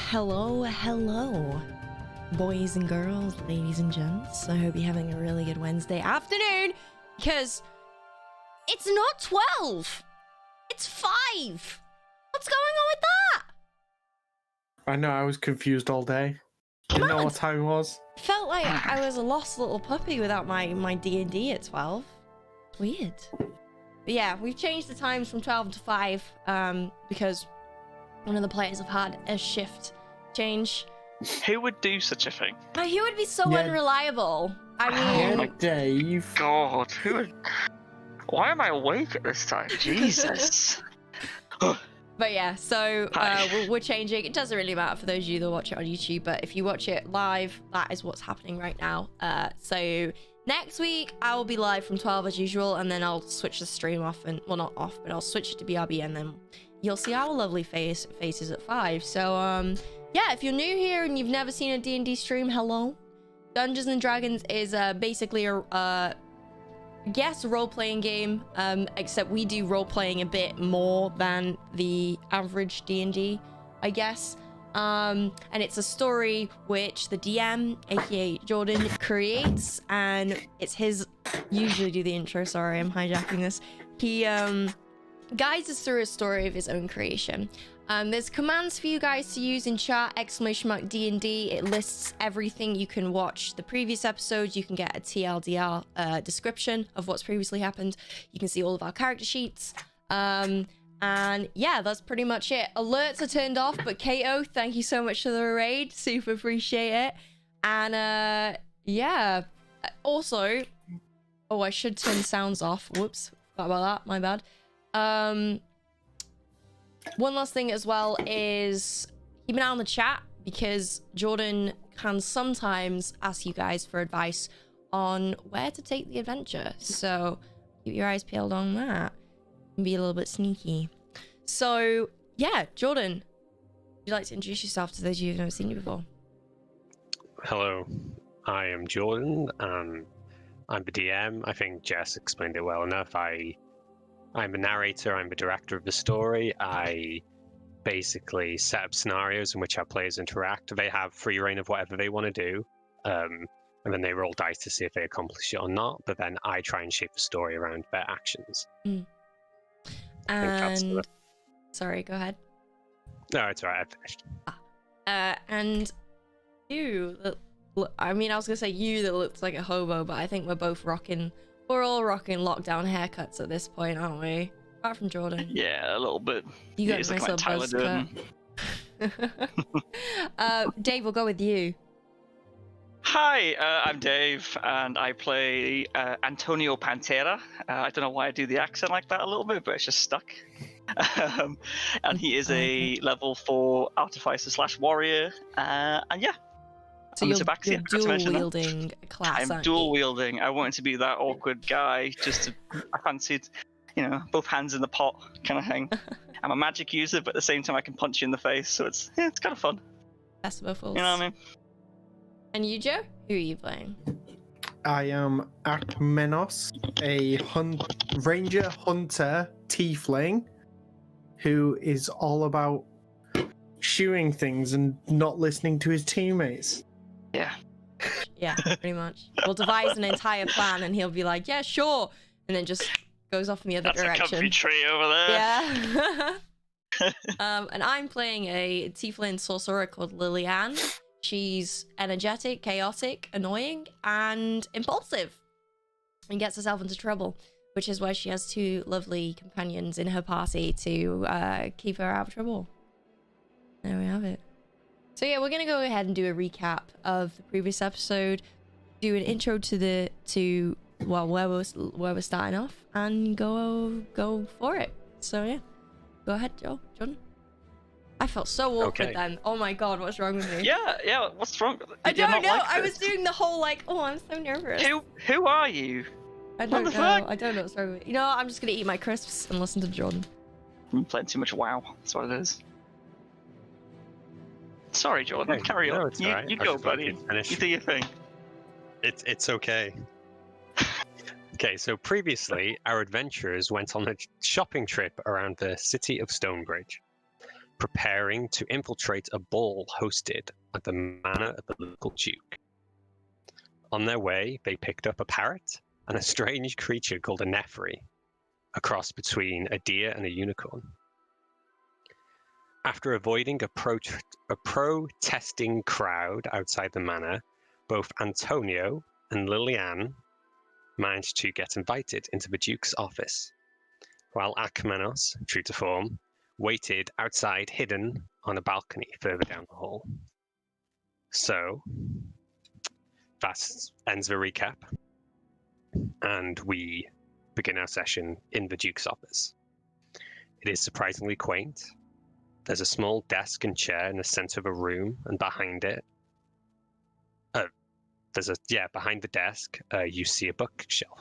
Hello, boys and girls, ladies and gents. I hope you're having a really good Wednesday afternoon, because it's not 12, it's 5. What's going on with that? I know, I was confused all day. Didn't know what time it was. Felt like I was a lost little puppy without my DnD at 12. Weird. But yeah, we've changed the times from 12 to 5 because one of the players have had a shift change. Who would do such a thing? He would be so unreliable. I mean... Yeah, Dave. God, who would... Why am I awake at this time? Jesus. But yeah, so we're changing. It doesn't really matter for those of you that watch it on YouTube, but if you watch it live, that is what's happening right now. So next week, I will be live from 12 as usual, and then I'll switch the stream off, and well, not off, but I'll switch it to BRB, and then you'll see our lovely faces at 5. So yeah, if you're new here and you've never seen a D&D stream, hello. Dungeons and Dragons is basically a role-playing game, except we do role-playing a bit more than the average D&D, I guess. And it's a story which the DM, aka Jordan, creates, and it's his... Usually do the intro, sorry, I'm hijacking this. He guides us through a story of his own creation. There's commands for you guys to use in chat, !D&D. It lists everything. You can watch the previous episodes. You can get a TLDR description of what's previously happened. You can see all of our character sheets. And yeah, that's pretty much it. Alerts are turned off, but Kato, thank you so much for the raid. Super appreciate it. And yeah, also, oh, I should turn sounds off. Whoops, forgot about that, my bad. One last thing as well is keep an eye on the chat, because Jordan can sometimes ask you guys for advice on where to take the adventure. So keep your eyes peeled on that and be a little bit sneaky. So yeah, Jordan, would you like to introduce yourself to those of you who've never seen you before? Hello, I am Jordan, and I'm the DM. I think Jess explained it well enough. I'm a narrator, I'm the director of the story. I basically set up scenarios in which our players interact. They have free reign of whatever they want to do, and then they roll dice to see if they accomplish it or not, but then I try and shape the story around their actions. And... Sorry, go ahead. No, it's alright, I finished. And you, I mean, I was gonna say you that looks like a hobo, but I think we're all rocking lockdown haircuts at this point, aren't we? Apart from Jordan. Yeah, a little bit. You got a nice little buzz cut. Dave, we'll go with you. Hi, I'm Dave, and I play Antonio Pantera. I don't know why I do the accent like that a little bit, but it's just stuck. And he is a level 4 artificer/warrior, and yeah. So you're dual-wielding class, I'm dual-wielding. I wanted to be that awkward guy, I fancied, both hands in the pot kind of thing. I'm a magic user, but at the same time I can punch you in the face, so it's kind of fun. Best of both worlds. You know what I mean? And you, Joe? Who are you playing? I am Akmenos, a ranger hunter tiefling who is all about shooing things and not listening to his teammates. Yeah. Yeah, pretty much. We'll devise an entire plan and he'll be like, yeah, sure. And then just goes off in the other direction. That's a comfy tree over there. Yeah. And I'm playing a tiefling sorcerer called Lillian. She's energetic, chaotic, annoying, and impulsive. And gets herself into trouble, which is why she has 2 lovely companions in her party to keep her out of trouble. There we have it. So yeah, we're gonna go ahead and do a recap of the previous episode, do an intro to where we're starting off, and go for it. So yeah, go ahead, Jordan. I felt so awkward then. Oh my god, what's wrong with me? Yeah. What's wrong? I don't know. I was doing the whole like, oh, I'm so nervous. Who are you? I don't know. I don't know what's wrong with me. You know, I'm just gonna eat my crisps and listen to Jordan. I'm playing too much WoW. That's what it is. Sorry, Jordan. Carry on. You go, buddy. You do your thing. It's okay. Okay, so previously, our adventurers went on a shopping trip around the city of Stonebridge. preparing to infiltrate a ball hosted at the manor of the local duke. On their way, they picked up a parrot and a strange creature called a Nephri, a cross between a deer and a unicorn. After avoiding a protesting crowd outside the manor, both Antonio and Liliane managed to get invited into the Duke's office, while Akmenos, true to form, waited outside hidden on a balcony further down the hall. So, that ends the recap, and we begin our session in the Duke's office. It is surprisingly quaint. There's a small desk and chair in the center of a room, and behind it, behind the desk, you see a bookshelf.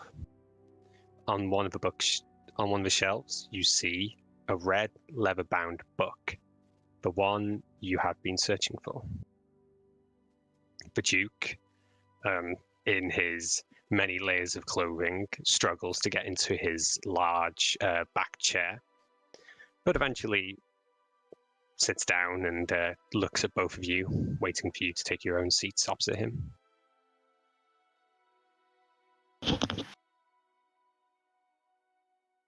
On one of the shelves, you see a red leather-bound book, the one you have been searching for. The Duke, in his many layers of clothing, struggles to get into his large back chair, but eventually sits down and looks at both of you, waiting for you to take your own seats opposite him.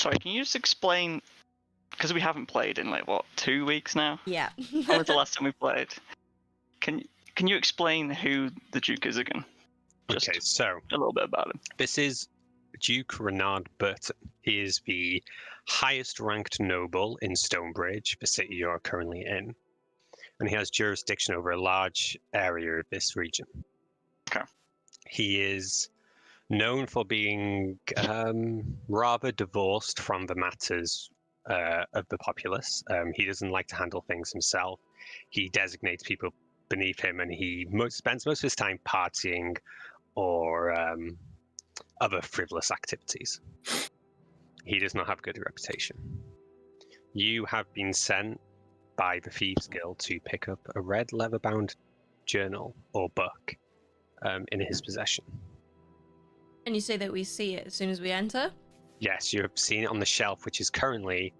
Sorry, can you just explain, because we haven't played in 2 weeks now? Yeah. When was the last time we played? Can you explain who the Duke is again? Just okay, so a little bit about him. this is Duke Renard Burton. He is the highest ranked noble in Stonebridge, the city you are currently in, and he has jurisdiction over a large area of this region. Okay. He is known for being rather divorced from the matters of the populace. He doesn't like to handle things himself. He designates people beneath him, and he spends most of his time partying or other frivolous activities. He does not have a good reputation. You have been sent by the Thieves Guild to pick up a red leather-bound journal or book in his possession. And you say that we see it as soon as we enter? Yes, you have seen it on the shelf, which is currently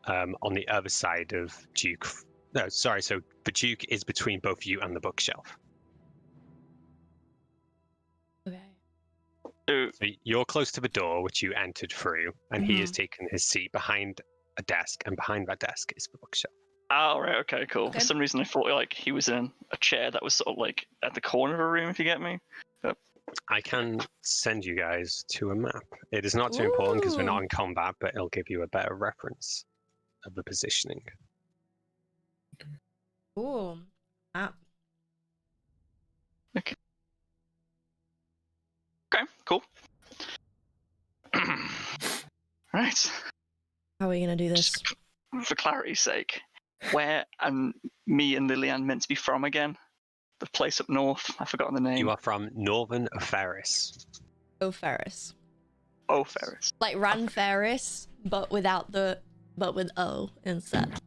on the other side of Duke. No, sorry, so the Duke is between both you and the bookshelf. Okay. So you're close to the door, which you entered through, and he has taken his seat behind a desk, and behind that desk is the bookshelf. Oh, right, okay, cool. Okay. For some reason I thought he was in a chair that was sort of at the corner of a room, if you get me. But I can send you guys to a map. It is not too important because we're not Ooh. in combat, but it'll give you a better reference of the positioning. Cool. Okay, cool. Right. How are we gonna do this? Just for clarity's sake, where me and Liliane meant to be from again? The place up north. I've forgotten the name. You are from Northern Ferris. Oh, Ferris. Oh, Ferris. Like Ran Ferris, but with O instead.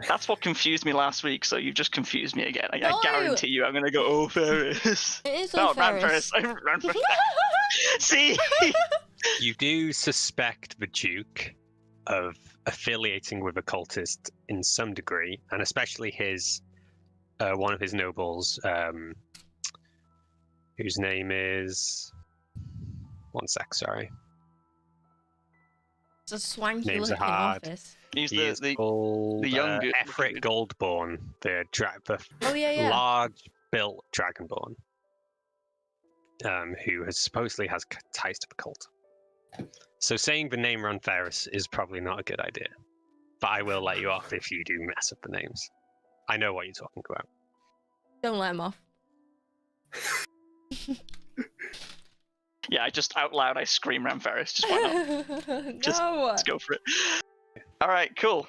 That's what confused me last week, so you've just confused me again. I No! guarantee you I'm going to go, oh, Ferris. It is No, O Ferris. Ran Ferris. See? You do suspect the Duke of affiliating with a cultist in some degree, and especially one of his nobles, whose name is... One sec, sorry. It's a swanky Names are looking hard. office. He's He is called the young dude. Efrit Goldborn, the Oh yeah. large-built dragonborn, who supposedly has ties to the cult. So saying the name Ron Ferris is probably not a good idea, but I will let you off if you do mess up the names. I know what you're talking about. Don't let him off. Yeah, I just out loud I scream Ran Ferris. Just why not? No. Just- Let's go for it. All right, cool.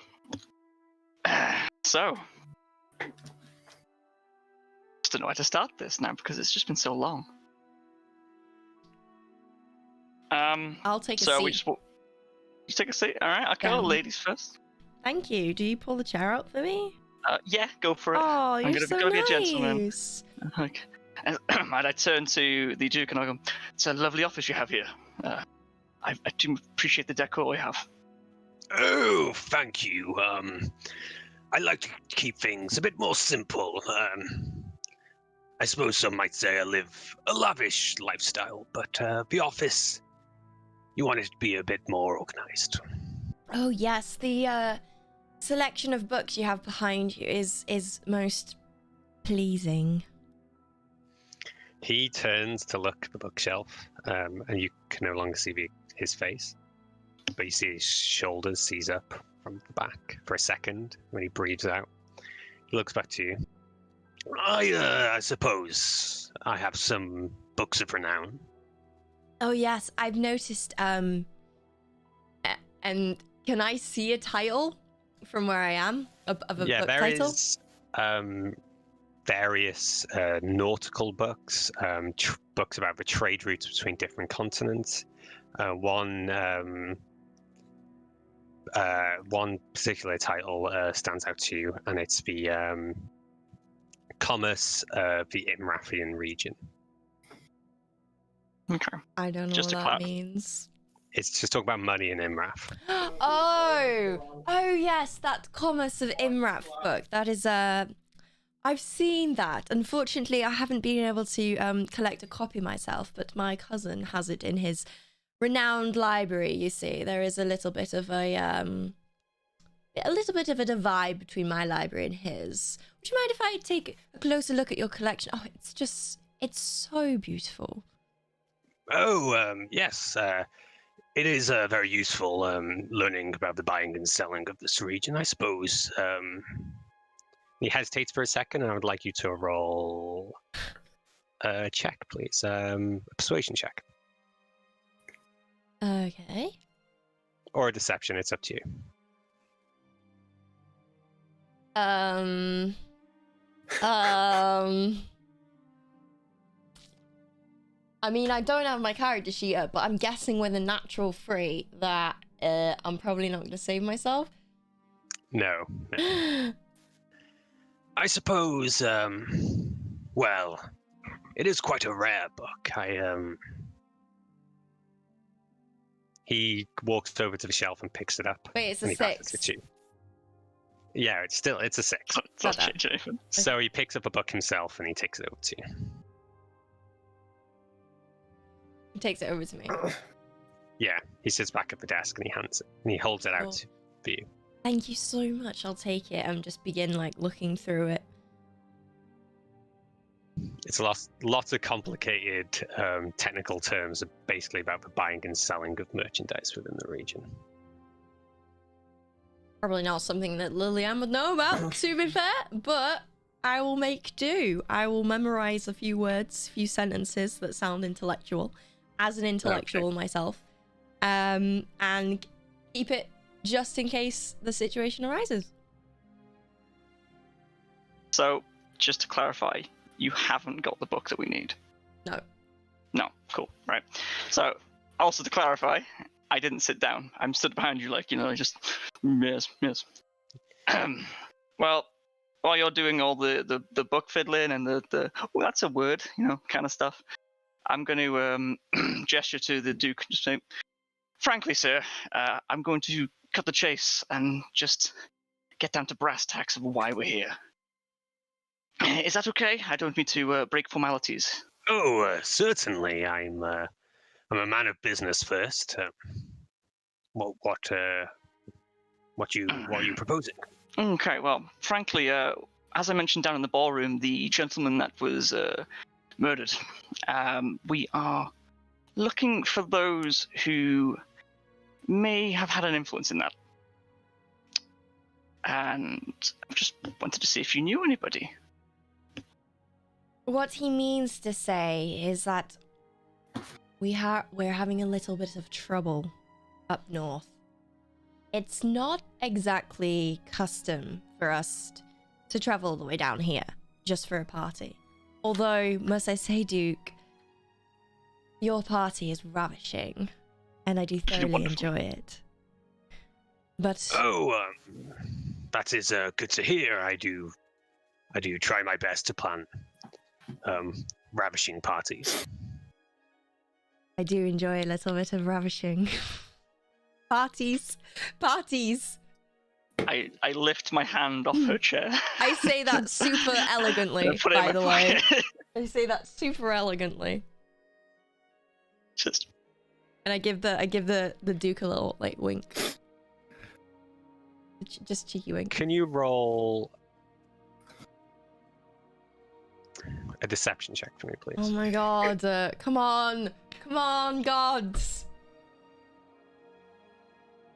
So, just don't know where to start this now because it's just been so long. I'll take a So seat. we just you take a seat. All right, okay. Yeah. Ladies first. Thank you. Do you pull the chair out for me? Yeah, go for it. Oh, you're gonna- so gonna be a nice. gentleman. Okay. And I turn to the Duke and I go, "It's a lovely office you have here. I do appreciate the decor we have." Oh, thank you. I like to keep things a bit more simple. I suppose some might say I live a lavish lifestyle, but the office, you want it to be a bit more organized. Oh yes, the selection of books you have behind you is most pleasing. He turns to look at the bookshelf, and you can no longer see his face, but you see his shoulders seize up from the back for a second when he breathes out. He looks back to you. I suppose I have some books of renown. Oh yes, I've noticed. And can I see a title from where I am of a book there title? is various nautical books, books about the trade routes between different continents. One particular title stands out to you, and it's the commerce of the Imrathian region. Okay. I don't know Just what to that clarify. means. It's just talking about money in Imrath. Oh yes, that Commerce of Imrath book. That is I've seen that. Unfortunately, I haven't been able to collect a copy myself, but my cousin has it in his renowned library. You see, there is a little bit of a divide between my library and his. Would you mind if I take a closer look at your collection? Oh, it's so beautiful. Oh, yes. It is very useful learning about the buying and selling of this region, I suppose. He hesitates for a second, and I would like you to roll a check, please. A persuasion check. Okay. Or a deception, it's up to you. I mean, I don't have my character sheet up, but I'm guessing with a natural 3 that I'm probably not going to save myself. No. I suppose, well, it is quite a rare book. He walks over to the shelf and picks it up. Wait, it's a and he passes 6. it to you. Yeah, it's a 6. It's not Not bad. changing. So he picks up a book himself and he takes it over to you. He takes it over to me. Yeah, he sits back at the desk and he holds it out Oh. for you. Thank you so much. I'll take it and just begin looking through it. It's lots of complicated technical terms, basically about the buying and selling of merchandise within the region. Probably not something that Lillian would know about, to be fair, but I will make do. I will memorize a few words, a few sentences that sound intellectual, as an intellectual myself, and keep it just in case the situation arises. So, just to clarify, you haven't got the book that we need? No. No, cool, right. So, also to clarify, I didn't sit down. I'm stood behind you just, yes. Well, while you're doing all the book fiddling and the that's a word, kind of stuff, I'm going to gesture to the Duke and just say, frankly, sir, I'm going to cut the chase and just get down to brass tacks of why we're here. Is that okay? I don't mean to break formalities. Oh, certainly. I'm a man of business first. What are you proposing? Okay, well, frankly, as I mentioned down in the ballroom, the gentleman that was murdered, we are looking for those who may have had an influence in that. And I just wanted to see if you knew anybody. What he means to say is that we're having a little bit of trouble up north. It's not exactly custom for us to travel all the way down here just for a party. Although, must I say, Duke, your party is ravishing, and I do thoroughly enjoy it. But that is good to hear. I do try my best to plan ravishing parties. I do enjoy a little bit of ravishing. Parties. I lift my hand off her chair. I say that super elegantly, Put it in by my the way. pocket. I say that super elegantly. Just And I give the Duke a little like wink. Just cheeky wink. Can you roll a deception check for me, please? Oh my god, come on, gods.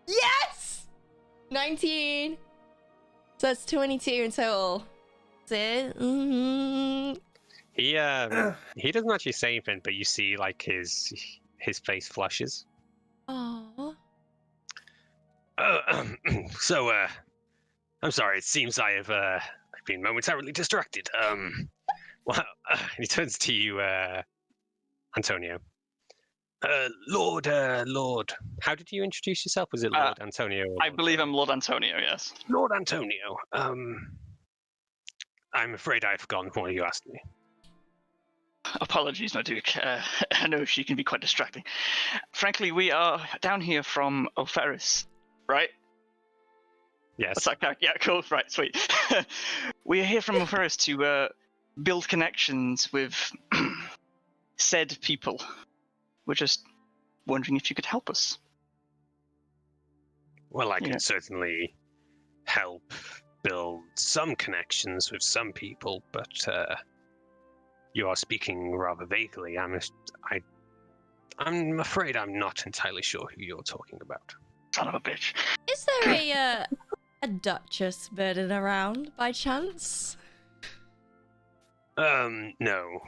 Yes! 19. So that's 22 in total. That's it. He doesn't actually say anything, but you see like his face flushes. Aww. So I'm sorry. It seems I've been momentarily distracted. Well, he turns to you, Antonio. Lord. How did you introduce yourself? Was it Lord Antonio? Or I Lord believe I'm Lord Antonio. Yes. Lord Antonio. I'm afraid I've forgotten what you asked me. Apologies, my Duke. I know she can be quite distracting. Frankly, we are down here from Oferis, right? Yes. What's that character? Yeah, cool. Right, sweet. We are here from Oferis to build connections with said people. We're just wondering if you could help us. Well, I can certainly help build some connections with some people, but you are speaking rather vaguely. I'm afraid I'm not entirely sure who you're talking about. Son of a bitch. Is there a Duchess burden around by chance? No.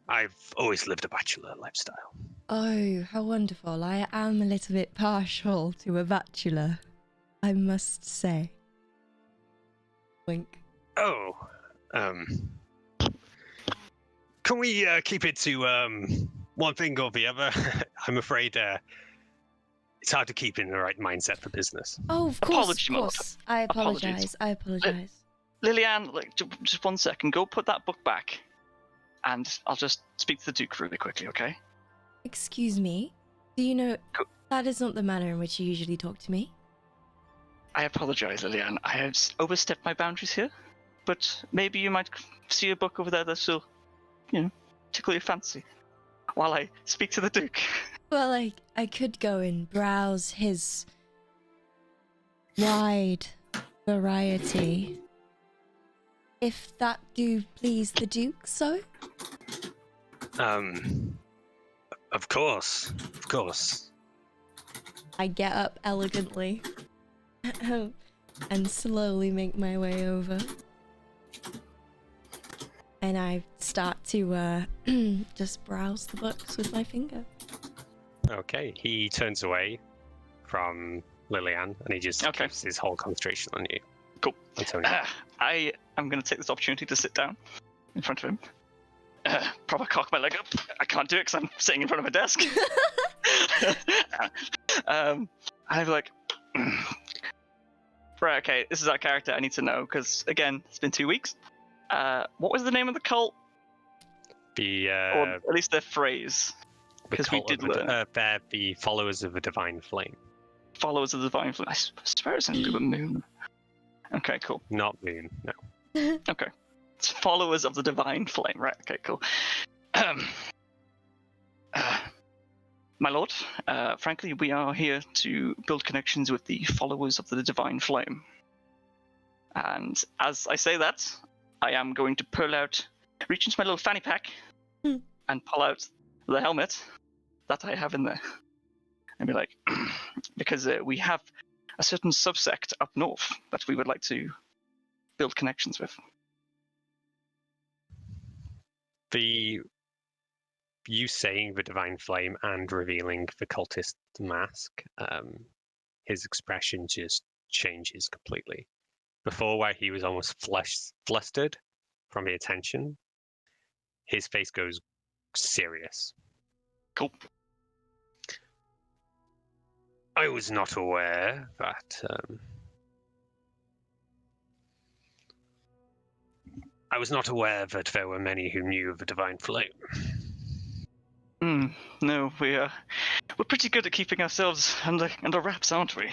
I've always lived a bachelor lifestyle. Oh, how wonderful. I am a little bit partial to a bachelor, I must say. Wink. Oh, can we keep it to one thing or the other? I'm afraid it's hard to keep in the right mindset for business. Oh, of course, Apology, of course. I apologize. I apologize. Lillian, just 1 second. Go put that book back, and I'll just speak to the Duke really quickly, okay? Excuse me? Do you know that is not the manner in which you usually talk to me? I apologize, Lillian. I have overstepped my boundaries here, but maybe you might see a book over there that will, tickle your fancy while I speak to the Duke. Well, I could go and browse his wide variety. If that do please the Duke, so? Of course. I get up elegantly and slowly make my way over. And I start to just browse the books with my finger. Okay, he turns away from Lillian and he just keeps his whole concentration on you. Cool. Antonio. I am going to take this opportunity to sit down in front of him. Proper cock my leg up. I can't do it because I'm sitting in front of a desk. I'd be like, right, okay, this is our character I need to know because, again, it's been 2 weeks. What was the name of the cult? Or at least their phrase. Because we did learn. They're the Followers of the Divine Flame. Followers of the Divine Flame. I swear it's something to do with Moon. Okay, cool. Not Moon, no. Okay. It's Followers of the Divine Flame. Right, okay, cool. My lord, frankly, we are here to build connections with the Followers of the Divine Flame. And as I say that, I am going to reach into my little fanny pack and pull out the helmet that I have in there. And be like, because we have a certain subsect up north that we would like to build connections with. You saying the Divine Flame and revealing the cultist mask, his expression just changes completely. Before, where he was almost flustered from the attention, his face goes serious. Cool. I was not aware that there were many who knew of the Divine Flame. No, we're pretty good at keeping ourselves under wraps, aren't we?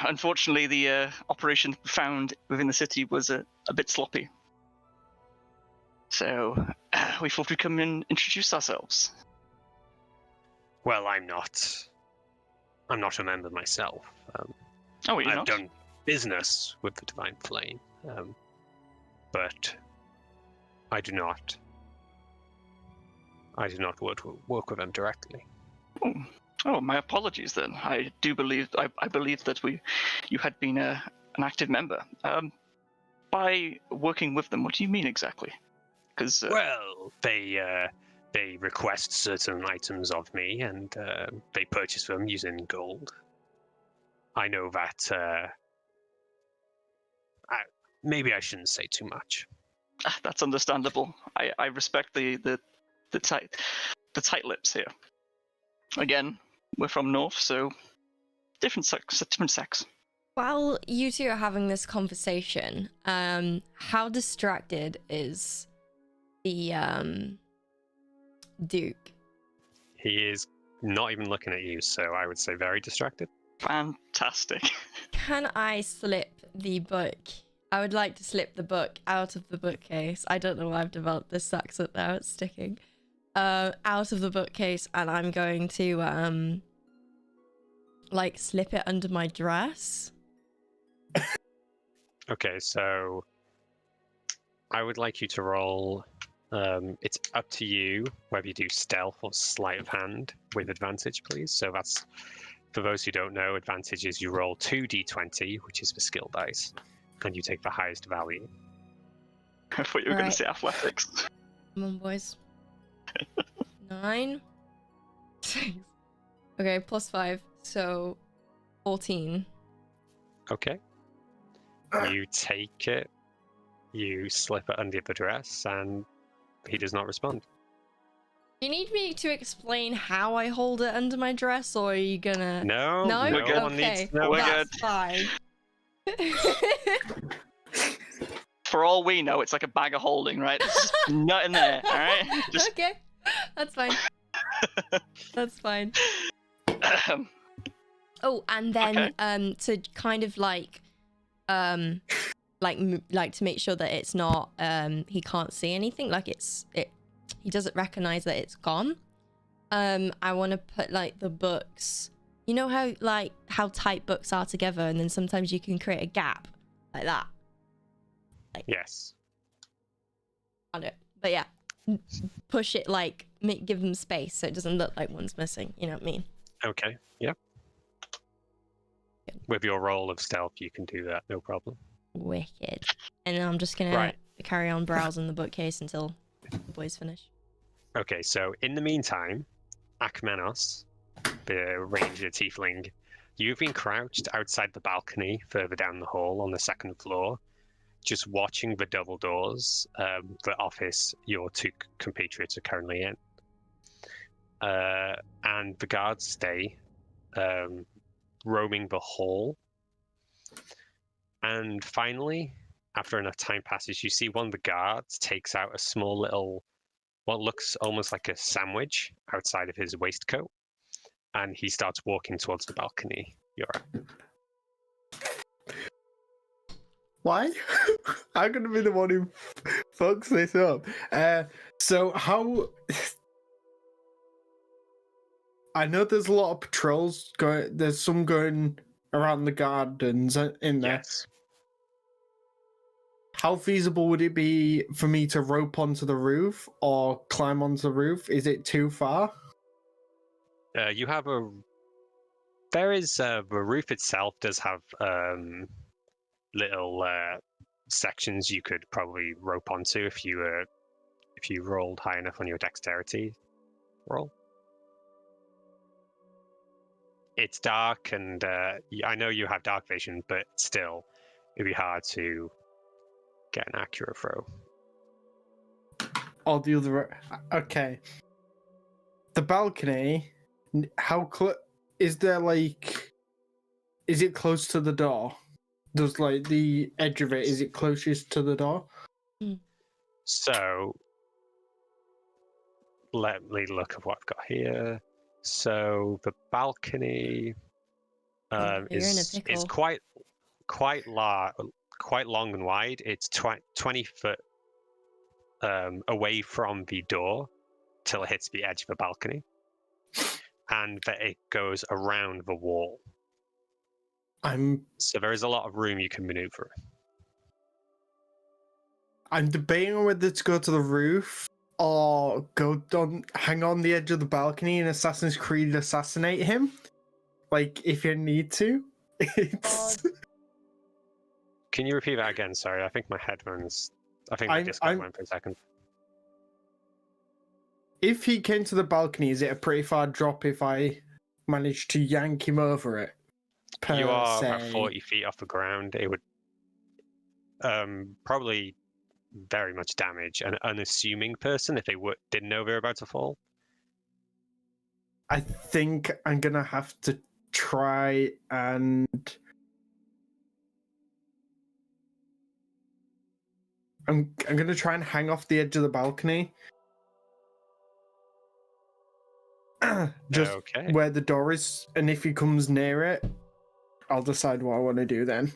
unfortunately, the operation found within the city was a bit sloppy. So we thought we'd come and introduce ourselves. Well, I'm not a member myself. Oh, you're I've not? done business with the Divine Flame, but I do not work with them directly. Oh, my apologies then. I believe that you had been an active member. By working with them, what do you mean exactly? Because Well, they request certain items of me, and they purchase them using gold. I know that. Maybe I shouldn't say too much. that's understandable. I respect the tight lips here. Again, we're from North, so different sex. While you two are having this conversation, how distracted is the Duke? He is not even looking at you, so I would say very distracted. Fantastic. Can I slip the book? I would like to slip the book out of the bookcase. I don't know why I've developed this accent now, it's sticking. Out of the bookcase, and I'm going to like slip it under my dress. Okay, so I would like you to roll. It's up to you whether you do stealth or sleight of hand with advantage, please. So that's, for those who don't know, advantage is you roll 2d20, which is for skill dice, and you take the highest value. I thought you were going Right. to say athletics. Come on, boys. 9. 6. Okay, +5, so 14. Okay. You take it, you slip it under the dress, and he does not respond. Do you need me to explain how I hold it under my dress, or are you gonna... No, No? no good. one needs Okay, to know. We're that. that's fine. For all we know, it's like a bag of holding, right? There's just nothing there, all right? Just Okay, that's fine. That's fine. Oh, and then to kind of like to make sure that it's not he can't see anything, like he doesn't recognize that it's gone. I want to put like the books, you know how tight books are together, and then sometimes you can create a gap like that. Yes. On it, but yeah, push it, like give them space so it doesn't look like one's missing, you know what I mean? Okay, yeah. With your roll of stealth, you can do that, no problem. Wicked. And then I'm just gonna carry on browsing the bookcase until the boys finish. Okay, so in the meantime, Akmenos, the ranger tiefling, you've been crouched outside the balcony further down the hall on the second floor, just watching the double doors, the office your two compatriots are currently in. And the guards stay roaming the hall. And finally, after enough time passes, you see one of the guards takes out a small little, what looks almost like a sandwich outside of his waistcoat, and he starts walking towards the balcony. You're at. Why? I'm gonna be the one who fucks this up. So how? I know there's a lot of patrols going. There's some going around the gardens in there. Yes. How feasible would it be for me to rope onto the roof or climb onto the roof? Is it too far? You have a. There is the roof itself does have little sections you could probably rope onto if you rolled high enough on your dexterity roll. It's dark, and I know you have dark vision, but still, it'd be hard to get an accurate throw. Or the other? Okay. The balcony. How close is there? Like, is it close to the door? Does like the edge of it? Is it closest to the door? So let me look at what I've got here. So the balcony, You're in a is pickle. quite long and wide. It's 20 foot away from the door till it hits the edge of the balcony, and that it goes around the wall. So there is a lot of room you can maneuver. I'm debating whether to go to the roof or hang on the edge of the balcony and Assassin's Creed assassinate him. Like, if you need to. Can you repeat that again? Sorry, I think my headphones. I think my Discord went for a second. If he came to the balcony, is it a pretty far drop if I manage to yank him over it? You are about 40 feet off the ground. It would probably very much damage an unassuming person if they didn't know they were about to fall. I think I'm gonna have to try and I'm gonna try and hang off the edge of the balcony. Just okay. where the door is, and if he comes near it, I'll decide what I want to do then.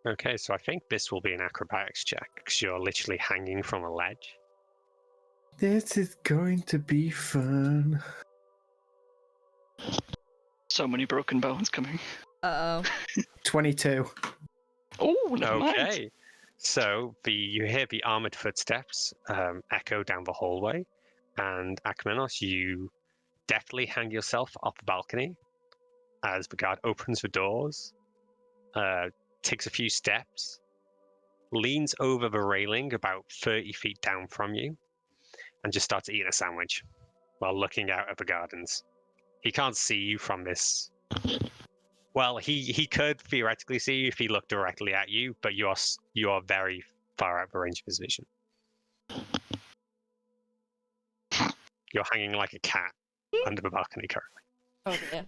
Okay, so I think this will be an acrobatics check because you're literally hanging from a ledge. This is going to be fun. So many broken bones coming. 22. Oh, never mind. Okay, so you hear the armored footsteps echo down the hallway, and Akmenos, you deftly hang yourself off the balcony as the guard opens the doors, takes a few steps, leans over the railing about 30 feet down from you, and just starts eating a sandwich while looking out at the gardens. He can't see you from this. Well, he could theoretically see you if he looked directly at you, but you are very far out of the range of his vision. You're hanging like a cat under the balcony currently. Oh dear.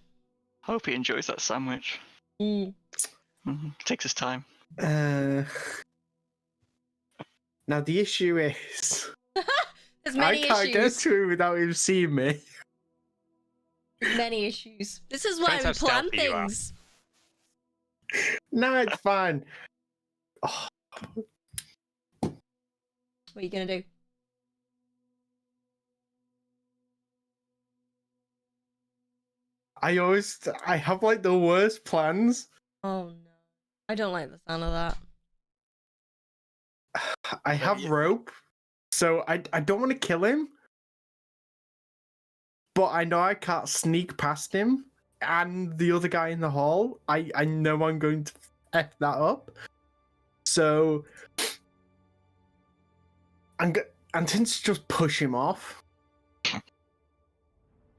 Hope he enjoys that sandwich. Takes his time. Now the issue is There's I many can't get issues. to him without him seeing me. Many issues. This is why Depends we how plan stealthy you are. things. No, it's fine. What are you gonna do? I have like the worst plans. Oh no. I don't like the sound of that. I have rope, so I don't want to kill him. But I know I can't sneak past him and the other guy in the hall. I know I'm going to F that up. So I tend to just push him off.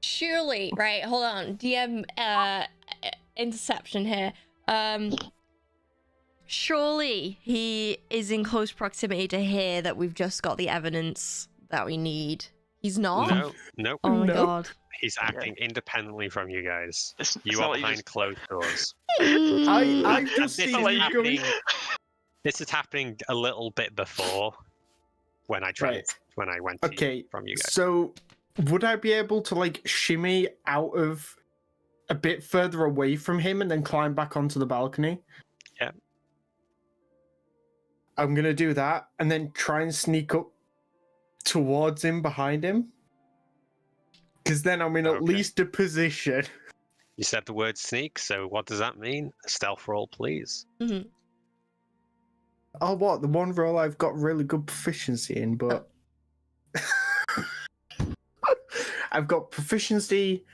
Surely, right, hold on. DM interception here. Surely he is in close proximity to hear that we've just got the evidence that we need. He's not? No. Oh my No. god. He's acting independently from you guys. It's You not are like behind closed doors. I've just This seen is you happening. going. This is happening a little bit before when I went to Okay, from you guys. so would I be able to like shimmy out of a bit further away from him and then climb back onto the balcony? Yeah. I'm gonna do that and then try and sneak up towards him behind him. Because then I'm in at least a position. You said the word sneak, so what does that mean? A stealth roll, please. Mm-hmm. Oh, what? The one role I've got really good proficiency in, but I've got proficiency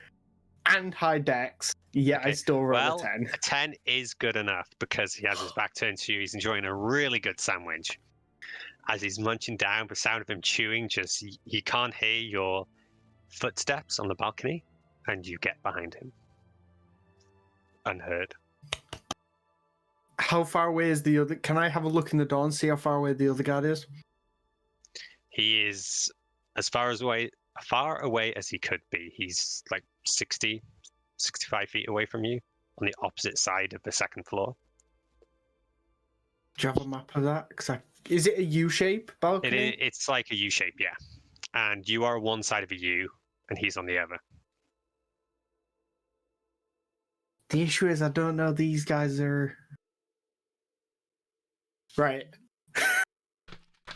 and high dex. Yeah, I still roll a 10. A 10 is good enough because he has his back turned to you. He's enjoying a really good sandwich. As he's munching down, the sound of him chewing, just he can't hear your footsteps on the balcony, and you get behind him. Unheard. How far away is the other? Can I have a look in the door and see how far away the other guard is? He is as far away as he could be. He's like 60, 65 feet away from you on the opposite side of the second floor. Do you have a map of that? Is it a U-shape balcony? It's like a U shape, yeah. And you are one side of a U, and he's on the other. The issue is I don't know these guys are... Right.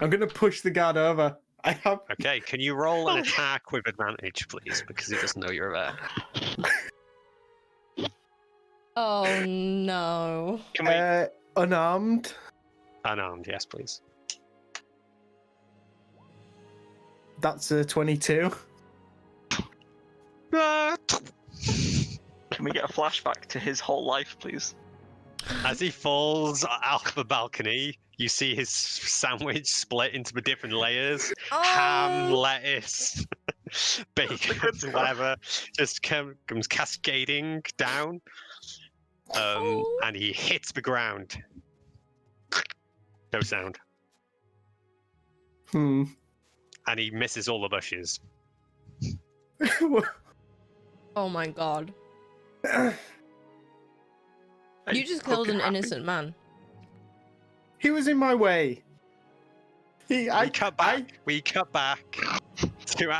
I'm going to push the guard over. I have... Okay, can you roll an attack with advantage, please? Because he doesn't know you're there. Oh no. Can we? Unarmed. Unarmed, yes, please. That's a 22. Can we get a flashback to his whole life, please? As he falls off the balcony, you see his sandwich split into the different layers. Ham, lettuce, bacon, whatever, just comes cascading down. And he hits the ground. No sound. Hmm. And he misses all the bushes. Oh my god. You just killed an innocent man. He was in my way. We cut back to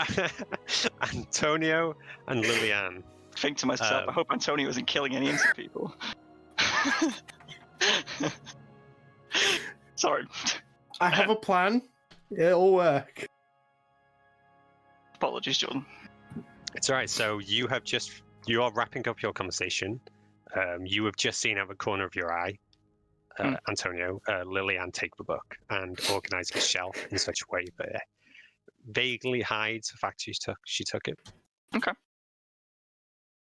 Antonio and Lillian. Think to myself, I hope Antonio isn't killing any innocent people. Sorry. I have a plan. It'll work. Apologies, Jordan. It's alright, so you are wrapping up your conversation. You have just seen out the corner of your eye, Antonio, Lillian take the book and organize the shelf in such a way that it vaguely hides the fact she took it. Okay.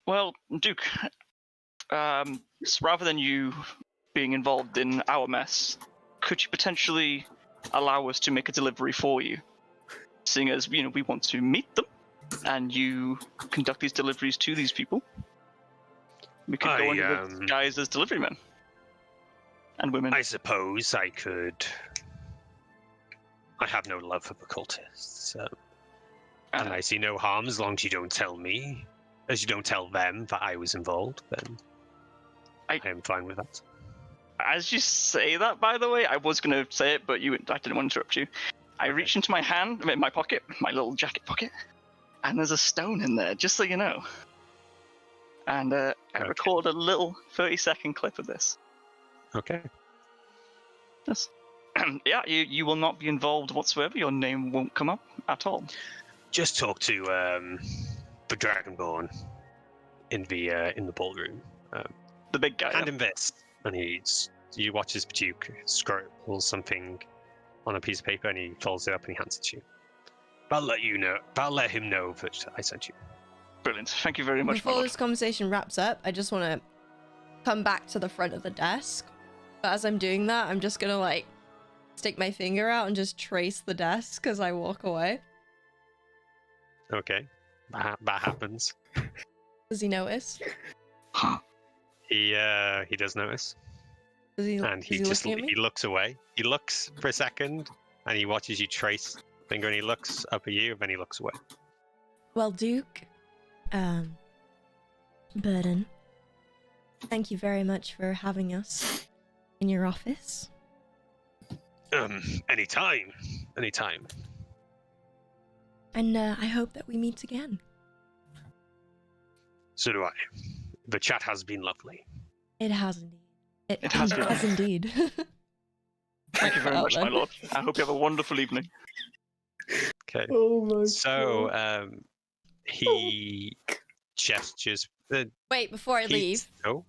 Well, Duke, so rather than you being involved in our mess, could you potentially allow us to make a delivery for you? Seeing as, we want to meet them, and you conduct these deliveries to these people. We could go under the guys as delivery men. And women. I suppose I could... I have no love for the cultists, and I see no harm as long as you don't tell me. As you don't tell them that I was involved, then I am fine with that. As you say that, by the way, I was going to say it, but I didn't want to interrupt you. I reach into my hand, my pocket, my little jacket pocket, and there's a stone in there, just so you know. And I record a little 30-second clip of this. Okay. Yes. Yeah, you will not be involved whatsoever. Your name won't come up at all. Just talk to the Dragonborn in the ballroom. The big guy. Hand him this, and you watch as Duke scribbles something on a piece of paper, and he folds it up and he hands it to you. I'll let him know that I sent you. Brilliant. Thank you very much. Before this conversation wraps up, I just want to come back to the front of the desk. But as I'm doing that, I'm just gonna stick my finger out and just trace the desk as I walk away. Okay, that happens. Does he notice? He does notice. He looks away. He looks for a second, and he watches you trace finger, and he looks up at you, and then he looks away. Well, Duke, Burden, thank you very much for having us in your office. Anytime. And I hope that we meet again. So do I. The chat has been lovely. It has indeed. It has been. Indeed. Thank you very much, my lord. I hope you have a wonderful evening. Okay. Oh my so, he gestures. Wait, before I leave. Oh.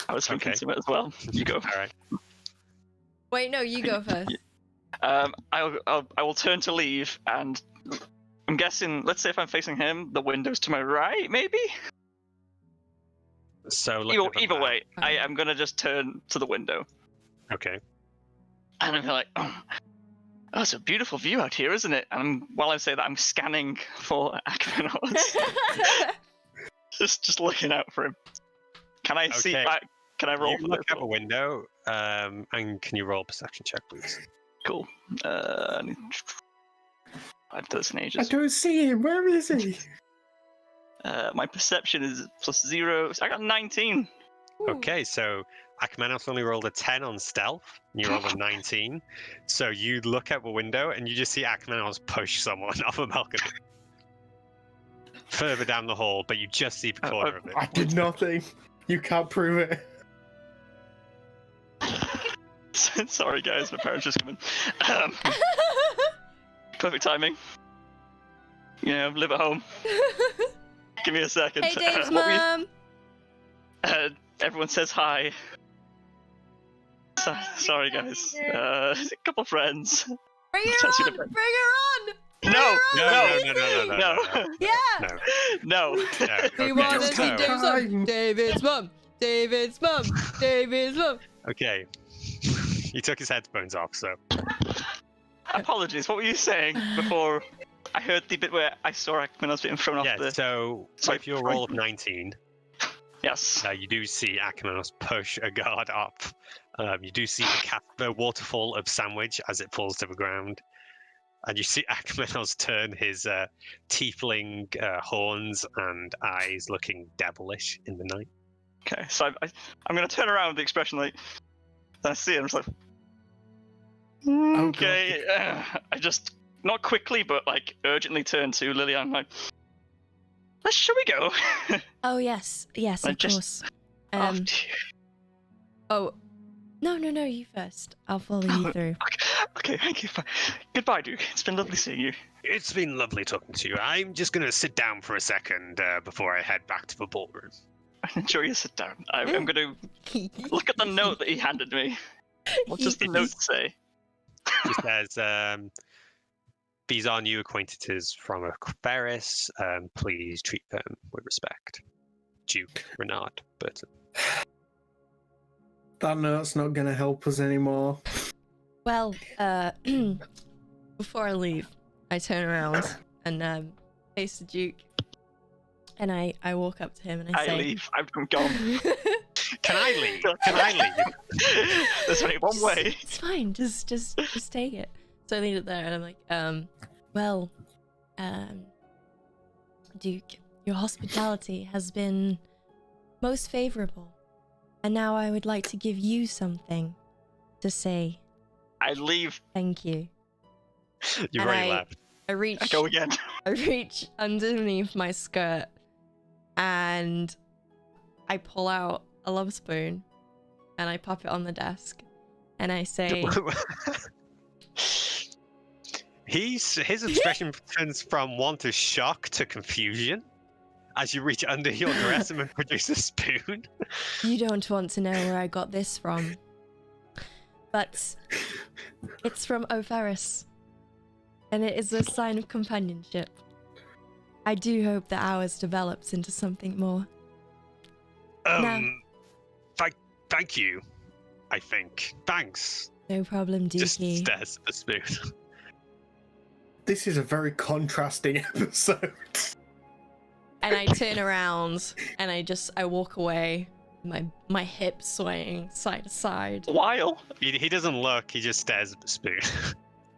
I was thinking to it as well. You go. All right. Wait, no, you go first. I will turn to leave, and I'm guessing. Let's say if I'm facing him, the window's to my right, maybe. So either way, I'm gonna just turn to the window. Okay. And I'm like, oh, it's a beautiful view out here, isn't it? And while I say that, I'm scanning for Akmenos. just looking out for him. Can I see back? Can I roll? You look out the window, and can you roll a perception check, please? Cool. I've done this in ages. I don't see him. Where is he? My perception is +0. So I got 19. Okay, so Akmenos only rolled a 10 on stealth, and you rolled a 19. So you look out the window, and you just see Akmenos push someone off a balcony. further down the hall, but you just see the corner of it. I did nothing. You can't prove it. Sorry, guys, my parents just come in. Perfect timing. You know, live at home. Give me a second. Hey, Dave's What were you- mom. Everyone says hi. Sorry, guys. A couple of friends. Bring her Just on! gonna- Bring her on! Bring No, her on! no. Yeah! No. We Okay, want to see so- Dave's mom. David's mom. David's mom. David's mom. Okay. He took his headphones off, so. Apologies. What were you saying before? I heard the bit where I saw Akmanos being thrown Yeah, off the. so Sorry, with your roll of 19, Yes. you do see Akmanos push a guard up. You do see the waterfall of sandwich as it falls to the ground. And you see Akmanos turn his tiefling horns and eyes looking devilish in the night. Okay, so I'm going to turn around with the expression like. Then I see it, I'm just like. God. Okay. I just. Not quickly, but like urgently turn to Lillian like. Shall we go? Oh, yes. Yes, I of just- course. dear. Oh. No, you first. I'll follow you through. Okay, thank you. Goodbye, Duke. It's been lovely seeing you. It's been lovely talking to you. I'm just going to sit down for a second before I head back to the ballroom. Enjoy your sit down. I'm going to look at the note that he handed me. What does the note say? It says, these are new acquaintances from a Ferris. Please treat them with respect. Duke Renard Burton. That note's not going to help us anymore. Well, before I leave, I turn around and face the Duke, and I walk up to him and I say, leave. I'm gone. Can I leave? Can I leave? There's only one way. It's fine. Just take it. So I leave it there, and I'm like, well, Duke, your hospitality has been most favorable, and now I would like to give you something to say I leave. thank you. You've And already left. I reach. I go again. I reach underneath my skirt, and I pull out a love spoon, and I pop it on the desk, and I say, His expression turns from one to shock to confusion as you reach under your dress and produce a spoon. "You don't want to know where I got this from, but it's from O'Ferris, and it is a sign of companionship. I do hope that ours develops into something more." Thank you. I think. Thanks. No problem, Just Dookie. stares at the spoon. This is a very contrasting episode. And I turn around and I walk away, my hips swaying side to side. While He doesn't look. He just stares at the spoon.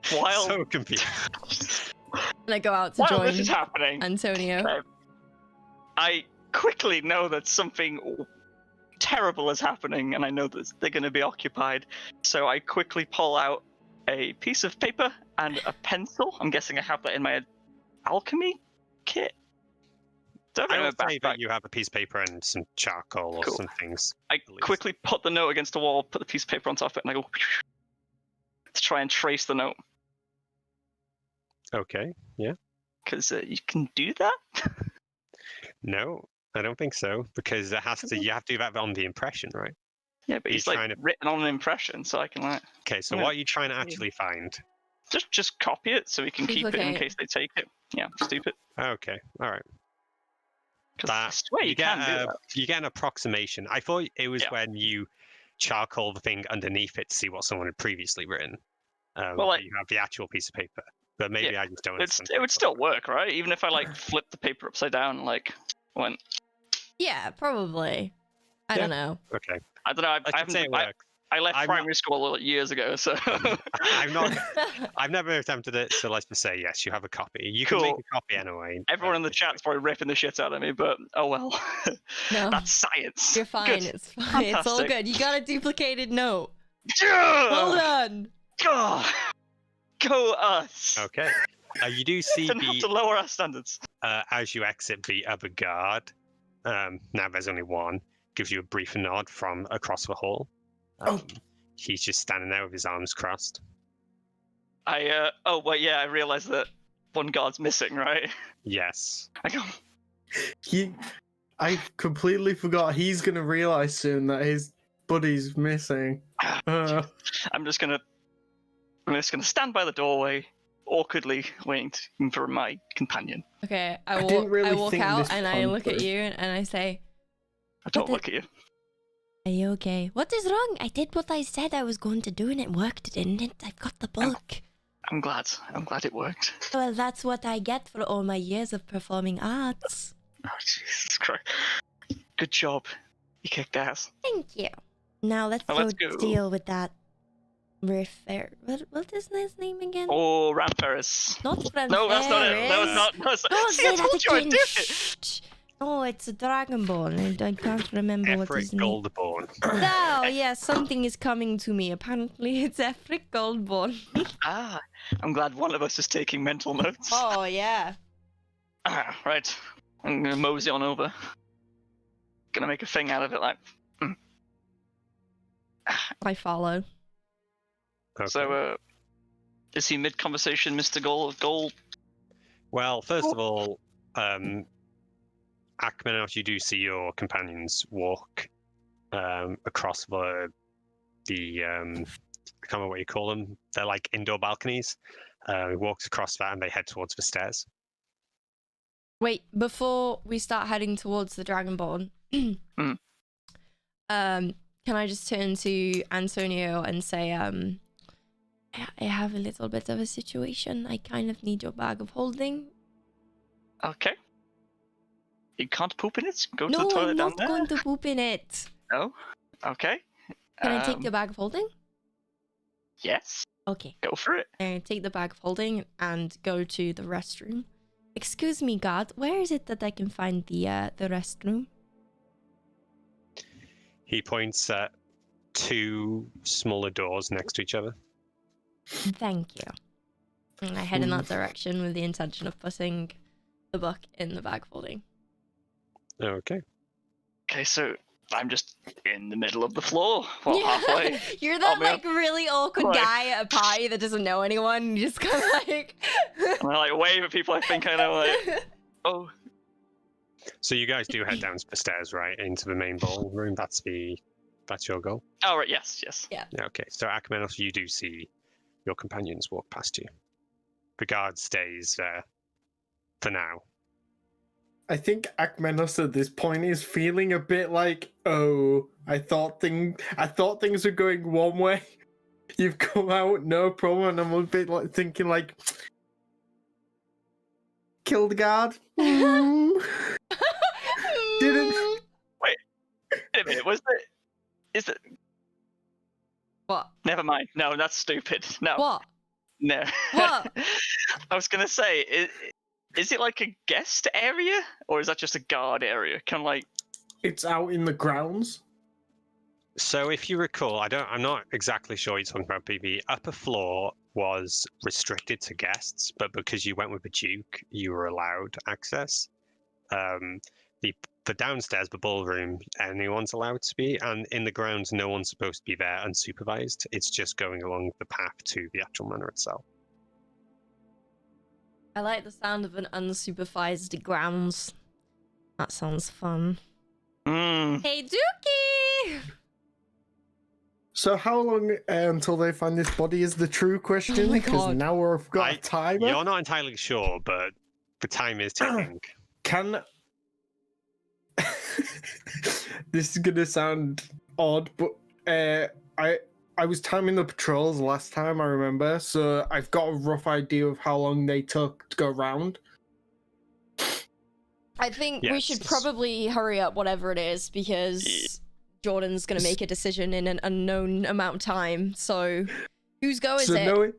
So confused. And I go out to while join this is happening, Antonio. I quickly know that something terrible is happening, and I know that they're going to be occupied. So I quickly pull out a piece of paper and a pencil. I'm guessing I have that in my alchemy kit. Don't I know would say backpack. that you have a piece of paper and some charcoal or Cool. some things. I least. quickly put the note against the wall, put the piece of paper on top of it, and I go to try and trace the note. Okay. Yeah. Because you can do that? No, I don't think so because it has to. You have to do that on the impression, right? Yeah, but You're he's like trying to- written on an impression, so I can like Okay. So Yeah. what are you trying to actually find? just copy it so we can keep it in Duplicate. case they take it. Yeah, stupid. Okay. All right. Because I That swear you can do that. you get an approximation. I thought it was Yeah. when you charcoal the thing underneath it to see what someone had previously written. Well, like- that you have the actual piece of paper, but maybe I just don't. It would still work, right? Even if I like flipped the paper upside down, and, like went. Yeah, probably. I don't know. Okay. I don't know. I should say it works. I left I'm not- primary school years ago, so. I'm not. I've never attempted it, so let's just say yes. You have a copy. You can make Cool. a copy anyway. Everyone in the chat's probably ripping the shit out of me, but oh well. No. That's science. You're fine. Good. It's fine. It's all Fantastic. good. You got a duplicated note. Yeah! Well done. Go us. Okay. You do see Didn't have to lower our standards. as you exit the other guard. Now there's only one. Gives you a brief nod from across the hall. He's just standing there with his arms crossed. I realized that one guard's missing, right? Yes. I go, I completely forgot he's gonna realize soon that his buddy's missing. I'm just gonna stand by the doorway, awkwardly waiting for my companion. Okay, I I didn't really walk think out this and I plan look at through. you and I say, I don't What look at you. "Are you okay? What is wrong? I did what I said I was going to do and it worked, didn't it? I've got the book." I'm glad it worked. Well, that's what I get for all my years of performing arts. Oh, Jesus Christ. Good job. You kicked ass. Thank you. Now let's Let's go go. deal with that what is his name again? Oh, Ramferis. Not Franferis. No, that's not it. No, it's not. No, it's not. Don't See, I say that told you I'd again. do it. Shh. Oh, it's a Dragonborn. I can't remember what his Efric name. Goldborn. No, yeah, something is coming to me. Apparently, it's Efric Goldborn. Ah, I'm glad one of us is taking mental notes. Oh yeah. Right. I'm gonna mosey on over. Gonna make a thing out of it, like. I follow. Okay. So, is he mid-conversation, Mr. Gold? Well, first of all, Akmenos, you do see your companions walk across the I can't remember what you call them. They're like indoor balconies. He walks across that and they head towards the stairs. Wait, before we start heading towards the Dragonborn, can I just turn to Antonio and say, I have a little bit of a situation. I kind of need your bag of holding. Okay. You can't poop in it? Go to No, the toilet I'm down not there? going to poop in it. No? Okay. Can I take the bag of holding? Yes. Okay. Go for it. I take the bag of holding and go to the restroom. Excuse me, guard. Where is it that I can find the restroom? He points at two smaller doors next to each other. Thank you. And I head in that direction with the intention of putting the book in the bag of holding. Okay. Okay, so I'm just in the middle of the floor. Well, halfway. You're that I'll be like really awkward Right. guy at a party that doesn't know anyone. You just kind of like. And I like wave at people I think I know, like, oh. So you guys do head down the stairs, right, into the main ballroom. That's your goal. Oh, right, yes. Yeah, okay. So Akmenos, you do see your companions walk past you. The guard stays for now. I think Akmenos at this point is feeling a bit like, oh, I thought things were going one way. You've come out, no problem, and I'm a bit like thinking like, kill the guard. Didn't. Wait a minute, is it? What? Never mind. No, that's stupid. No. What? No. What? I was gonna say, is it like a guest area, or is that just a guard area? Kind of like. It's out in the grounds. So if you recall, I'm not exactly sure you're talking about, but the upper floor was restricted to guests, but because you went with the Duke, you were allowed access. The downstairs, the ballroom, anyone's allowed to be, and in the grounds, no one's supposed to be there unsupervised. It's just going along the path to the actual manor itself. I like the sound of an unsupervised grounds. That sounds fun. Hey, Dookie! So how long until they find this body is the true question? Oh my Because God. now we've got a timer. You're not entirely sure, but the time is ticking. Can this is gonna sound odd, but I was timing the patrols last time, I remember, so I've got a rough idea of how long they took to go round. I think we Yes. should probably hurry up whatever it is because Jordan's going to make a decision in an unknown amount of time. So whose go is it?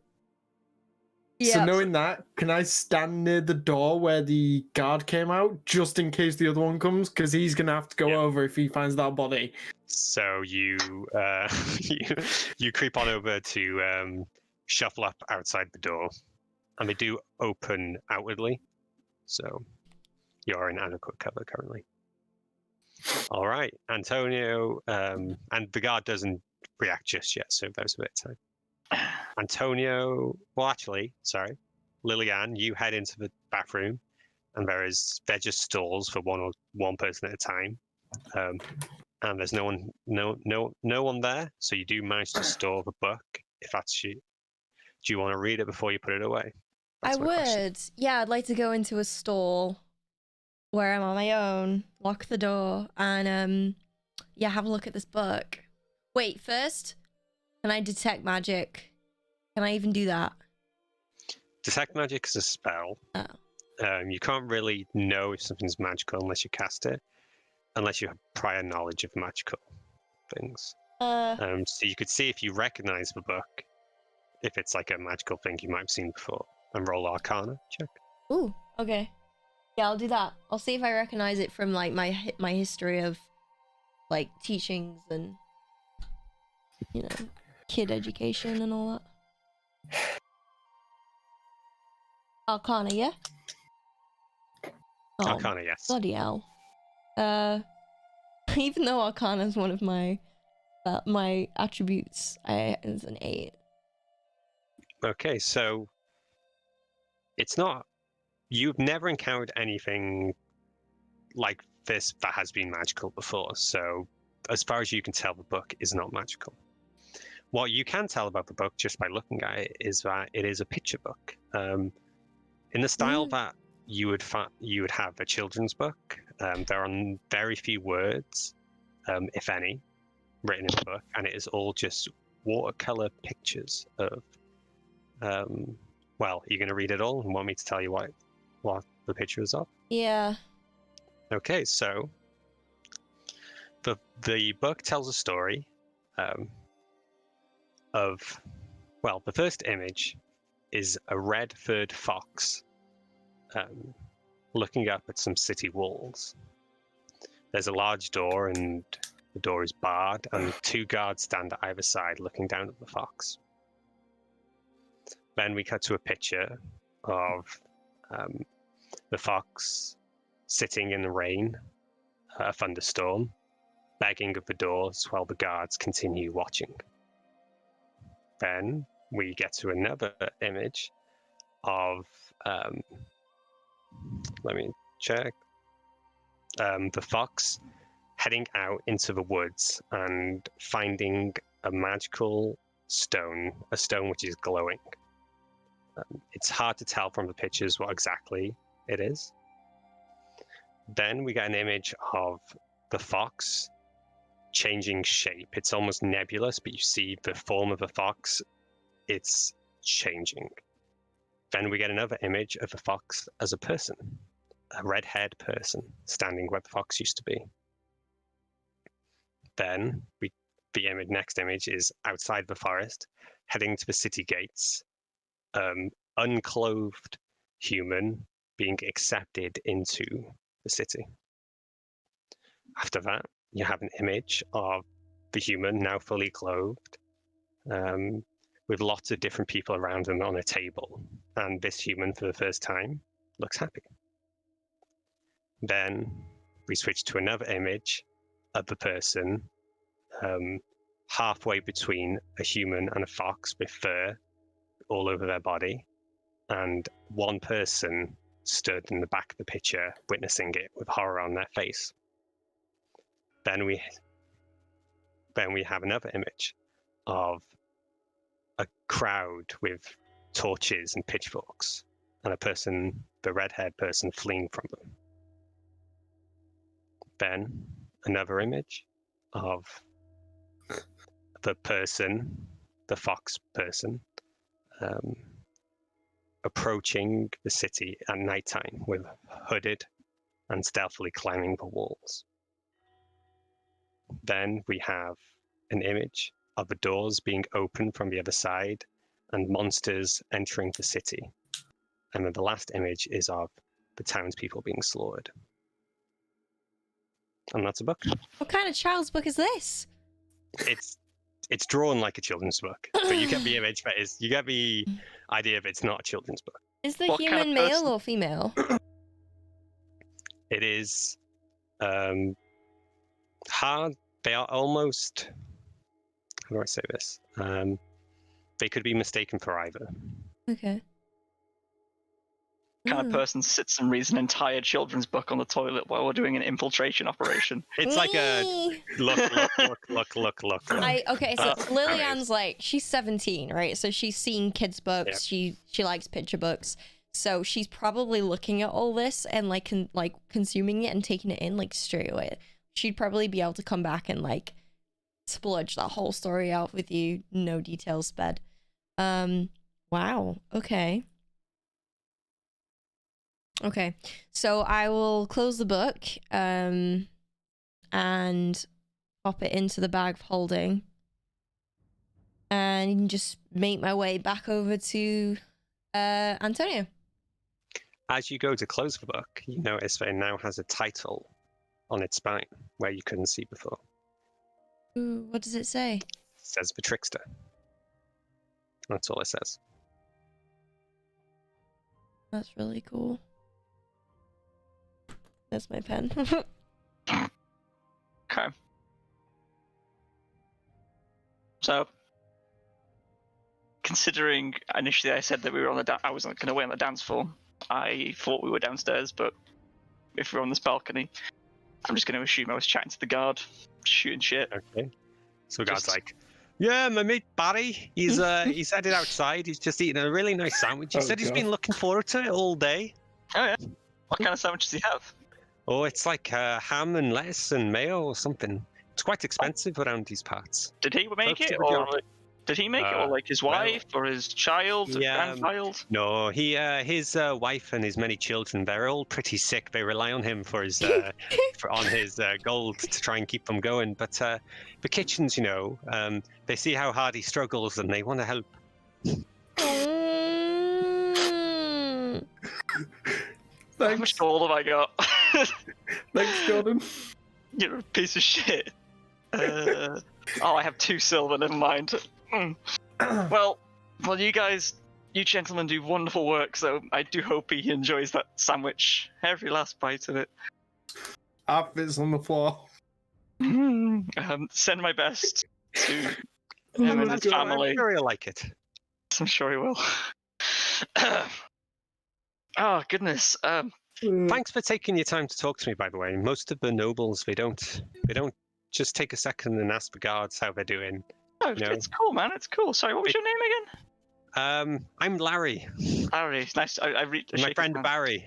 So knowing that, can I stand near the door where the guard came out, just in case the other one comes? Because he's going to have to go over if he finds that body. So you you creep on over to shuffle up outside the door. and they do open outwardly. So you're in adequate cover currently. All right, Antonio, and the guard doesn't react just yet, so there's a bit of time. Antonio, well, actually, sorry, Lillian, you head into the bathroom, and they're just stalls for one person at a time, and there's no one there. So you do manage to store the book, if that's you. Do you want to read it before you put it away? I would. Yeah, I'd like to go into a stall where I'm on my own, lock the door, and yeah, have a look at this book. Wait, first, can I detect magic? Can I even do that? Detect magic is a spell. Oh. You can't really know if something's magical unless you cast it, unless you have prior knowledge of magical things. So you could see if you recognize the book, if it's like a magical thing you might have seen before, and roll Arcana check. Ooh, okay. Yeah, I'll do that. I'll see if I recognize it from like my history of like teachings and, you know, kid education and all that. Arcana, yeah? Oh, Arcana, yes. bloody hell. Even though Arcana is one of my attributes, it's an 8. Okay, so it's not. You've never encountered anything like this that has been magical before. So, as far as you can tell, the book is not magical. What you can tell about the book just by looking at it is that it is a picture book. In the style that you would have a children's book. There are very few words, if any, written in the book, and it is all just watercolor pictures of. Well, you're going to read it all and want me to tell you what the picture is of? Yeah. Okay, so the book tells a story of, well, the first image is a red-furred fox looking up at some city walls. There's a large door, and the door is barred, and 2 guards stand at either side looking down at the fox. Then we cut to a picture of the fox sitting in the rain, a thunderstorm, begging at the doors while the guards continue watching. Then we get to another image of, let me check, the fox heading out into the woods and finding a magical stone, a stone which is glowing. It's hard to tell from the pictures what exactly it is. Then we get an image of the fox changing shape. It's almost nebulous, but you see the form of the fox, it's changing. Then we get another image of the fox as a person, a red-haired person standing where the fox used to be. Then the next image is outside the forest, heading to the city gates. Unclothed human being accepted into the city. After that, you have an image of the human now fully clothed, with lots of different people around them on a table, and this human for the first time looks happy. Then we switch to another image of the person halfway between a human and a fox with fur all over their body, and one person stood in the back of the picture witnessing it with horror on their face. Then we have another image of a crowd with torches and pitchforks, and a person, the red-haired person, fleeing from them. Then another image of the person, the fox person, approaching the city at nighttime with hooded and stealthily climbing the walls. Then we have an image of the doors being opened from the other side and monsters entering the city. And then the last image is of the townspeople being slaughtered. And that's a book. What kind of child's book is this? It's it's drawn like a children's book, but you get the image, but you get the idea of it's not a children's book. Is the What kind of human male person- or female? It is hard. They are almost. How do I say this? They could be mistaken for either. Okay. Kind of person sits and reads an entire children's book on the toilet while we're doing an infiltration operation. It's like a Me. look. Okay, so Lillian's anyways. like, she's 17, right? So she's seen kids' books. She likes picture books. So she's probably looking at all this and like consuming it and taking it in like straight away. She'd probably be able to come back and like splurge that whole story out with you, no details spared. Wow. Okay. Okay, so I will close the book and pop it into the bag of holding and just make my way back over to Antonio. As you go to close the book, you notice that it now has a title on its spine where you couldn't see before. Ooh, what does it say? It says the Trickster. That's all it says. That's really cool. That's my pen. Okay. So, considering initially I said that we were on I wasn't going to wait on the dance floor. I thought we were downstairs, but if we're on this balcony, I'm just going to assume I was chatting to the guard, shooting shit. Okay. So the guy's like, yeah, my mate Barry, he's headed outside. He's just eating a really nice sandwich. He said he's been looking forward to it all day. Oh yeah. What kind of sandwich does he have? Oh, it's like ham and lettuce and mayo or something. It's quite expensive around these parts. Did he make Folks it, do a or job. did he make it, or like his wife, or his child, grandchild? No, his wife and his many children, they're all pretty sick. They rely on him for his on his gold to try and keep them going. But the kitchens, they see how hard he struggles and they want to help. How much gold have I got? Thanks, Jordan. You're a piece of shit. Oh, I have 2 silver, never mind. Well, you gentlemen do wonderful work, so I do hope he enjoys that sandwich, every last bite of it. Outfits on the floor. Send my best to him and his family. I'm sure he'll like it. I'm sure he will. Oh, goodness. Thanks for taking your time to talk to me, by the way. Most of the nobles, they don't just take a second and ask the guards how they're doing. Oh, it's cool, man. It's cool. Sorry, what was your name again? I'm Larry. Larry. Nice. My friend Barry.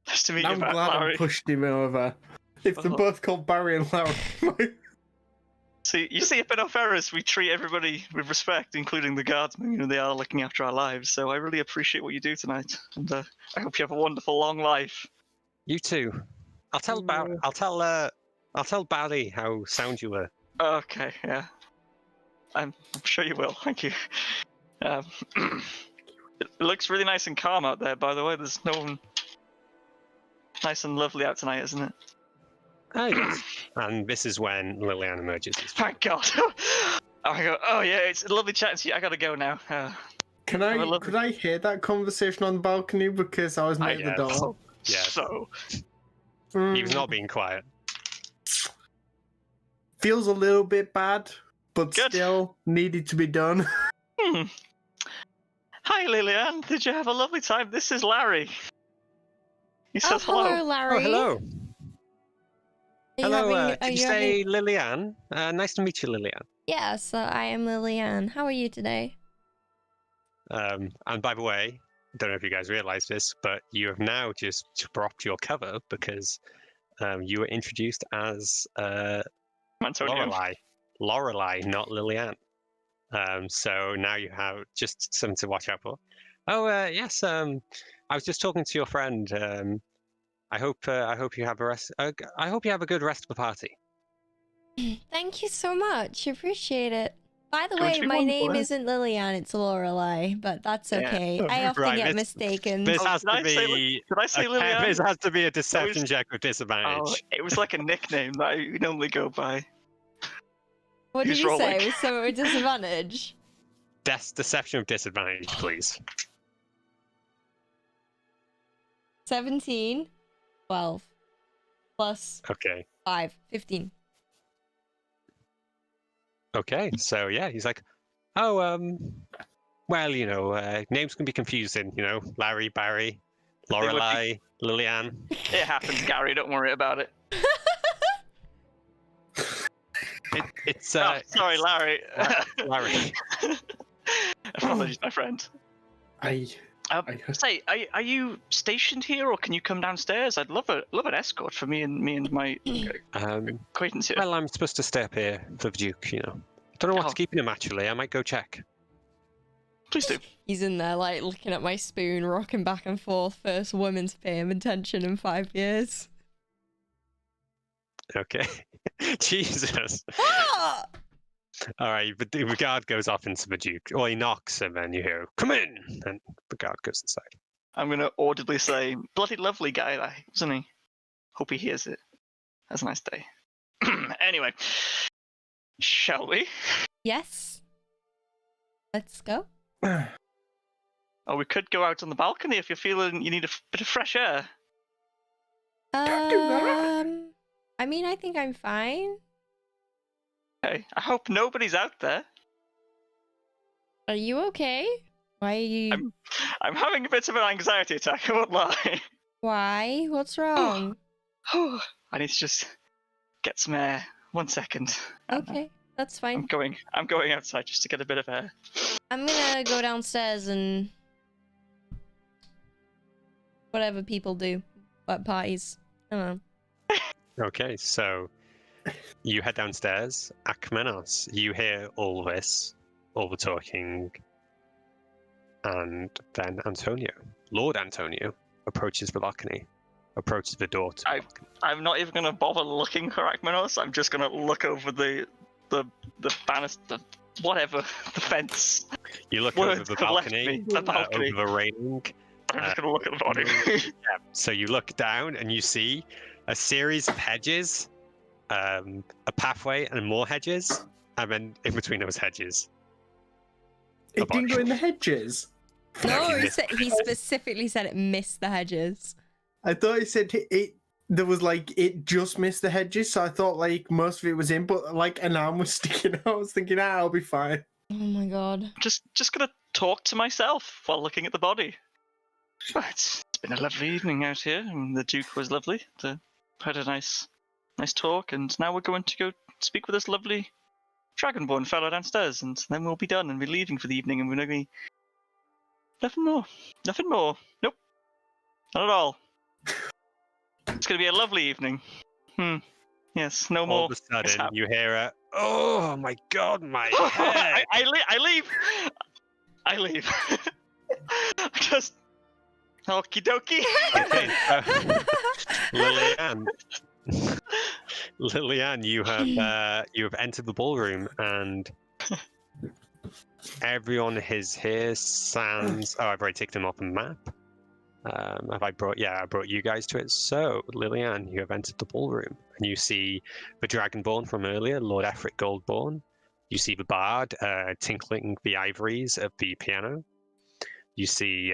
Nice to meet I'm you, glad Larry. I pushed him over. If they're both called Barry and Larry. See, you see, up in Ferris, we treat everybody with respect, including the guardsmen. They are looking after our lives. So I really appreciate what you do tonight, and I hope you have a wonderful, long life. You too. I'll tell Barry how sound you were. Okay, yeah. I'm sure you will. Thank you. It looks really nice and calm out there, by the way. There's no one. Nice and lovely out tonight, isn't it? Oh, yes. And this is when Lillian emerges. Thank God. Oh yeah, it's lovely chatting to you. I gotta go now. Could I hear that conversation on the balcony because I was near the door? Yes. So He was not being quiet. Feels a little bit bad, but Good. still needed to be done. Hi, Lillian. Did you have a lovely time? This is Larry. He says hello, Larry. Oh, hello. Are you Hello, having- did you say Lillian? Nice to meet you, Lillian. Yes, I am Lillian. How are you today? And by the way, I don't know if you guys realize this, but you have now just dropped your cover because you were introduced as Antonio. Lorelei, not Lillian. So now you have just something to watch out for. Oh, yes. I was just talking to your friend. I hope you have I hope you have a good rest of the party. Thank you so much. Appreciate it. By the Don't way, you my want name one? isn't Lillian, it's Lorelei, but that's Yeah. okay. I often Right, get this- mistaken. This has Did I to say be. Did I say Lillian? This has to be a deception was- check with Oh, disadvantage. it was like a nickname that I normally go by. What did Who's you rolling? say? Was someone with disadvantage? Deception with disadvantage, please. 17, 12, plus Okay. 5, 15. Okay. So yeah, he's like, oh, well, names can be confusing. Larry, Barry, would be. Lorelei, Lillian. It happens, Gary. Don't worry about it. It's sorry, Larry. Larry. Apologies, my friend. I Say, are you stationed here, or can you come downstairs? I'd love an escort for me and my acquaintance here. Well, I'm supposed to stay up here for the Duke. Don't know what's Oh. keeping him. Actually, I might go check. Please do. He's in there, like, looking at my spoon, rocking back and forth. First woman to pay him attention in 5 years. Okay. Jesus. Ah! All right, but the guard goes off into the Duke. Or he knocks, and then you hear, "Come in!" And the guard goes inside. I'm gonna audibly say, bloody lovely guy, that wasn't he? Hope he hears it. Has a nice day. Anyway, shall we? Yes. Let's go. Or we could go out on the balcony if you're feeling you need a bit of fresh air. I mean, I think I'm fine. Okay, I hope nobody's out there. Are you okay? Why are you... I'm having a bit of an anxiety attack, I won't lie. Why? What's wrong? I need to just get some air. 1 second. Okay, that's fine. I'm going outside just to get a bit of air. I'm gonna go downstairs and... whatever people do at parties. I don't know. Okay, so you head downstairs. Akmenos, you hear all this, all the talking, and then Antonio, Lord Antonio, approaches the balcony, approaches the door to the balcony. I'm not even going to bother looking for Akmenos. I'm just going to look over the banister, whatever, the fence. You look Words over the have left balcony, me, the balcony. over the railing. I'm just going to look at the body. Yeah, so you look down and you see a series of hedges, a pathway, and more hedges, and then in between those hedges, It didn't go in the hedges. No, he specifically said it missed the hedges. I thought he said it. There was it just missed the hedges, so I thought most of it was in, but an arm was sticking out. I was thinking, I'll be fine. Oh my god. Just going to talk to myself while looking at the body. Well, it's been a lovely evening out here, and the Duke was lovely. Had a nice talk, and now we're going to go speak with this lovely Dragonborn fellow downstairs, and then we'll be done and we're leaving for the evening, and we're going to be... Nothing more. Nope. Not at all. It's going to be a lovely evening. Yes, no more. all of a sudden you hear a, "Oh my god, my head!" I leave. Just... Okie dokie. Okay, Lillian, you have entered the ballroom, and everyone is here. Sans. Oh, I've already taken them off the map. I brought you guys to it. So, Lillian, you have entered the ballroom, and you see the Dragonborn from earlier, Lord Efric Goldborn. You see the bard tinkling the ivories of the piano. You see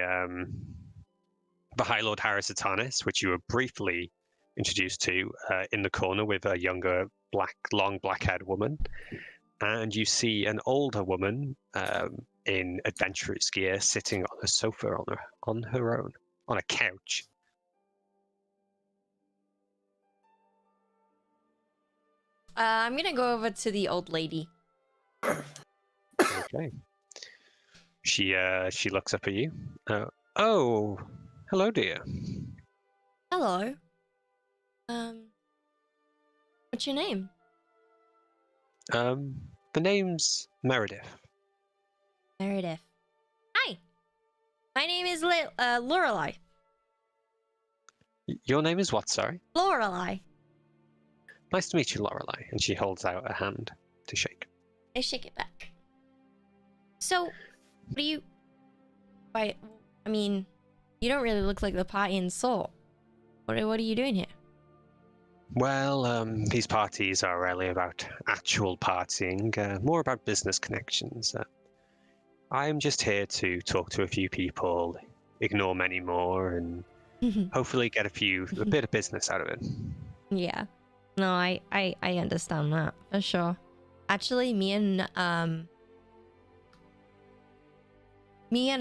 the High Lord Harrisatanis, which you were briefly introduced to in the corner with a younger, long black-haired woman. And you see an older woman in adventurer's gear sitting on a sofa on her own, on a couch. I'm gonna go over to the old lady. Okay. She looks up at you. Oh, hello, dear. Hello. What's your name? The name's Meredith. Meredith. Hi. My name is Lorelei. Your name is what, sorry? Lorelei. Nice to meet you, Lorelei. And she holds out a hand to shake. I shake it back. So, what do you... I mean, you don't really look like the party in sort. What are you doing here? Well, these parties are rarely about actual partying, more about business connections. I'm just here to talk to a few people, ignore many more, and hopefully get a bit of business out of it. Yeah. No, I understand that for sure. Actually, me and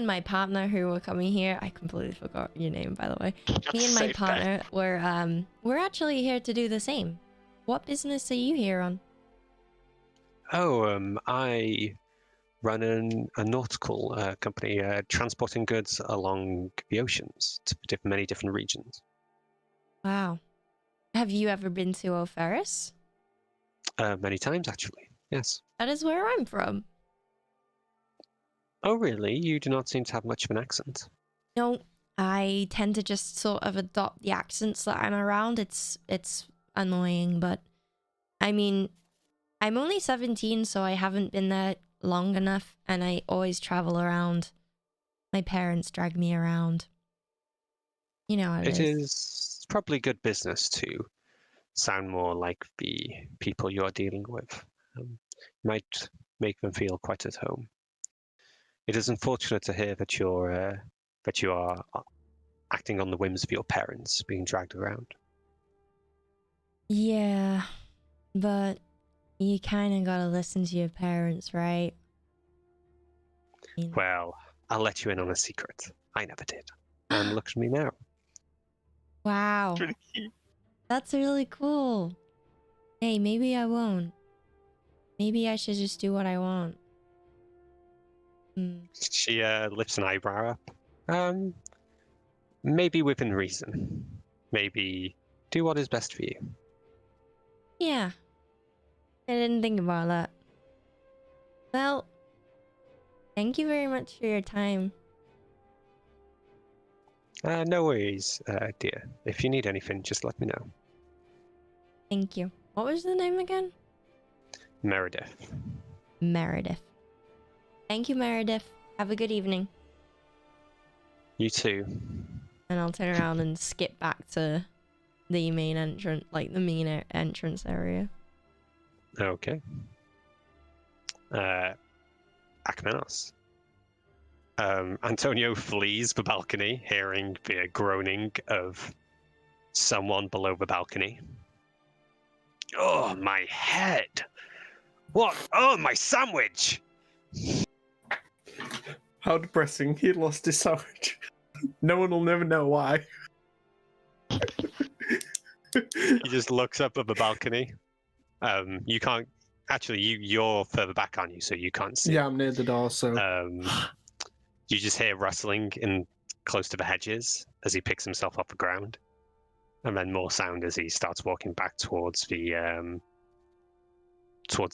my partner who were coming here, I completely forgot your name, by the way. Me and my partner we're actually here to do the same. What business are you here on? Oh, I run a nautical company transporting goods along the oceans to many different regions. Wow. Have you ever been to Oferis? Many times, actually. Yes. That is where I'm from. Oh, really? You do not seem to have much of an accent. No, I tend to just sort of adopt the accents that I'm around. It's annoying, but I mean, I'm only 17, so I haven't been there long enough, and I always travel around. My parents drag me around. You know how it is. It is probably good business to sound more like the people you're dealing with. Might make them feel quite at home. It is unfortunate to hear that you are acting on the whims of your parents, being dragged around. Yeah, but you kind of gotta listen to your parents, right? Well, I'll let you in on a secret. I never did. And look at me now. Wow. That's really cool. Hey, maybe I won't. Maybe I should just do what I want. She lifts an eyebrow up. Maybe within reason. Maybe do what is best for you. Yeah. I didn't think about that. Well, thank you very much for your time. No worries, dear. If you need anything, just let me know. Thank you. What was the name again? Meredith. Meredith. Thank you, Meredith. Have a good evening. You too. And I'll turn around and skip back to the main entrance, like the main entrance area. Okay. Akmenos. Antonio flees the balcony, hearing the groaning of someone below the balcony. Oh, my head! What? Oh, my sandwich! How depressing. He lost his sandwich. No one will never know why. He just looks up at the balcony. You can't... Actually, you're further back, aren't you? So you can't see. Yeah, I'm near the door, so... You just hear rustling in close to the hedges as he picks himself off the ground. And then more sound as he starts walking back towards the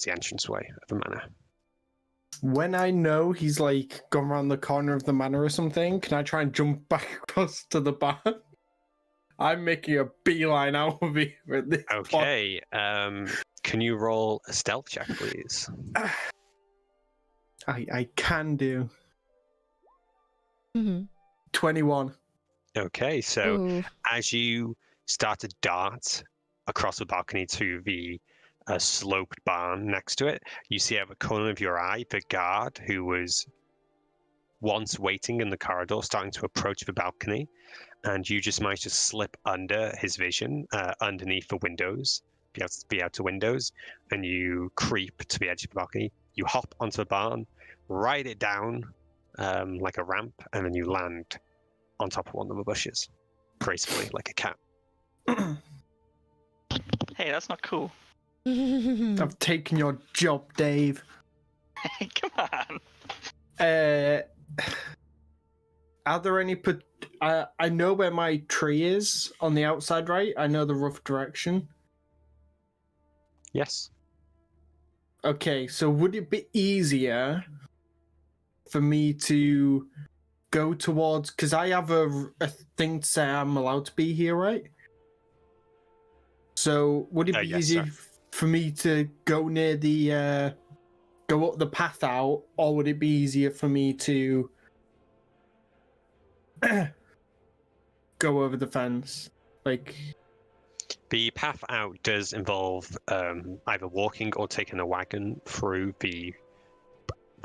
entranceway of the manor. When I know he's like gone around the corner of the manor or something, can I try and jump back across to the barn? I'm making a beeline out of here at this point. Okay. Can you roll a stealth check, please? I can do. 21. Okay, so as you start to dart across the balcony to the sloped barn next to it, you see out of the corner of your eye the guard who was once waiting in the corridor starting to approach the balcony, and you just managed to slip under his vision, underneath the windows, the outer windows, and you creep to the edge of the balcony. You hop onto the barn, ride it down like a ramp, and then you land on top of one of the bushes, gracefully, like a cat. Hey, that's not cool. I've taken your job, Dave. Come on. Are there any... I know where my tree is on the outside, right? I know the rough direction. Yes. Okay, so would it be easier for me to go towards... Because I have a thing to say I'm allowed to be here, right? So would it be yes, easier for me to go near the... go up the path out, or would it be easier for me to go over the fence? Like... The path out does involve either walking or taking a wagon through the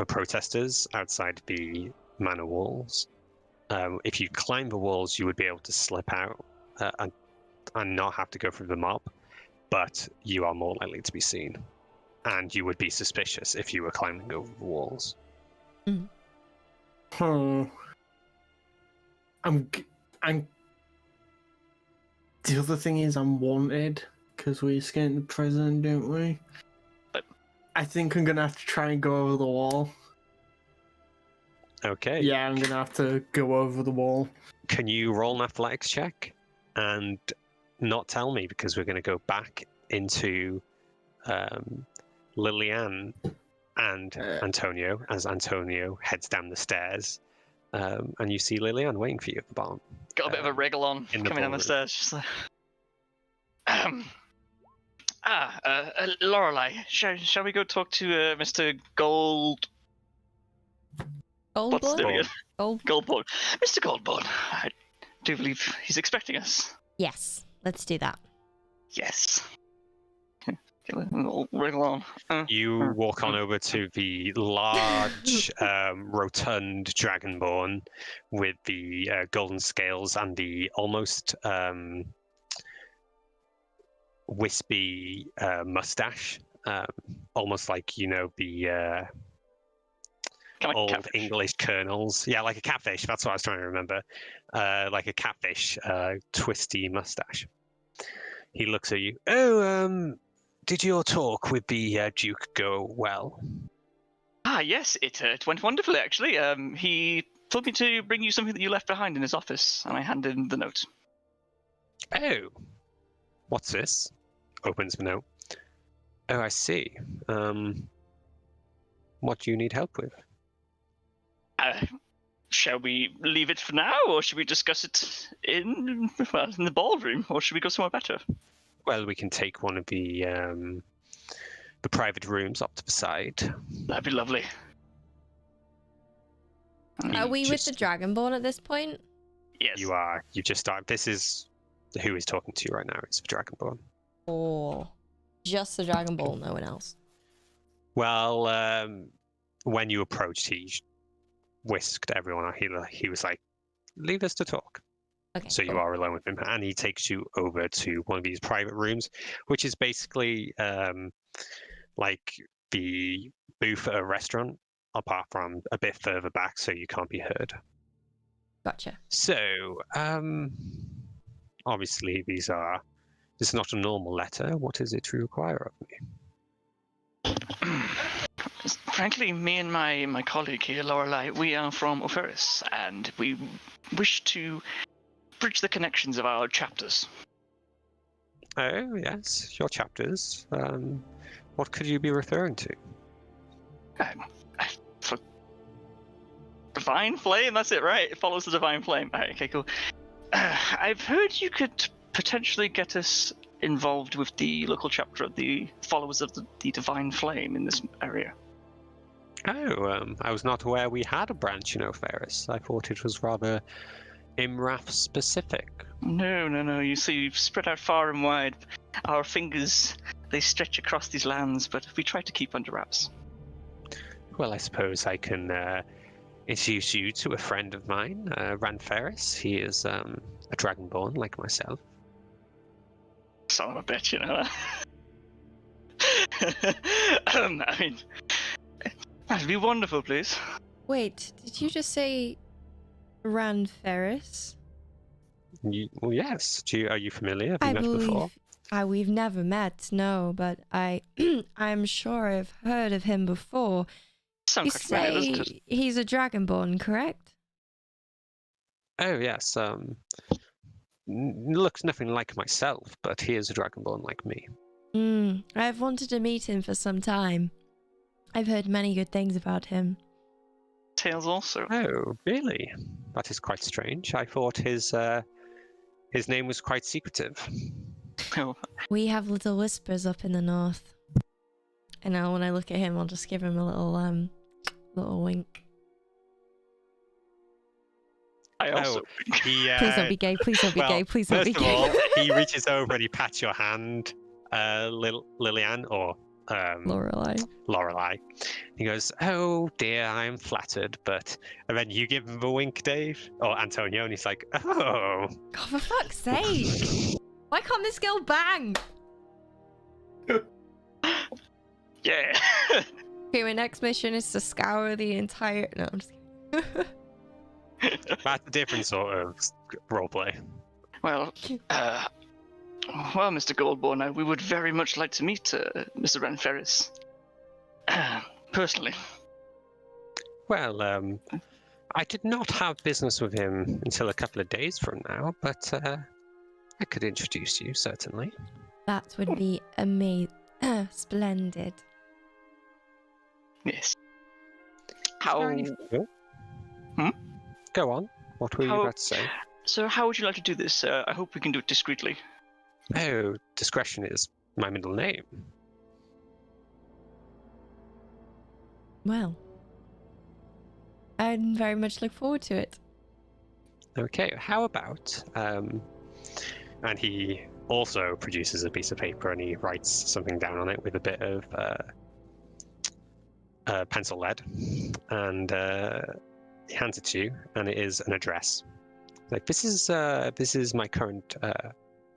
protesters outside the manor walls. If you climb the walls, you would be able to slip out and not have to go through the mob, but you are more likely to be seen. And you would be suspicious if you were climbing over the walls. The other thing is I'm wanted because we escaped the prison, didn't we? But I think I'm gonna have to try and go over the wall. Okay. Yeah, I'm gonna have to go over the wall. Can you roll an athletics check and not tell me, because we're going to go back into Lillian and Antonio as Antonio heads down the stairs, and you see Lillian waiting for you at the barn. got a bit of a wriggle on coming down the stairs. Just like, Lorelei, shall we go talk to Mr. Gold? What's doing it? Goldborn. Mr. Goldborn, I do believe he's expecting us. Yes, let's do that. Yes. Get a little wriggle on. You walk on over to the large, rotund dragonborn with the golden scales and the almost wispy mustache, almost like, you know, the Kind of old catfish. English colonels. Yeah, like a catfish. That's what I was trying to remember. Like a catfish, twisty mustache. He looks at you. Oh, did your talk with the Duke go well? Ah, yes, it went wonderfully, actually. He told me to bring you something that you left behind in his office, and I handed him the note. Oh, what's this? Opens the note. Oh, I see. What do you need help with? Shall we leave it for now, or should we discuss it in the ballroom, or should we go somewhere better? Well, we can take one of the private rooms up to the side. That'd be lovely. Are we with the Dragonborn at this point? Yes. You are. You just started. This is who is talking to you right now. It's the Dragonborn. Or just the Dragonborn, no one else? Well, when you approached, he whisked everyone out. He was like, leave us to talk. Okay, So you cool. are alone with him, and he takes you over to one of these private rooms, which is basically like the booth at a restaurant, apart from a bit further back, so you can't be heard. Gotcha. So, obviously, this is not a normal letter. What is it you require of me? Frankly, me and my colleague here, Lorelei, we are from Oferis, and we wish to bridge the connections of our chapters. Oh, yes, your chapters. What could you be referring to? For Divine Flame, that's it, right? It follows the Divine Flame. Alright, okay, cool. I've heard you could potentially get us involved with the local chapter of the followers of the Divine Flame in this area. Oh, I was not aware we had a branch in Oferis. I thought it was rather Imrath specific. No. You see, we've spread out far and wide. Our fingers, they stretch across these lands, but we try to keep under wraps. Well, I suppose I can introduce you to a friend of mine, Ranferris. He is a dragonborn like myself. Son of a bitch, you know that. I mean, that'd be wonderful, please. Wait, did you just say Ranferris? Well, yes. Are you familiar? Have you met before? We've never met, no, but I'm sure I've heard of him before. You Sounds quite familiar, say doesn't it? he's a Dragonborn, correct? Oh, yes. Looks nothing like myself, but he is a dragonborn like me. I've wanted to meet him for some time. I've heard many good things about him. Tails also. Oh, really? That is quite strange. I thought his name was quite secretive. Oh, We have little whispers up in the north. And now when I look at him, I'll just give him a little wink. I also. He, Please don't be gay. Please don't be gay. Please don't be first of gay. all, he reaches over and he pats your hand, Lillian, or Lorelei. He goes, "Oh dear, I am flattered," and then you give him a wink, Dave, or Antonio, and he's like, "Oh, God, for fuck's sake! Why can't this girl bang?" Yeah. Okay, my next mission is to scour the entire. No, I'm just kidding. that's a different sort of roleplay." Well, Mr. Goldborn, we would very much like to meet Mr. Ren Ferris. Personally. Well, I did not have business with him until a couple of days from now, but I could introduce you, certainly. That would be amazing. Splendid. Yes. How? Go on. What were you about to say? So, how would you like to do this? I hope we can do it discreetly. Oh, discretion is my middle name. Well, I very much look forward to it. Okay, how about, and he also produces a piece of paper and he writes something down on it with a bit of pencil lead, and he hands it to you, and it is an address. Like, this is my current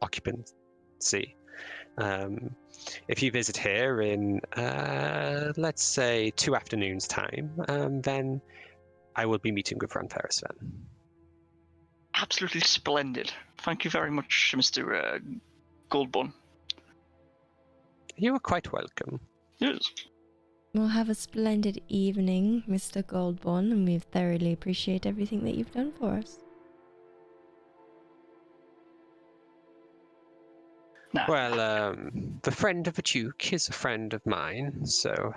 occupancy. If you visit here in, let's say, 2 afternoons' time, then I will be meeting with Ren Ferris then. Absolutely splendid. Thank you very much, Mr. Goldborn. You are quite welcome. Yes. We'll have a splendid evening, Mr. Goldborn, and we thoroughly appreciate everything that you've done for us. No. Well, the friend of a duke is a friend of mine, so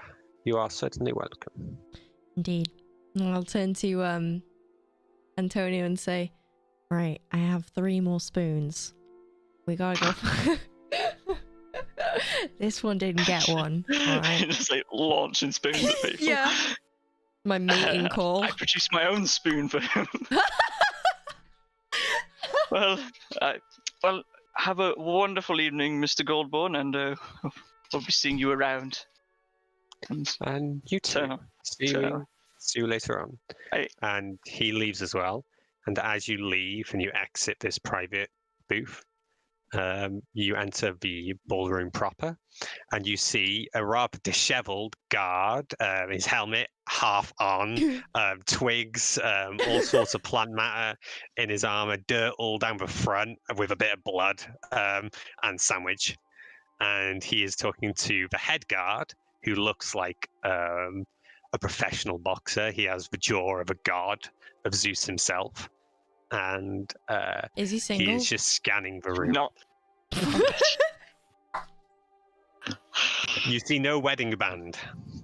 you are certainly welcome. Indeed. And I'll turn to Antonio and say, "Right, I have 3 more spoons. We gotta go." This one didn't get one. All right. Just like launching spoons at people. Yeah. My mating call. I produced my own spoon for him. Well, have a wonderful evening, Mr. Goldborn, and we'll be seeing you around. And you too. See you later on. And he leaves as well. And as you leave and you exit this private booth, you enter the ballroom proper, and you see a rather dishevelled guard, his helmet half on, twigs, all sorts of plant matter in his armour, dirt all down the front with a bit of blood, and sandwich. And he is talking to the head guard, who looks like a professional boxer. He has the jaw of a god, of Zeus himself. And is he single? He is just scanning the room. No. You see no wedding band.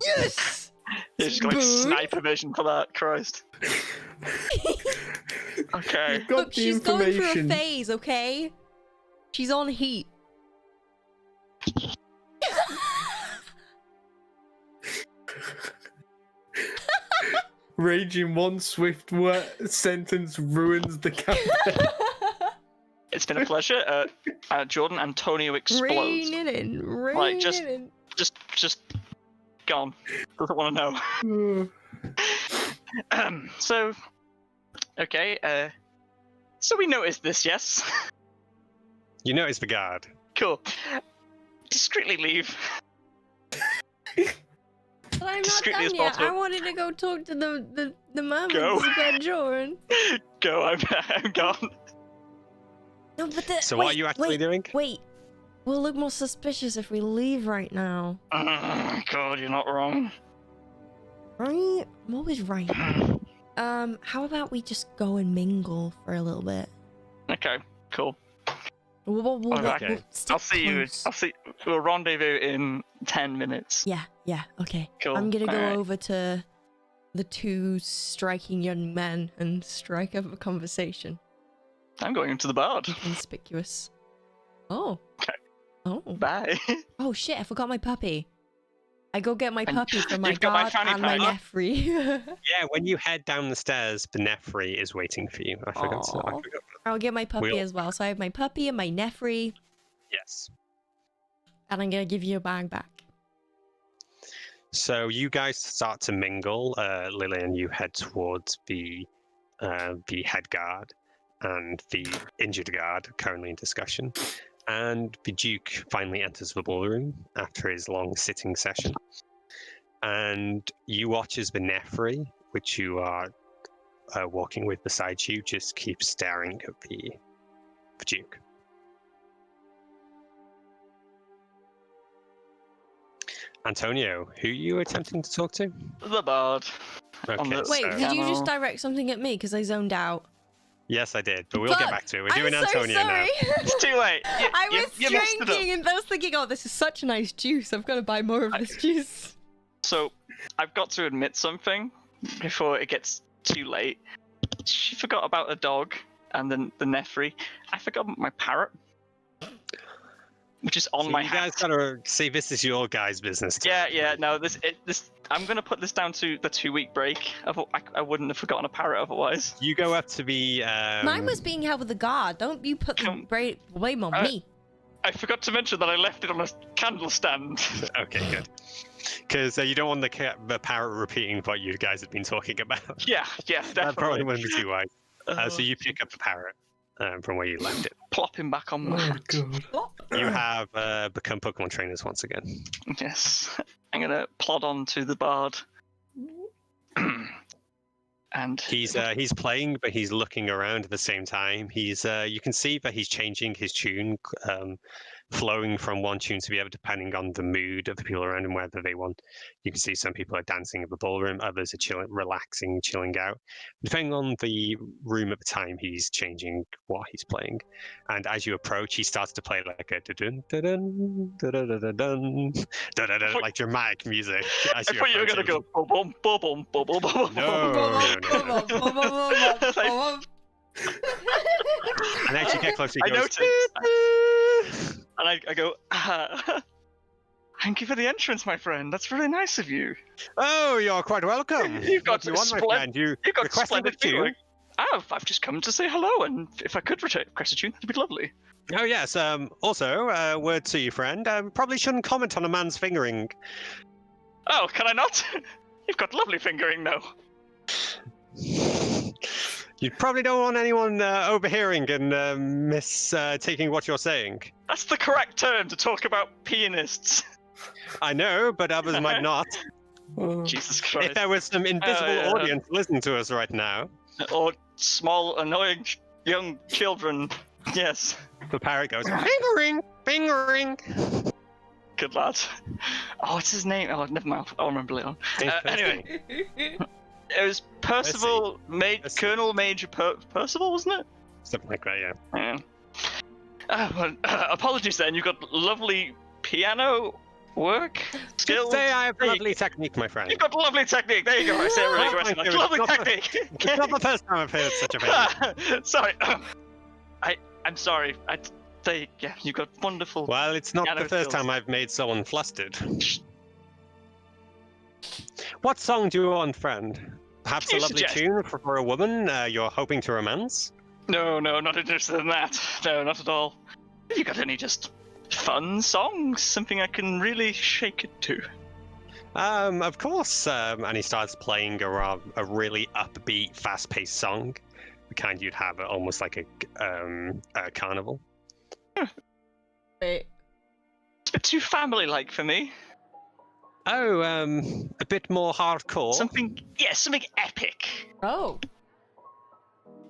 Yes! It's got like sniper vision for that, Christ. Okay. Look, she's going through a phase, okay? She's on heat. Raging one swift sentence ruins the campaign. It's been a pleasure. Jordan, Antonio explodes. Raining in. Like, just gone. Doesn't want to know. So, okay. So we noticed this, yes? You notice the guard. Cool. Discreetly leave. But I'm not done yet. I wanted to go talk to the man with the bed Jordan. Go, I'm gone. No, but so what are you actually doing? Wait. We'll look more suspicious if we leave right now. God, you're not wrong. Right? I'm always right. How about we just go and mingle for a little bit? Okay, cool. We'll I'll see you. We'll rendezvous in 10 minutes. Yeah, okay. Cool. I'm gonna go over to the 2 striking young men and strike up a conversation. I'm going into the bard. Conspicuous. Oh. Okay. Oh. Bye. Oh shit, I forgot my puppy. I go get my And puppy from my you've got my guard fanny and my pack. Nefri. Yeah, when you head down the stairs, Benefri is waiting for you. I forgot. Aw. I'll get my puppy as well. So I have my puppy and my Nefri, Yes. and I'm gonna give you a bag back. So you guys start to mingle. Lillian, you head towards the head guard and the injured guard currently in discussion. And the Duke finally enters the ballroom after his long sitting session. And you watch as the Nefri, which you are walking with beside you, just keeps staring at the Duke. Antonio, who are you attempting to talk to? The bard. Okay, the- Wait, so- did you just Camo. direct something at me because I zoned out? Yes, I did, but we'll get Fuck, back to it. We're doing I'm Antonio so now. sorry. It's too late. I was you messed it up. drinking and I was thinking, oh, this is such a nice juice. I've got to buy more of this juice. So, I've got to admit something before it gets too late. She forgot about the dog and then the Nefri. I forgot about my parrot, which is on So my you hat. guys gotta see, this is your guys' business too. Yeah. No, this. I'm gonna put this down to the 2-week break. I wouldn't have forgotten a parrot otherwise. You go up to the. Mine was being held with the guard. Don't you put the Come- blame on Uh, me. I forgot to mention that I left it on a candle stand. Okay, good. Because you don't want the parrot repeating what you guys have been talking about. yeah, That probably definitely. wouldn't be too wise. So you pick up the parrot from where you left it. Plop him back on my Oh hat. god. You have become Pokemon trainers once again. Yes. I'm gonna plod on to the bard. And He's playing, but he's looking around at the same time. He's you can see that he's changing his tune, flowing from one tune to the other depending on the mood of the people around him, whether they want. You can see some people are dancing in the ballroom, others are chilling, relaxing, chilling out. Depending on the room at the time, he's changing what he's playing. And as you approach, he starts to play like a dun dun dun dun dun dun like dramatic music. As I thought you were gonna approach go boom boom boom boom boom boom boom. No. And as you get closer, he I goes, noticed. And I go, thank you for the entrance, my friend. That's really nice of you. "Oh, you're quite welcome. You've got What do you want, my friend? You You've got requested splendid a tune? feeling. I've just come to say hello, and if I could request a tune, that'd be lovely. Oh yes. Also, word to you, friend. Probably shouldn't comment on a man's fingering. Oh, can I not? You've got lovely fingering, though. You probably don't want anyone overhearing and taking what you're saying. That's the correct term to talk about pianists. I know, but others might not. Oh. Jesus If Christ. there was some invisible yeah. audience listening to us right now, Or small, annoying young children. Yes. the parrot goes fingering, fingering. Good lad. Oh, what's his name? Oh, never mind. I'll remember later on. Anyway, it was Percival, Let's see. Colonel Major Percival, wasn't it? Something like that, yeah. Yeah. Apologies then. You've got lovely piano work skills. Say I have There you- lovely technique, my friend. You've got lovely technique. There you go. I say it really Oh, aggressive. thank you. Lovely It's not technique. It's not the first time I've heard such a thing. Sorry. I'm sorry. Yeah, you've got wonderful. Well, it's not Piano the first skills. time I've made someone flustered. What song do you want, friend? Perhaps a You lovely suggest. tune for a woman you're hoping to romance? No, not interested in that. No, not at all. Have you got any just fun songs? Something I can really shake it to. Of course. And he starts playing a really upbeat, fast-paced song. The kind you'd have at almost like a carnival. Wait. It's a bit too family-like for me. Oh, a bit more hardcore. Something epic. Oh.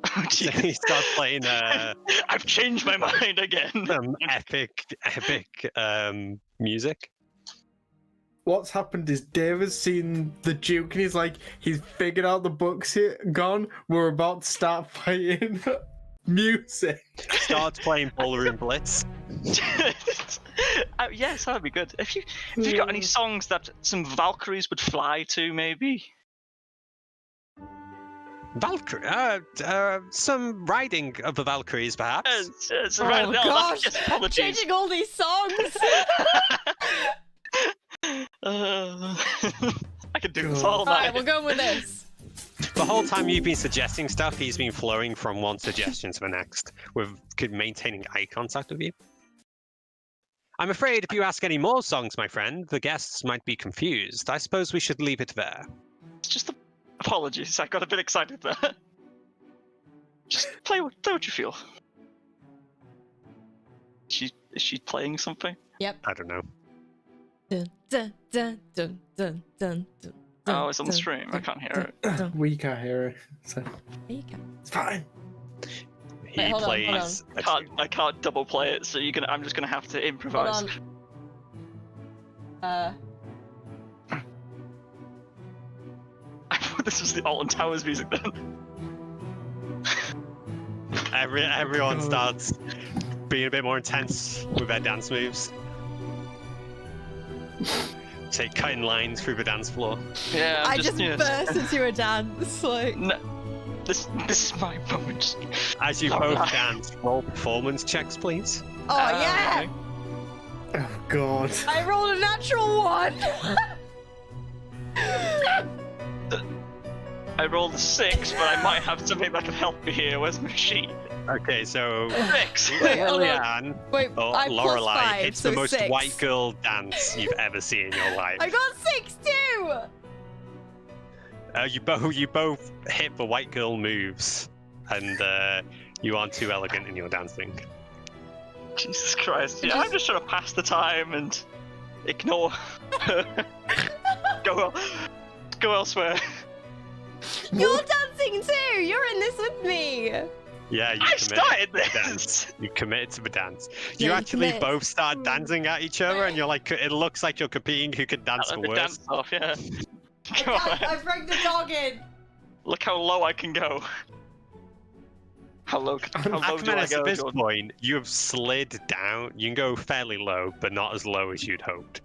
Oh, So jeez. he starts playing I've changed my mind again. some epic music. What's happened is Dave has seen the Duke and he's figured out the book's here, gone. We're about to start playing music. Starts playing Ballroom Blitz. Yes, that'd be good. If you got any songs that some Valkyries would fly to, maybe. Valkyrie, some riding of the Valkyries, perhaps. Oh, gosh. Yes, apologies. Changing all these songs. I could do this all All right, night. we're going with this. The whole time you've been suggesting stuff, he's been flowing from one suggestion to the next, with maintaining eye contact with you. I'm afraid if you ask any more songs, my friend, the guests might be confused. I suppose we should leave it there. It's just apologies. I got a bit excited there. Just play what you feel. Is she playing something? Yep. I don't know. Dun, dun, dun, dun, dun, dun, dun, Oh, it's on the dun, stream. I dun, can't hear dun, it. dun. We can't hear it, so There you go. it's fine. He Wait, hold on, hold plays. I can't double play it, so I'm just gonna have to improvise. Hold on. I thought this was the Alton Towers music then. Everyone God. starts being a bit more intense with their dance moves. Say cutting lines through the dance floor. Yeah, I just you know, burst into a dance, like. No, this is my moment. As you both dance, roll performance checks, please. Oh yeah! Oh God. I rolled a natural one. I rolled a 6, but I might have something that can help me here. Where's my sheet? Okay, so 6. Wait, hold on. Lillian Wait, or I plus Lorelei 5, hits so the most 6. white girl dance you've ever seen in your life. I got 6 too. You both hit the white girl moves, and you aren't too elegant in your dancing. Jesus Christ. Yeah, I'm just trying to pass the time and ignore. Go elsewhere. You're dancing too. You're in this with me. Yeah, you I started to the this. dance. You committed to the dance. Yeah, You you actually committed. both start dancing at each other, and you're like, it looks like you're competing who can dance the The dance worst. off, yeah. Come I on. bring the dog in. Look how low I can go. How low do I Akmenos, go, at this Jordan? point, you have slid down. You can go fairly low, but not as low as you'd hoped.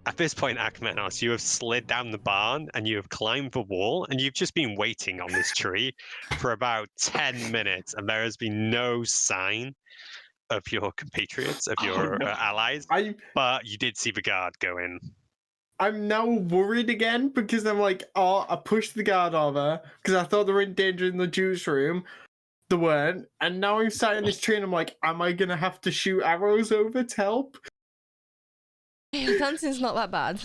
At this point, Akmenos, you have slid down the barn and you have climbed the wall, and you've just been waiting on this tree for about 10 minutes, and there has been no sign of your compatriots, of your no. allies, but you did see the guard go in. I'm now worried again because I'm like, oh, I pushed the guard over because I thought they were in danger in the juice room. They weren't, and now I'm sat in this tree and I'm like, am I gonna have to shoot arrows over to help? Dancing's not that bad.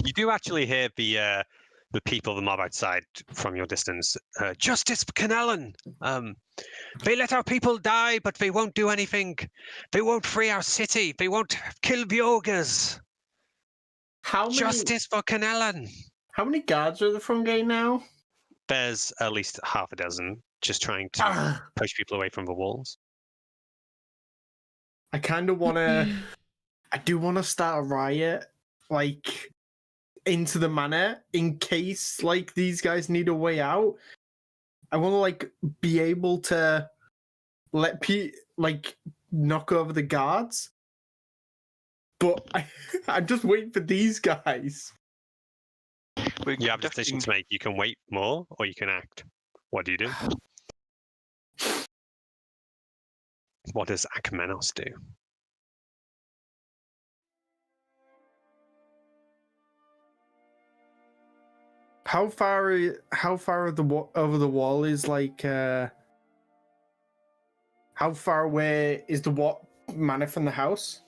You do actually hear the people, the mob outside from your distance. Justice for Canellan! They let our people die, but they won't do anything. They won't free our city. They won't kill the ogres. Justice for Canellan! How many guards are at the front gate now? There's at least half a dozen just trying to push people away from the walls. I kind of want to. I do want to start a riot, like, into the manor in case, like, these guys need a way out. I want to, like, be able to let knock over the guards. But I'm just waiting for these guys. You have a decision to make. You can wait more, or you can act. What do you do? What does Akmenos do? How far of the over the wall is like? How far away is the manor from the house?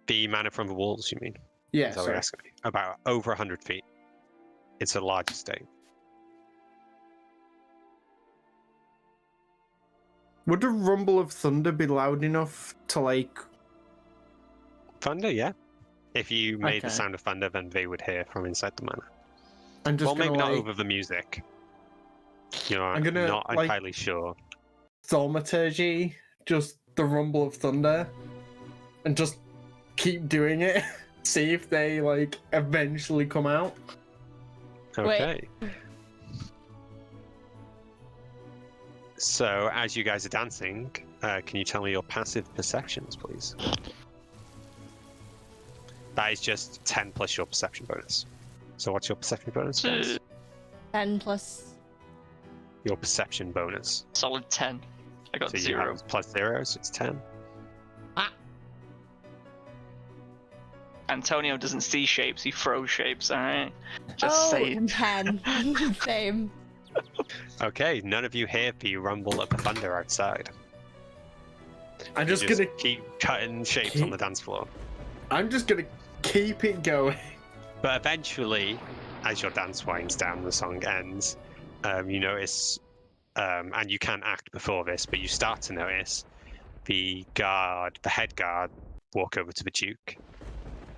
The manor from the walls, you mean? Yeah, Is that what sorry. you're asking me? About over 100 feet. It's a large estate. Would a rumble of thunder be loud enough to like? Thunder, yeah. If you made the Okay. sound of thunder, then they would hear from inside the manor. I'm just Well, gonna maybe not like over the music. You know, I'm gonna, not like- entirely sure. thaumaturgy, just the rumble of thunder, and just keep doing it. See if they like eventually come out. Okay. So, as you guys are dancing, can you tell me your passive perceptions, please? That is just 10 plus your perception bonus. So, what's your perception bonus, guys? 10 plus. Your perception bonus. Solid 10. I got So 0. you have plus 0, so it's 10. Antonio doesn't see shapes, he throws shapes, alright? Just saying. 10. Same. Okay, none of you hear the rumble of the thunder outside. I'm You just gonna keep cutting shapes on the dance floor. I'm just gonna keep it going. But eventually, as your dance winds down and the song ends, you notice, and you can't act before this, but you start to notice the head guard, walk over to the Duke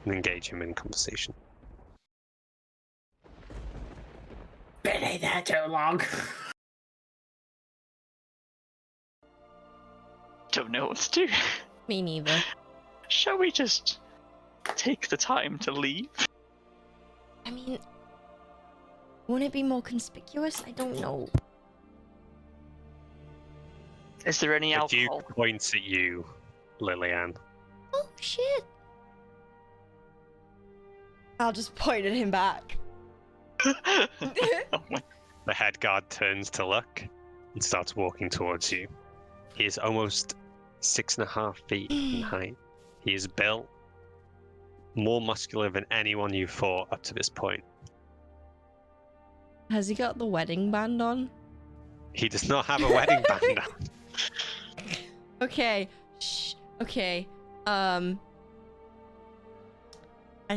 and engage him in conversation. Been in there too long. Don't know what to do. Me neither. Shall we just take the time to leave? I mean, wouldn't it be more conspicuous? I don't know. Is there any The alcohol? Duke points at you, Lillian. Oh, shit. I'll just point at him back. Oh my- The head guard turns to look and starts walking towards you. He is almost 6.5 feet in height. He is built more muscular than anyone you've fought up to this point. Has he got the wedding band on? He does not have a wedding band on. Okay. Shh. Okay. I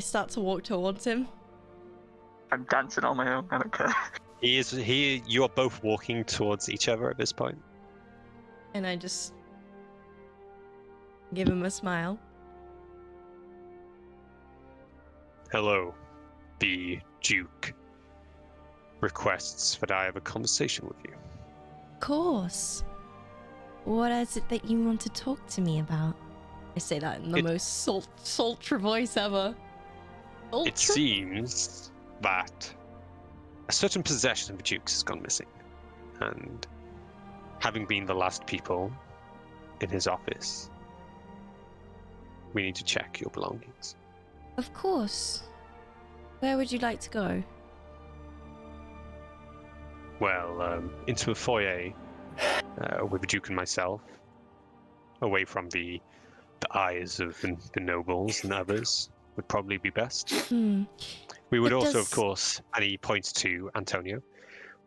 start to walk towards him. I'm dancing on my own, I don't care. You are both walking towards each other at this point. And I just give him a smile. Hello. The Duke requests that I have a conversation with you. Of course. What is it that you want to talk to me about? I say that in the most sultry voice ever. It seems that a certain possession of the Duke's has gone missing. And having been the last people in his office, we need to check your belongings. Of course. Where would you like to go? Well, into a foyer with the Duke and myself, away from the eyes of the nobles and others, would probably be best. We would also, of course, and he points to Antonio,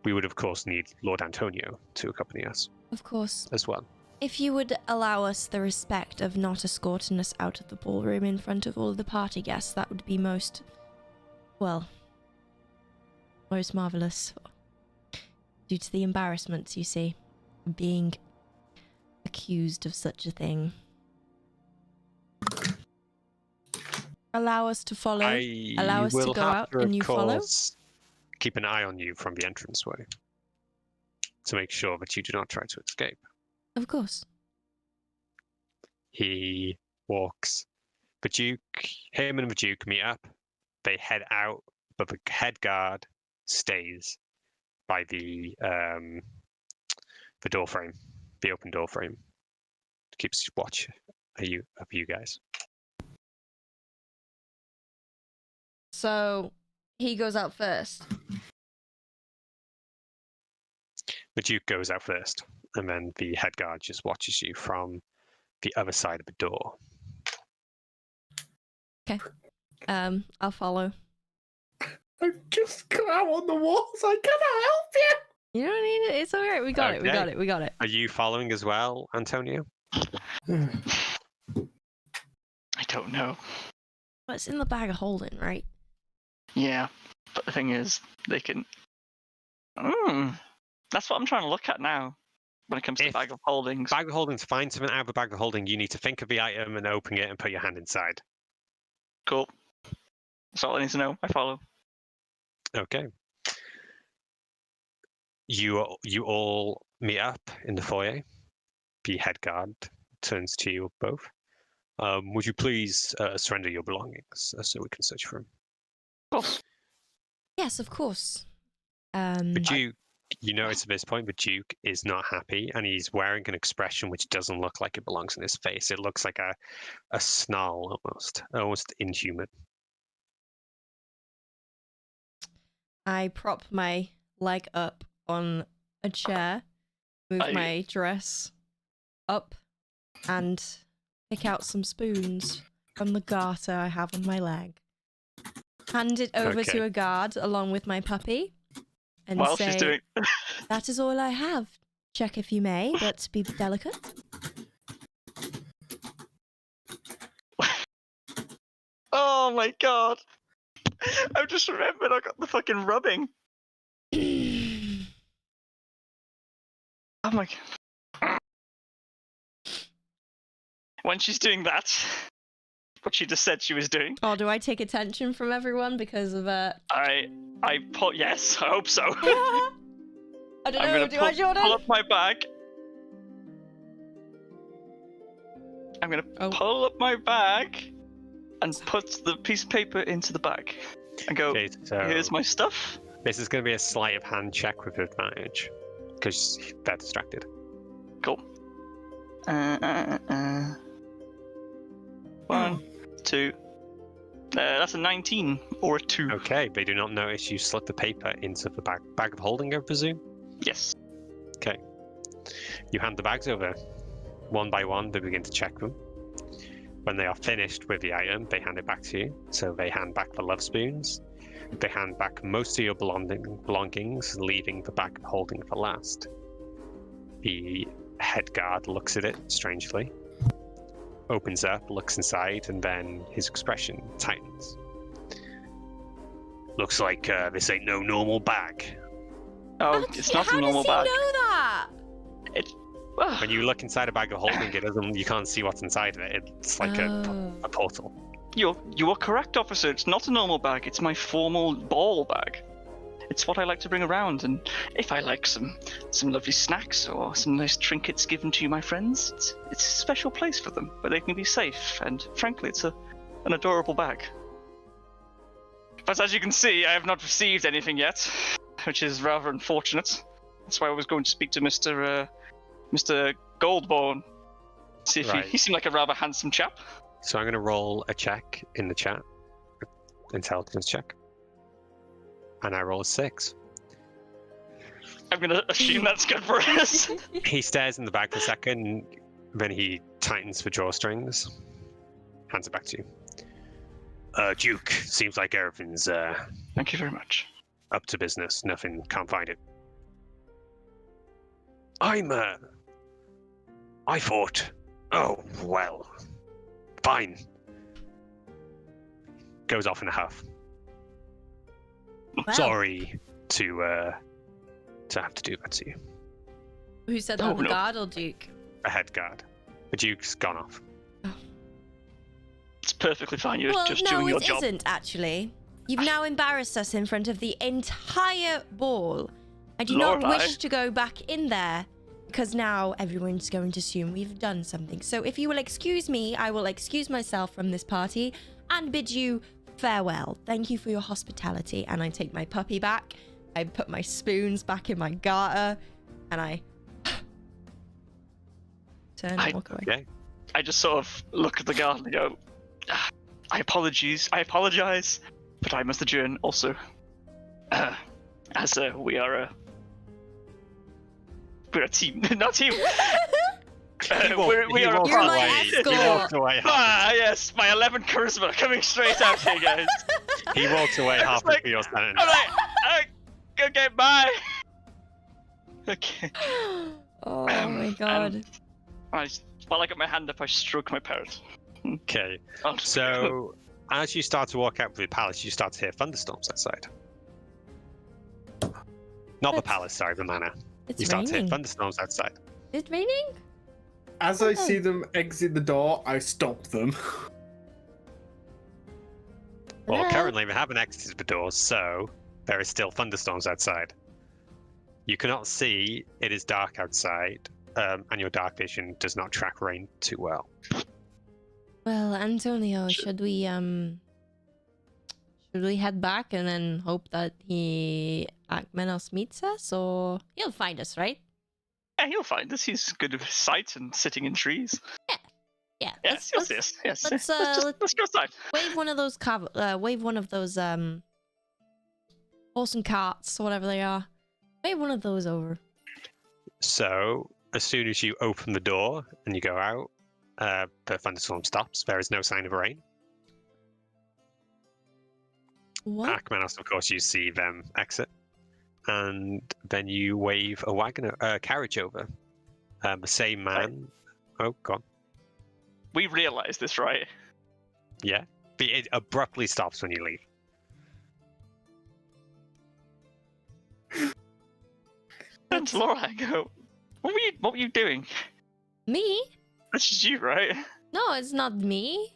we would, of course, need Lord Antonio to accompany us. Of course. As well. If you would allow us the respect of not escorting us out of the ballroom in front of all of the party guests, that would be most marvellous. Due to the embarrassments, you see, of being accused of such a thing. Allow us to follow. Allow us to go out and you follow. Keep an eye on you from the entranceway to make sure that you do not try to escape. Of course. He walks. The Duke, him and the Duke meet up. They head out, but the head guard stays by the door frame, the open door frame. Keeps watch of you guys. So he goes out first. The Duke goes out first, and then the head guard just watches you from the other side of the door. Okay. I'll follow. I've just got out on the walls. I cannot help you. You don't need it. It's all right. We got it. We got it. We got it. Are you following as well, Antonio? I don't know. Well, it's in the bag of holding, right? Yeah, but the thing is, they can... That's what I'm trying to look at now, when it comes to bag of holdings. Bag of holding, to find something out of a bag of holding, you need to think of the item and open it and put your hand inside. Cool. That's all I need to know. I follow. Okay. You all meet up in the foyer. The head guard turns to you both. Would you please surrender your belongings so we can search for them? Of course. Yes, of course. The Duke, you notice at this point, the Duke is not happy, and he's wearing an expression which doesn't look like it belongs in his face. It looks like a snarl almost inhuman. I prop my leg up on a chair, move my dress up, and pick out some spoons from the garter I have on my leg. Hand it over to a guard along with my puppy. And While say, she's doing... that is all I have. Check if you may, but be delicate. Oh my god. I've just remembered I got the fucking rubbing. Oh my god. When she's doing that, what she just said she was doing. Oh, do I take attention from everyone because of Yes, I hope so. I don't know, do I, Jordan? Pull up my bag. I'm gonna pull up my bag and put the piece of paper into the bag and go, Okay, so here's my stuff. this is going to be a sleight of hand check with advantage because they're distracted. Cool. 1, 2. That's a 19 or a 2. Okay, they do not notice you slip the paper into the bag of holding, I presume? Yes. Okay. You hand the bags over. One by one, they begin to check them. When they are finished with the item, they hand it back to you. So they hand back the love spoons. They hand back most of your belongings, leaving the bag of holding for last. The head guard looks at it strangely, opens up, looks inside, and then his expression tightens. Looks like this ain't no normal bag. Oh, it's not a normal bag. How does he know that? When you look inside a bag of holding, you can't see what's inside of it. It's like a portal. You are correct, officer. It's not a normal bag. It's my formal ball bag. It's what I like to bring around, and if I like some lovely snacks or some nice trinkets given to my friends, it's a special place for them where they can be safe. And frankly, it's an adorable bag. But as you can see, I have not received anything yet, which is rather unfortunate. That's why I was going to speak to Mr. Goldborn. See if he seemed like a rather handsome chap. So I'm going to roll a check in the chat, intelligence check, and I roll a 6. I'm going to assume that's good for us. He stares in the bag for a second, then he tightens the drawstrings, hands it back to you. Duke, seems like everything's Thank you very much. up to business. Nothing, can't find it. I thought, oh, well, fine. Goes off in a huff. Wow. Sorry to have to do that to you. Who said that? The guard or Duke? A head guard. The Duke's gone off. It's perfectly fine. You're just no, doing your it job. isn't, actually. You've now embarrassed us in front of the entire ball. I do not wish to go back in there, because now everyone's going to assume we've done something. So if you will excuse me, I will excuse myself from this party and bid you farewell. Thank you for your hospitality. And I take my puppy back. I put my spoons back in my garter. And I turn and walk away. Okay. I just sort of look at the guard and go, I apologize, but I must adjourn also. As we're a team, not team. We are a You're my party. escort. He walked away. Yes, my 11 charisma coming straight out here, guys. He walked away halfway through your sentence. I'm like, okay, bye. Okay. Oh my god. While I got my hand up, I stroke my parrot. Okay. So, as you start to walk out of the palace, you start to hear thunderstorms outside. Not the palace, sorry, the manor. It's You start to hear raining. thunderstorms outside. Is it raining? As I see them exit the door, I stop them. Well, Hello? currently we haven't exited the doors, so there is still thunderstorms outside. You cannot see, it is dark outside, and your dark vision does not track rain too well. Well, Antonio, should we head back and then hope that Akmenos meets us, or he'll find us, right? Yeah, he'll find us. He's good with sight and sitting in trees. Yeah. Yes, you'll see us. Yes. let's, Let's go outside. Wave one of those horse and carts, or whatever they are. Wave one of those over. So, as soon as you open the door and you go out, the thunderstorm stops. There is no sign of rain. What? Akmenos, of course, you see them exit, and then you wave a carriage over. The same man. Oh, God. We realise this, right? Yeah. But it abruptly stops when you leave. And to Laura, I go, what were you doing? Me? That's just you, right? No, it's not me.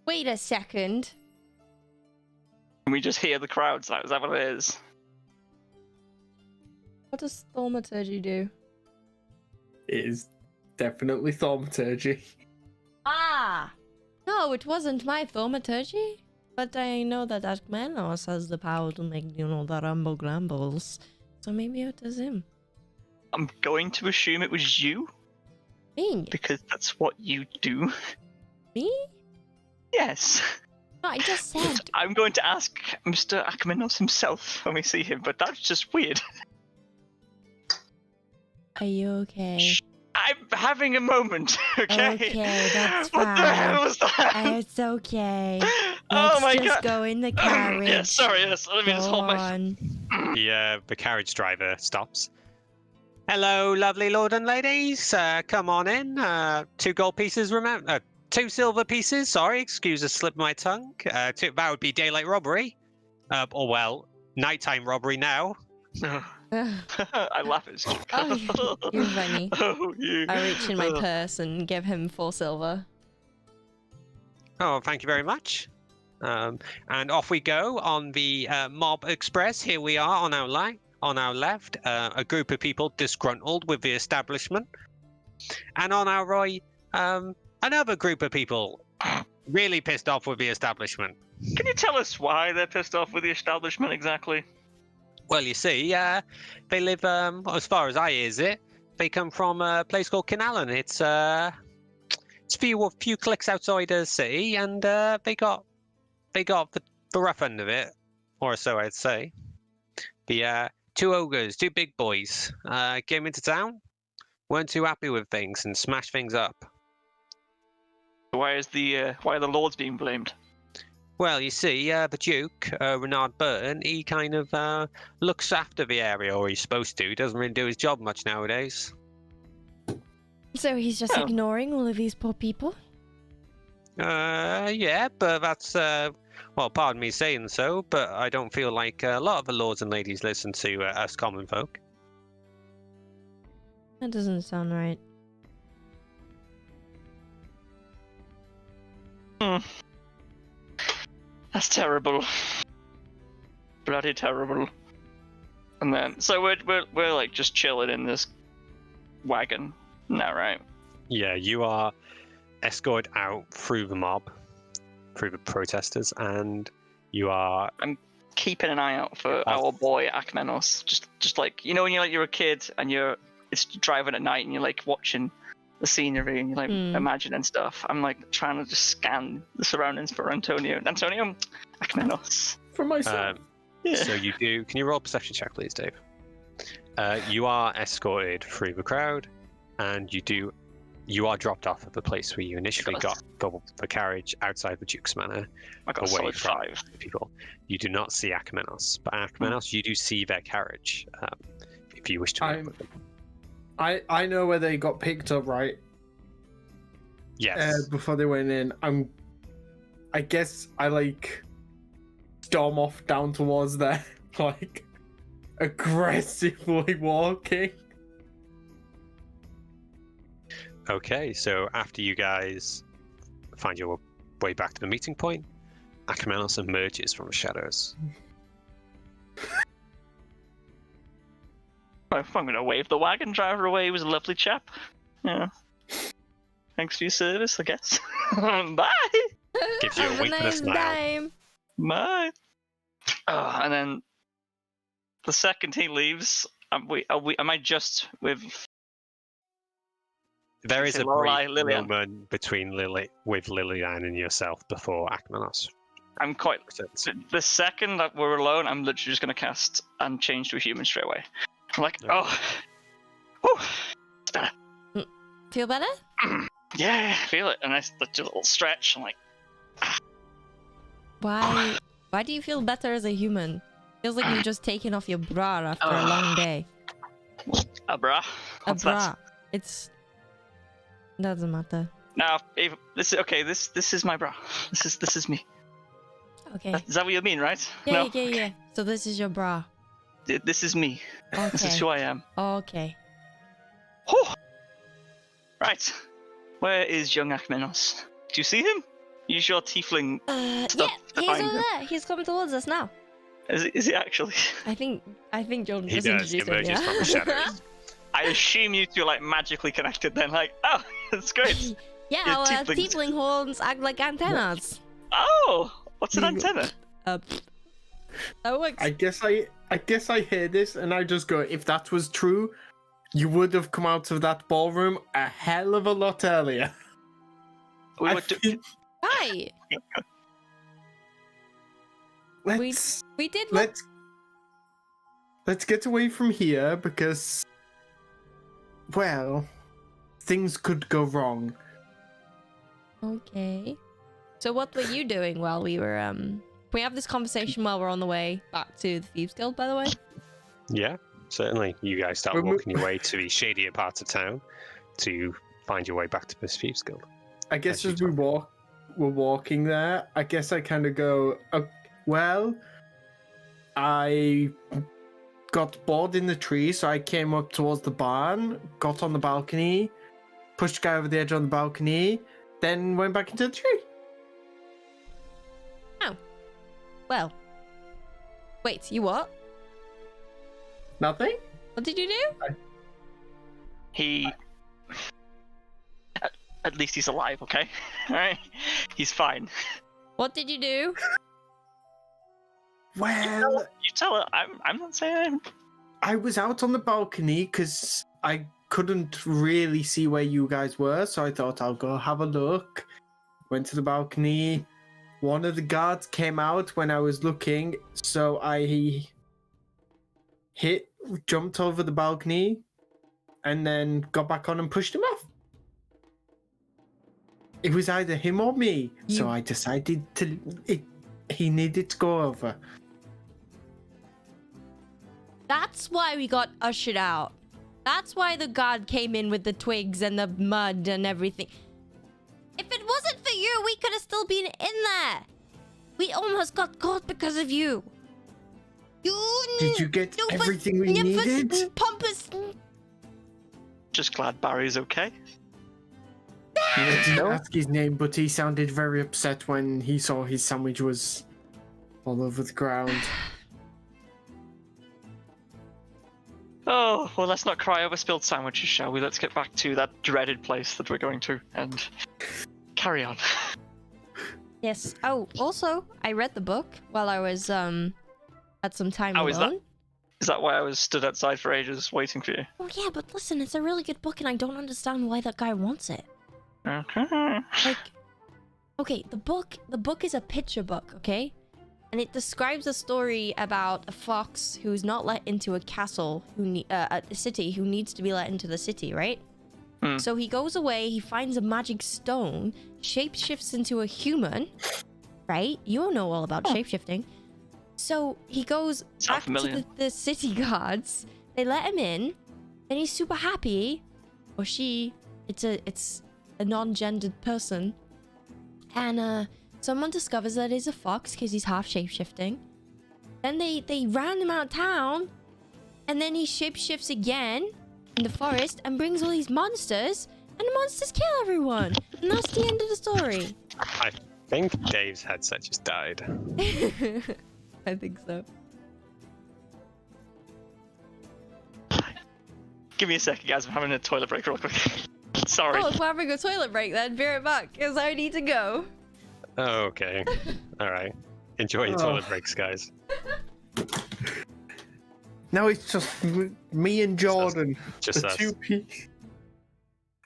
Wait a second. And we just hear the crowds. Is that what it is? What does thaumaturgy do? It is definitely thaumaturgy. Ah! No, it wasn't my thaumaturgy. But I know that Akmenos has the power to make, the rumble grambles. So maybe it is him. I'm going to assume it was you, Me? because that's what you do. Me? Yes. No, I just said. I'm going to ask Mr. Akmenos himself when we see him, but that's just weird. Are you okay? I'm having a moment, okay? Okay, that's What fine. the hell was that? It's okay. Oh Let's my just god. go in the carriage. Yeah, sorry, yes. Let me just Go hold my. on. The carriage driver stops. Hello, lovely lord and ladies. Come on in. 2 gold pieces, remember? 2 silver pieces. Sorry, excuse a slip of my tongue. That would be daylight robbery. Or well, nighttime robbery now. I laugh at you. Oh, you're funny. Oh, you. I reach in my purse and give him 4 silver. Oh, thank you very much. And off we go on the Mob Express. Here we are on our left, a group of people disgruntled with the establishment, and on our right, another group of people really pissed off with the establishment. Can you tell us why they're pissed off with the establishment exactly? Well, you see, they live, as far as I hears it, they come from a place called Kinallen. It's a few clicks outside the city, and they got the rough end of it, or so I'd say. The 2 ogres, 2 big boys, came into town, weren't too happy with things, and smashed things up. Why are the lords being blamed? Well, you see, the Duke, Renard Burton, he kind of looks after the area, or he's supposed to. He doesn't really do his job much nowadays. So he's just ignoring all of these poor people? Yeah, but that's, well, pardon me saying so, but I don't feel like a lot of the lords and ladies listen to us common folk. That doesn't sound right. That's terrible. Bloody terrible. And then, so we're like just chilling in this wagon now, right? Yeah, you are escorted out through the mob, through the protesters, and you are... I'm keeping an eye out for our boy Akmenos. Just like, you know when you're a kid and it's driving at night and you're like watching the scenery and you're like imagining stuff. I'm like trying to just scan the surroundings for Antonio, Akmenos. For myself. Yeah. So you do... Can you roll a perception check, please, Dave? You are escorted through the crowd, and you are dropped off at the place where you initially got the carriage outside the Duke's Manor. I got a solid 5. People. You do not see Akmenos, but Akmenos, you do see their carriage. If you wish to. I know where they got picked up, right? Yes. Before they went in, I guess I like storm off down towards there, like aggressively walking. Okay, so after you guys find your way back to the meeting point, Akmenos emerges from the shadows. I'm going to wave the wagon driver away. He was a lovely chap. Yeah. Thanks for your service, I guess. Bye! Gives you a wink and a smile. Time. Bye! Oh, and then the second he leaves, am I just with... There is a Lorelei, brief Lillian. moment between Lillian and yourself before Akmenos. I'm quite... The second that we're alone, I'm literally just going to cast and change to a human straight away. I'm like, Okay. it's better. Feel better? Yeah, I feel it. And I do a little stretch. I'm like, Why Why do you feel better as a human? Feels like you've just taken off your bra after a long day. A bra? What's a bra. that? It's doesn't matter. Now, if this is okay. This is my bra. This is me. Okay. Is that what you mean, right? Yeah, No? yeah. So this is your bra. This is me. Okay. This is who I am. Okay. Whew. Right. Where is young Akmenos? Do you see him? Use your tiefling Yeah, stuff to he's find over him. there. He's coming towards us now. Is he actually? I think Jordan He just does, introduced him. emerges Yeah? from the shadows. I assume you two are like magically connected then, like, oh, that's great. Yeah, Your our tieflings. tiefling horns act like antennas. Oh, what's an antenna? That works. I guess I hear this and I just go, if that was true, you would have come out of that ballroom a hell of a lot earlier. We I would do- feel- Hi. let's We did what? let's get away from here because, well, things could go wrong. Okay. So what were you doing while we were Can we have this conversation while we're on the way back to the Thieves Guild, by the way? Yeah, certainly. You guys start We're mo- walking your way to the shadier parts of town to find your way back to Miss Thieves Guild. I guess As as you we're walking there, I guess I kind of go, well, I got bored in the tree, so I came up towards the barn, got on the balcony, pushed the guy over the edge on the balcony, then went back into the tree. Well. Wait, you what? Nothing? What did you do? He. At least he's alive, okay? Alright? He's fine. What did you do? Well, You tell her, I'm not saying. I was out on the balcony because I couldn't really see where you guys were, so I thought I'll go have a look. Went to the balcony. One of the guards came out when I was looking, so I jumped over the balcony, and then got back on and pushed him off. It was either him or me, so I decided he needed to go over. That's why we got ushered out. That's why the guard came in with the twigs and the mud and everything. If it wasn't for you, we could have still been in there. We almost got caught because of you. Did you get Doofus, everything we nimbus, needed? Pompous. Just glad Barry's okay. I didn't ask his name, but he sounded very upset when he saw his sandwich was all over the ground. Oh, well, let's not cry over spilled sandwiches, shall we? Let's get back to that dreaded place that we're going to and carry on. Yes. Oh, also, I read the book while I was had some time Oh, alone. Is that why I was stood outside for ages waiting for you? Oh yeah, but listen, it's a really good book, and I don't understand why that guy wants it. Okay. Like, okay, the book is a picture book, okay? And it describes a story about a fox who's not let into a castle, a city, who needs to be let into the city, right? Hmm. So he goes away, he finds a magic stone, shapeshifts into a human, right? You all know all about shapeshifting. So he goes back to familiar. the city guards. They let him in, and he's super happy. Or she. It's a non-gendered person. And someone discovers that he's a fox because he's half shapeshifting. Then they ran him out of town, and then he shapeshifts again in the forest and brings all these monsters, and the monsters kill everyone. And that's the end of the story. I think Dave's headset just died. I think so. Give me a second, guys. I'm having a toilet break real quick. Sorry. Oh, if we're having a toilet break, then be right back, because I need to go. Oh, okay. Alright. Enjoy your toilet breaks, guys. Now it's just me and Jordan. Just the us. two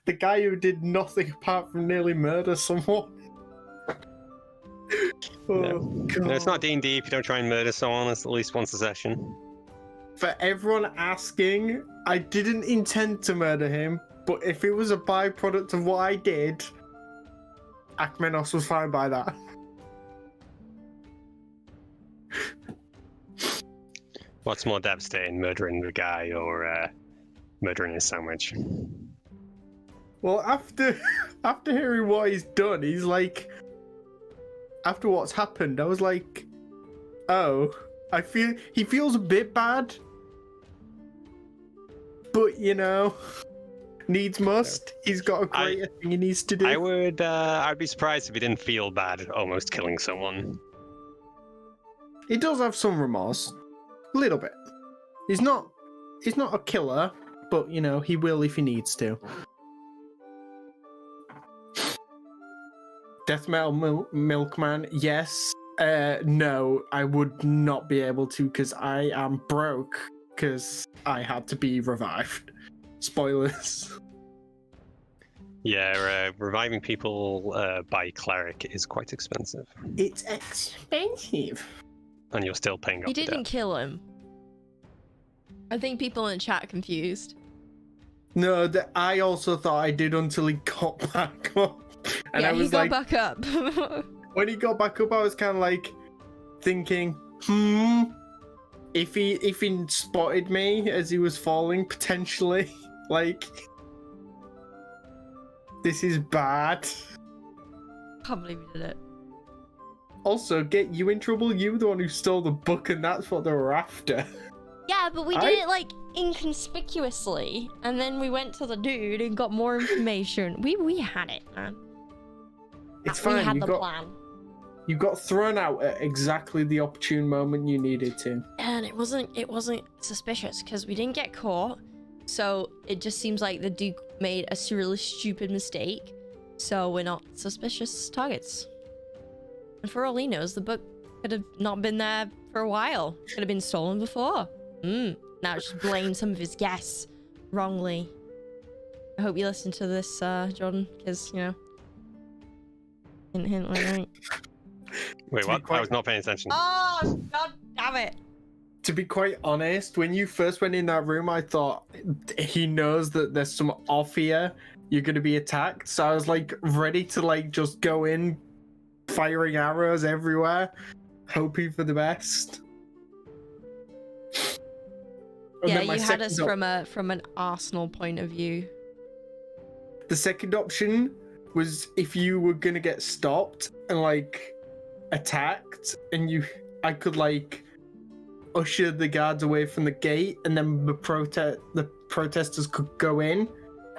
the guy who did nothing apart from nearly murder someone. No. God. No, it's not D&D if you don't try and murder someone. It's at least once a session. For everyone asking, I didn't intend to murder him, but if it was a byproduct of what I did, Akmenos was fine by that. What's more devastating, murdering the guy or murdering his sandwich? Well, after hearing what he's done, he's like, after what's happened, I was like, oh, he feels a bit bad, but needs must. He's got a greater thing he needs to do. I'd be surprised if he didn't feel bad almost killing someone. He does have some remorse, a little bit. He's not a killer, but he will if he needs to. Death Metal Milkman, yes. No, I would not be able to because I am broke because I had to be revived. Spoilers. Yeah, reviving people by cleric is quite expensive. It's expensive. And you're still paying off You the didn't debt. kill him. I think people in chat are confused. No, I also thought I did until he got back up. And yeah, I was he got like, back up. when he got back up, I was kind of like thinking, if he spotted me as he was falling, potentially, like, this is bad. Can't believe you did it. Also, get you in trouble. You were the one who stole the book, and that's what they were after. Yeah, but we did it like inconspicuously, and then we went to the dude and got more information. We had it, man. It's We fine. had the plan. You got thrown out at exactly the opportune moment you needed to. And it wasn't suspicious because we didn't get caught. So it just seems like the Duke made a really stupid mistake. So we're not suspicious targets. And for all he knows, the book could have not been there for a while. Could have been stolen before. Now just blame some of his guests wrongly. I hope you listen to this, Jordan, because, hint, hint, wink. Wait, what? I was not paying attention. Oh, god damn it. To be quite honest, when you first went in that room, I thought he knows that there's some off here. You're going to be attacked. So I was like ready to like just go in, firing arrows everywhere, hoping for the best. And Yeah, then my you had us second from an Arsenal point of view. The second option was if you were going to get stopped and like attacked, and I could like usher the guards away from the gate, and then the protesters could go in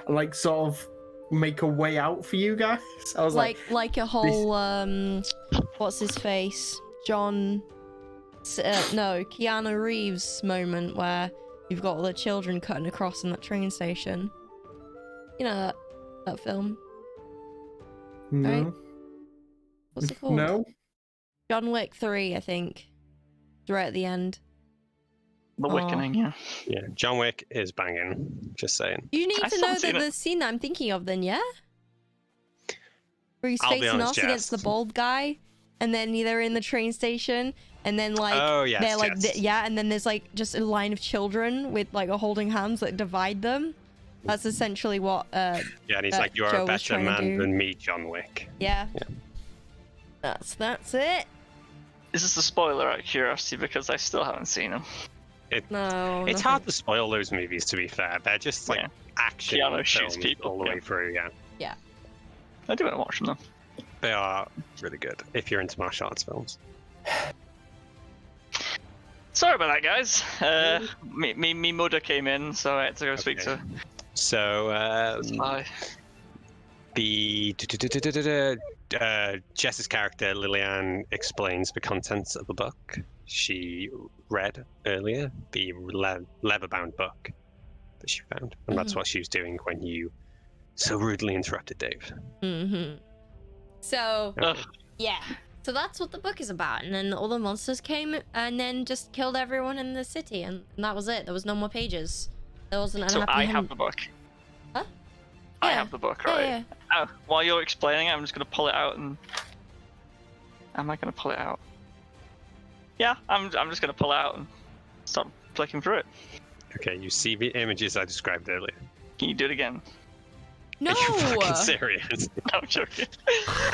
and like sort of make a way out for you guys. I was like a whole what's his face, Keanu Reeves moment where you've got all the children cutting across in that train station. You know that film? no, right? What's it called? no. John Wick 3, I think. It's right at the end. The Wickening, yeah. Yeah, John Wick is banging. Just saying. You need I to still know haven't seen the it. scene that I'm thinking of then, yeah? Where he's I'll be facing honest, off against the yes. bald guy, and then they're in the train station, and then like Oh, yes, they're like yes. and then there's like just a line of children with like holding hands that divide them. That's essentially what Yeah, and he's that like, you are Joe a was better trying to man do. than me, John Wick. yeah. Yeah. That's it. Is this a spoiler out of curiosity? Because I still haven't seen them. No. It's hard to spoil those movies, to be fair. They're just like Yeah. action Keanu shoots films people, all the yeah. way through, yeah. I do want to watch them though. They are really good if you're into martial arts films. Sorry about that, guys. Me mother came in, so I had to go speak to So, Spy. Jess's character, Lillian, explains the contents of the book she read earlier, the leather-bound book that she found. And that's what she was doing when you so rudely interrupted Dave. So Ugh. yeah. So that's what the book is about. And then all the monsters came and then just killed everyone in the city, and that was it. There was no more pages. There wasn't an So happy I end. have the book. Huh? I Yeah. have the book, Yeah, right? yeah. Oh, while you're explaining, I'm just gonna pull it out and. Am I gonna pull it out? Yeah, I'm just gonna pull it out and start flicking through it. Okay, you see the images I described earlier. Can you do it again? No. Are you fucking serious? No, I'm joking.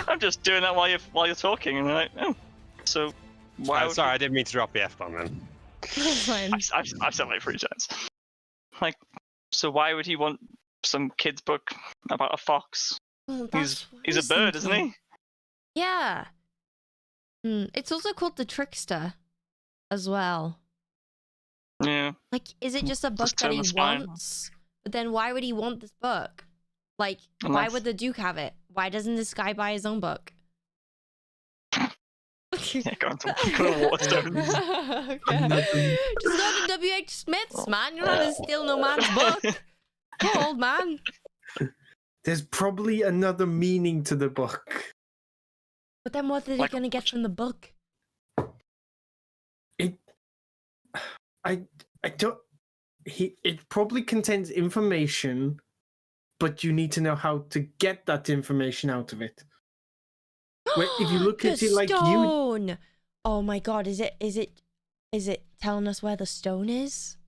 I'm just doing that while you're talking, and I'm like, oh. So why? I'm sorry, I didn't mean to drop the F-bomb then. That's fine. I've said like 3 times. Like, so why would he want some kid's book about a fox? Well, He's that's what I a was bird, isn't thinking. he? Yeah. It's also called The Trickster as well. Yeah. Like, is it just a book Just that turn he the spine. wants? But then why would he want this book? Like, why Unless- would the Duke have it? Why doesn't this guy buy his own book? Yeah, go on to Waterstone. Okay. Just go to W.H. Smith's, man. You're not gonna steal no man's book. Go, old man. There's probably another meaning to the book. But then what are they Like- gonna get from the book? I don't. It probably contains information, but you need to know how to get that information out of it. Wait, if you look The at it like you, stone! Oh my god, is it telling us where the stone is?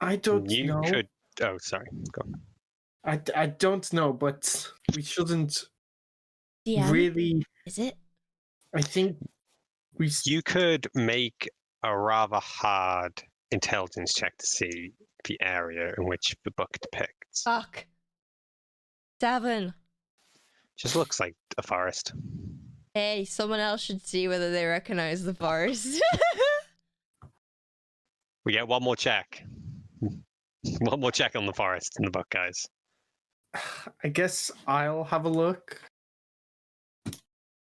I don't You know. could. Oh, sorry. Go on. I don't know, but we shouldn't DM? really. Is it? I think we. You could make a rather hard intelligence check to see the area in which the book depicts. Fuck. 7. Just looks like a forest. Hey, someone else should see whether they recognize the forest. We get one more check. One more check on the forest in the book, guys. I guess I'll have a look.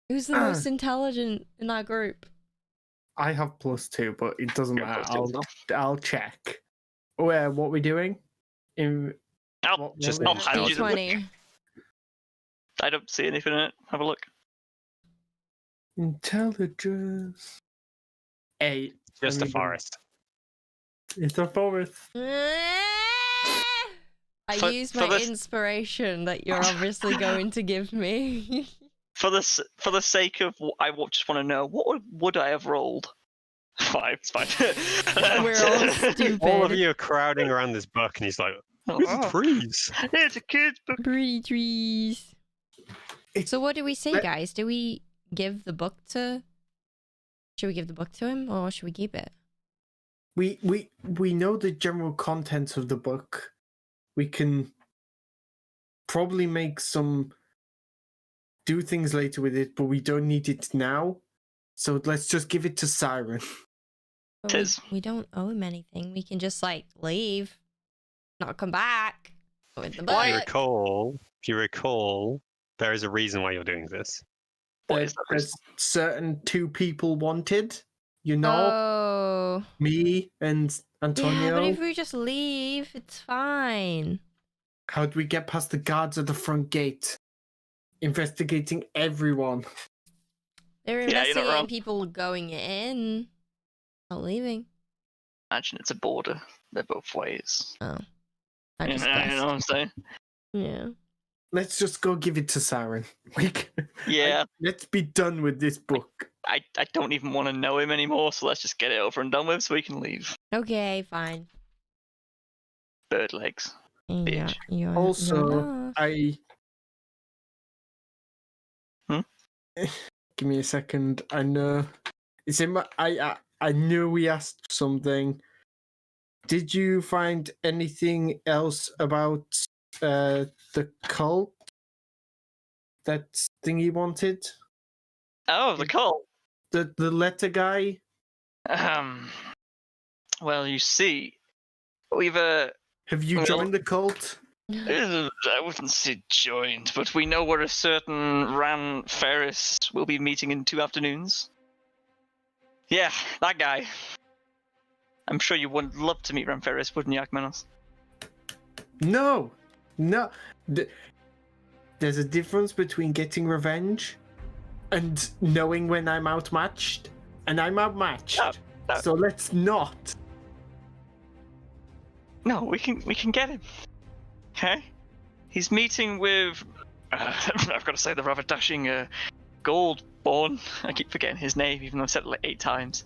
Who's the most intelligent in our group? I have +2, but it doesn't You're matter. +2 as well. I'll check. What we doing? I'll Just I'll not hand you the book. D20. I don't see anything in it. Have a look. Intelligence. 8. Just a Let me go. forest. It's a forest. I For- use for my this- inspiration that you're obviously going to give me. For the sake of, just want to know, what would I have rolled? 5. It's fine. We're all stupid. All of you are crowding around this book, and he's like, "Who's the Oh, trees?" it's a kid's book. Pretty trees. It- So what do we say, let- guys? Do we give the book to... Should we give the book to him, or should we keep it? We know the general contents of the book. We can probably do things later with it, but we don't need it now. So let's just give it to Siren. But Tis. we don't owe him anything. We can just, like, leave. Not come back. With the book. If you recall, there is a reason why you're doing this. What is that There's certain 2 people wanted. You know, Oh. me and Yeah, Antonio. but if we just leave, it's fine. How do we get past the guards at the front gate? Investigating everyone. They're Yeah, you're not investigating wrong. people going in, not leaving. Imagine it's a border. They're both ways. Oh. I You just know what guessed. I'm saying? Yeah. Let's just go give it to Siren. Yeah. Let's be done with this book. I don't even want to know him anymore, so let's just get it over and done with so we can leave. Okay, fine. Bird legs. Yeah, Bitch. you're Also, enough. Give me a second. I know. It's in my. I knew we asked something. Did you find anything else about the cult? That thing you wanted? Oh, the cult. The letter guy? Well, you see, we've Have you Well- joined the cult? I wouldn't say joined, but we know where a certain Ran Ferris will be meeting in 2 afternoons. Yeah, that guy. I'm sure you would love to meet Ran Ferris, wouldn't you, Akmenos? No. There's a difference between getting revenge and knowing when I'm outmatched. And I'm outmatched. No. So let's not. No, we can get him. Okay? He's meeting with, I've got to say, the rather dashing Goldborn. I keep forgetting his name, even though I've said it like 8 times.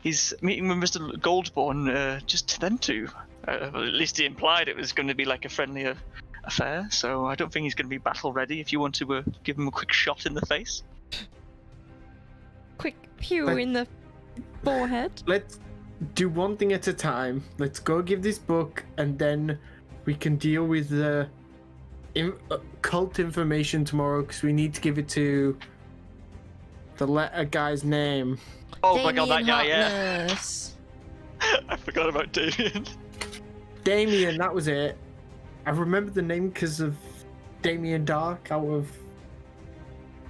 He's meeting with Mr. Goldborn, just them 2. Well, at least he implied it was going to be like a friendly affair, so I don't think he's going to be battle ready if you want to give him a quick shot in the face. Quick pew But- in the forehead. Let's do one thing at a time. Let's go give this book, and then we can deal with the cult information tomorrow, because we need to give it to the letter guy's name. Oh my god, that guy, Hotness. yeah. I forgot about Damien. Damien, that was it. I remember the name because of Damien Dark out of...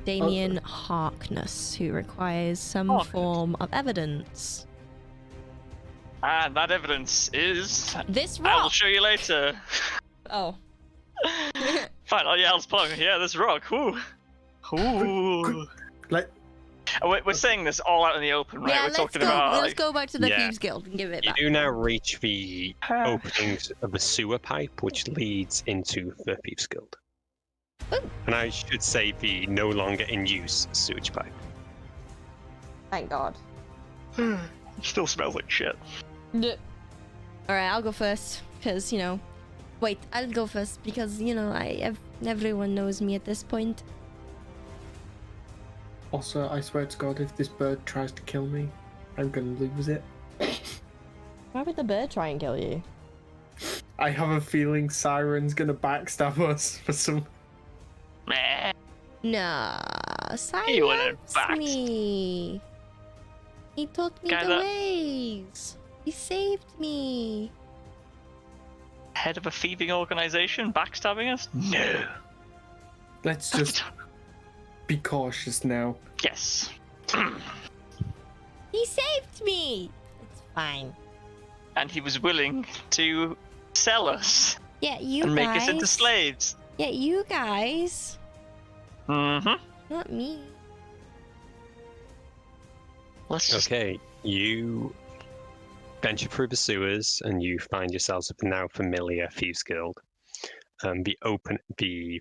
Damien Harkness, who requires some Harkness. form of evidence. And that evidence is... This I'll rock. show you later. Oh. Fine, oh yeah, I'll plug. Yeah, this rock. Ooh. Ooh. Like, We're saying this all out in the open, right? Yeah, We're let's talking go. about Let's like, go back to the Yeah. Thieves Guild and give it You back. do now reach the openings of a sewer pipe, which leads into the Thieves Guild. Ooh. And I should say the no longer in use sewage pipe. Thank God. still smells like shit. All right, I'll go first because Wait, I'll go first because everyone knows me at this point. also, I swear to God, if this bird tries to kill me, I'm gonna lose it. Why would the bird try and kill you? I have a feeling Siren's gonna backstab us for some... Meh. Nah, He wouldn't silence back- me. He taught me Guy the that- ways. He saved me. Head of a thieving organization backstabbing us? No. Let's just be cautious now. Yes. He saved me. It's fine. And he was willing to sell us Yeah, you and make guys. us into slaves. Yeah, you guys. Mm-hmm. Not me. Let's just... Okay, you venture through the sewers and you find yourselves at the now familiar Thieves Guild. The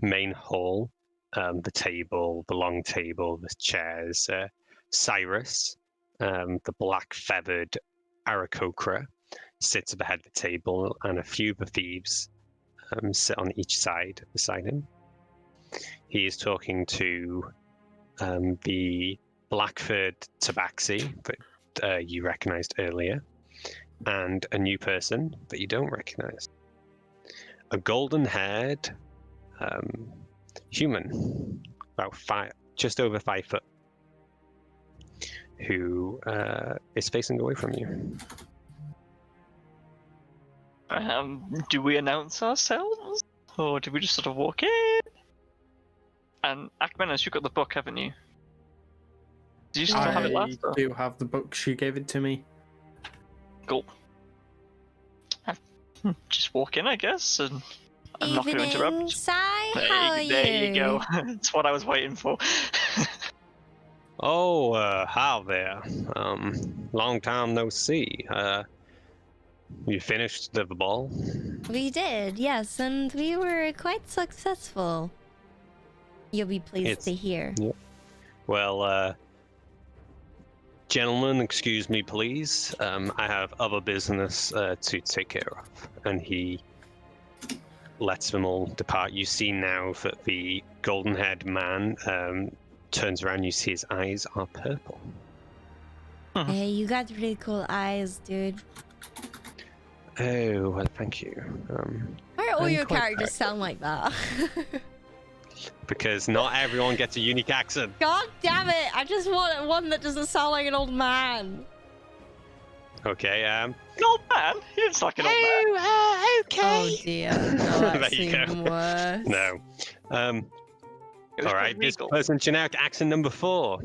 main hall, the table, the long table, the chairs. Cyrus, the black feathered Aarakocra, sits at the head of the table, and a few of the thieves sit on each side beside him. He is talking to the Blackford Tabaxi that you recognized earlier, and a new person that you don't recognize. A golden-haired human, just over 5 foot, who is facing away from you. Do we announce ourselves? Or do we just sort of walk in? And Akmenos, you got the book, haven't you? Did you still have it I last time? do have the book. She gave it to me. Cool. Just walk in, I guess, and I'm not going to Evening, interrupt. Sai, how are you? There you go. That's what I was waiting for. Oh, how there. Long time no see. You finished the ball? We did, yes, and we were quite successful. You'll be pleased to hear. Well, gentlemen, excuse me, please. I have other business to take care of. And he lets them all depart. You see now that the golden-haired man turns around, you see his eyes are purple. Hey, you got really cool eyes, dude. Oh, well, thank you. Why are all I'm your quite characters proud. sound like that? Because not everyone gets a unique accent. God damn it! I just want one that doesn't sound like an old man. Okay, An old man? He didn't sound like an old man. Oh okay. dear, no, that's There you go. even worse. No. It was All right, quite this regal. person generic accent number 4.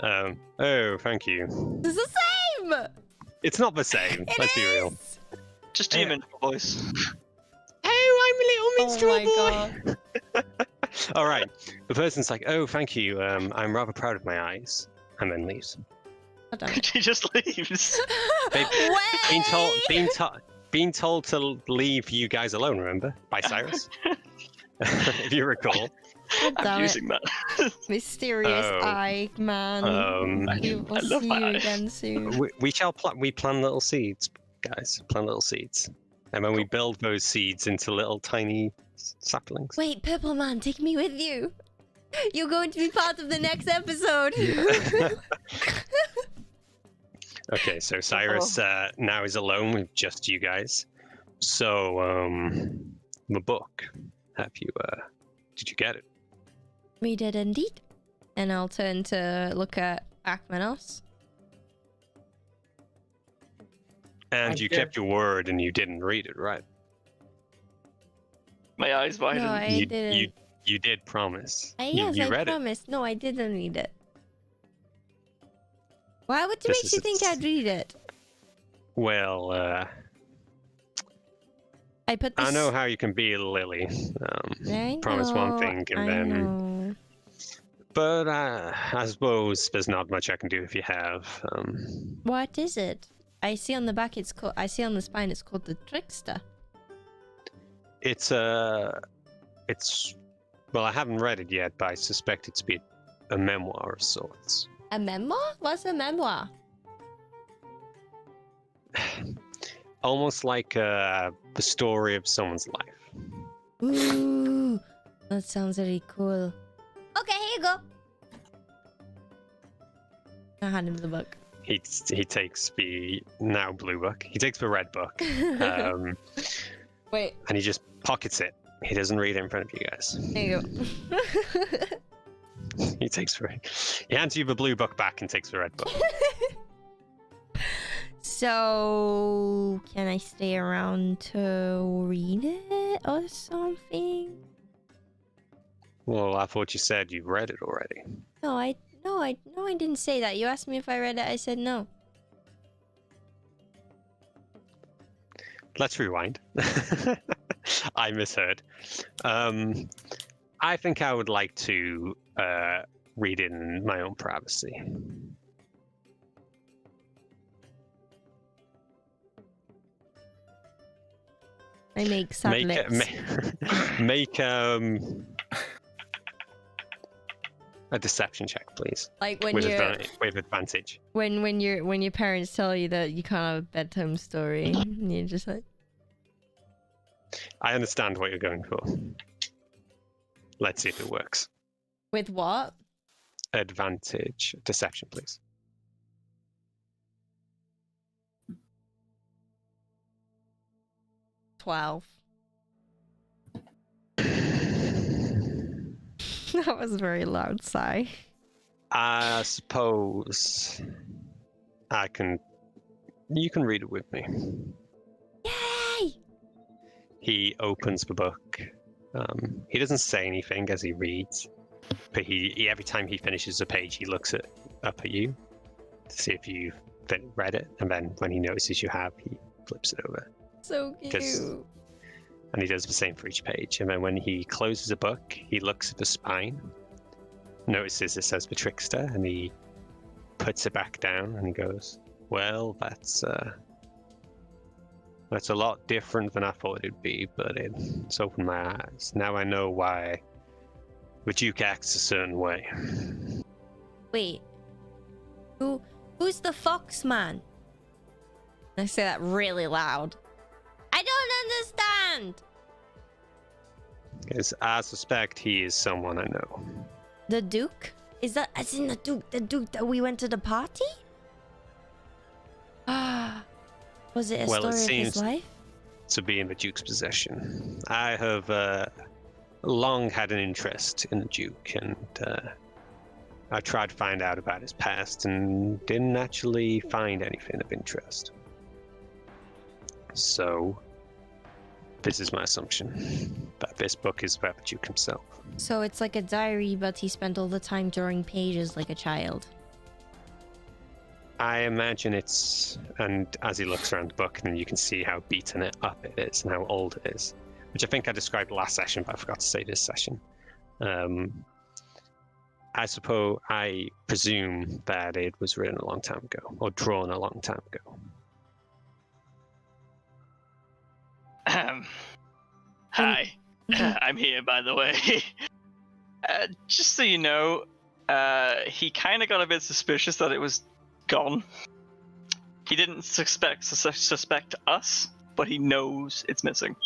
Oh, thank you. It's the same! It's not the same. It Let's be real. is! Just do your minstrel voice. Oh, I'm a little Oh my god. All right. The person's like, "Oh, thank you. I'm rather proud of my eyes," and then leaves. God damn it. He just leaves. They- Way! Being told to leave you guys alone. Remember, by Cyrus, if you recall. God damn I'm it. using that. Mysterious Oh. eye man. We will I love see that you eye. again soon. We shall we plant little seeds, guys. Plant little seeds, and then we build those seeds into little tiny saplings. Wait, Purple Man, take me with you. You're going to be part of the next episode. Okay, so Cyrus now is alone with just you guys. So, the book. Have you? Did you get it? We did indeed. And I'll turn to look at Akmanos. And you kept your word and you didn't read it, right? My eyes widened. No, I didn't. You did promise. Yes, you I read promised. No, I didn't read it. Why would you This make you is- think I'd read it? Well, I put this... I know how you can be, Lily. I Promise one know, thing and I then... know. But I suppose there's not much I can do if you have. What is it? I see on the back it's called... I see on the spine it's called the Trickster. It's well, I haven't read it yet, but I suspect it to be a memoir of sorts. A memoir? What's a memoir? Almost like the story of someone's life. Ooh, that sounds really cool. Okay, here you go. I hand him the book. He takes the now blue book. He takes the red book. Wait. And he just pockets it. He doesn't read it in front of you guys. There you go. He hands you the blue book back and takes the red book. So, can I stay around to read it or something? Well, I thought you said you read it already. No, I didn't say that. You asked me if I read it. I said no. Let's rewind. I misheard. I think I would like to read in my own privacy. I make sad lips. Make a deception check, please. Like when with you're with advantage. when your parents tell you that you can't have a bedtime story, and you're just like, I understand what you're going for. Let's see if it works. with what? Advantage. Deception, please. $12. That was a very loud sigh. I suppose you can read it with me. Yay! He opens the book. He doesn't say anything as he reads, but he every time he finishes a page, he looks up at you to see if you've read it, and then when he notices you have, he flips it over. So cute. And he does the same for each page. And then when he closes a book, he looks at the spine, notices it says the Trickster, and he puts it back down and he goes, well, that's a lot different than I thought it'd be, but it's opened my eyes. Now I know why the Duke acts a certain way. Wait. Who's the fox man? I say that really loud. I don't understand! Because I suspect he is someone I know. The Duke? Is that as in the Duke that we went to the party? Ah. Was it a Well, it story of his seems- life? To be in the Duke's possession. I have long had an interest in the Duke, and I tried to find out about his past and didn't actually find anything of interest. So, this is my assumption, that this book is about the Duke himself. So it's like a diary, but he spent all the time drawing pages like a child. I imagine it's, and as he looks around the book, then you can see how beaten it up it is and how old it is, which I think I described last session, but I forgot to say this session. I presume that it was written a long time ago, or drawn a long time ago. Hi, I'm here, by the way. Just so you know, he kind of got a bit suspicious that it was gone. He didn't suspect us, but he knows it's missing.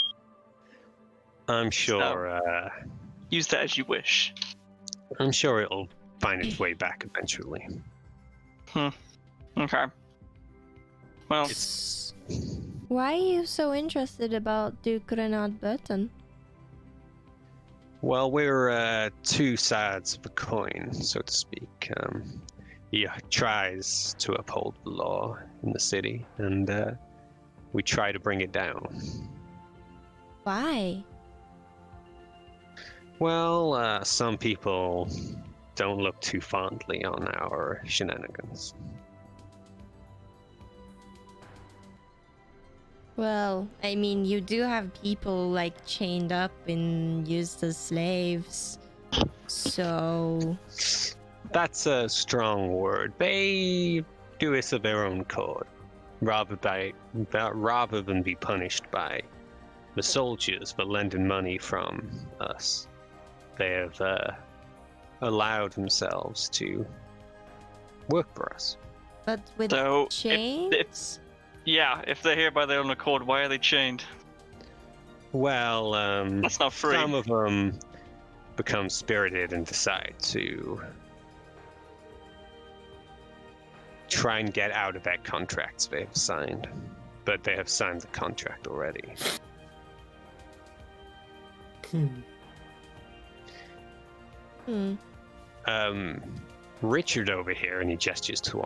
I'm sure. Use that as you wish. I'm sure it'll find its way back eventually. Okay. Well, Why are you so interested about Duke Renard Burton? Well, we're two sides of a coin, so to speak. He tries to uphold the law in the city, and we try to bring it down. Why? Well, some people don't look too fondly on our shenanigans. Well, I mean, you do have people like chained up and used as slaves. So... That's a strong word. They do this of their own accord, rather than be punished by the soldiers for lending money from us. They have allowed themselves to work for us. But with So, chains? if they're here by their own accord, why are they chained? Well, That's not free. some of them become spirited and decide to try and get out of that contract they've signed. But they have signed the contract already. Richard over here, and he gestures to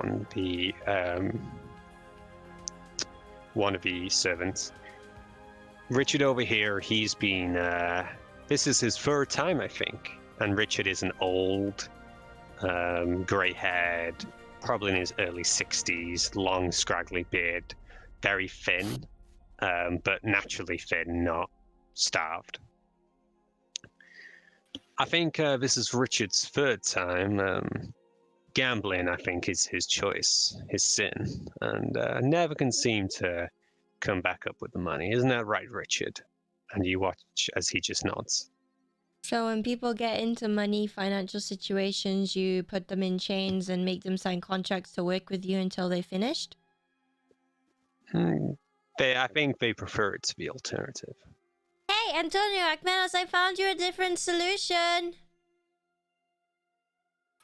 one of the servants. Richard over here, he's been this is his third time, I think. And Richard is an old, grey-haired, probably in his early 60s, long, scraggly beard, very thin, but naturally thin, not starved. I think this is Richard's third time. Gambling, I think, is his choice, his sin, and never can seem to come back up with the money. Isn't that right, Richard? And you watch as he just nods. So when people get into money, financial situations, you put them in chains and make them sign contracts to work with you until they finished? I think they prefer it to be alternative. Hey, Antonio Akmenos, I found you a different solution.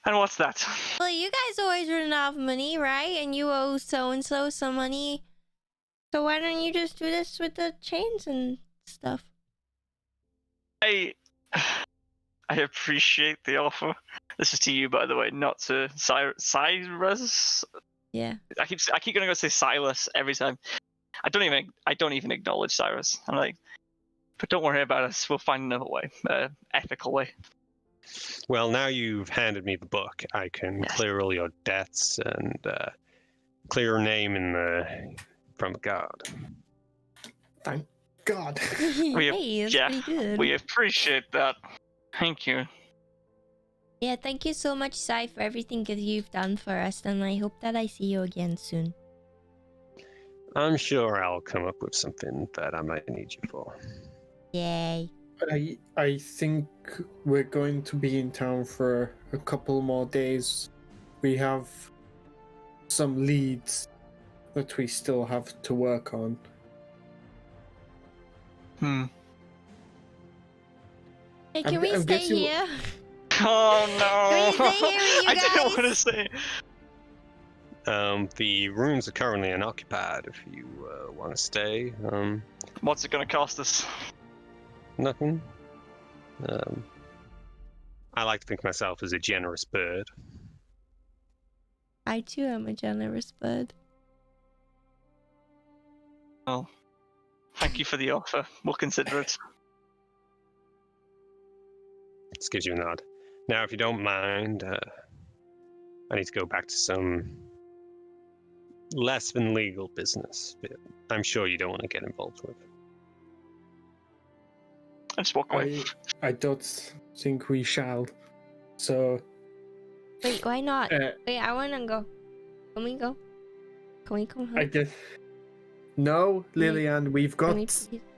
And what's that? Well, you guys always run out of money, right? And you owe so-and-so some money. So why don't you just do this with the chains and stuff? I appreciate the offer. This is to you, by the way, not to Cyrus. Yeah. I keep gonna go say Silas every time. I don't even acknowledge Cyrus. I'm like, but don't worry about us. We'll find another way, ethical way. Well, now you've handed me the book, I can clear all your debts and clear your name from God. Thank God. Hey, that's pretty good. We appreciate that. Thank you. Yeah, thank you so much, Sai, for everything that you've done for us, and I hope that I see you again soon. I'm sure I'll come up with something that I might need you for. Yay. I think we're going to be in town for a couple more days. We have some leads that we still have to work on. Hey, can we stay here? Oh no! Can we stay here with you I didn't guys? want to say. The rooms are currently unoccupied if you want to stay. What's it gonna cost us? Nothing. I like to think of myself as a generous bird. I too am a generous bird. Well, thank you for the offer. We'll consider it. This gives you a nod. Now, if you don't mind, I need to go back to some less than legal business. But I'm sure you don't want to get involved with. I just walk away. I don't think we shall. So. Wait, why not? Wait, I want to go. Can we go? Can we come home? I guess. No, Lillian, we've got.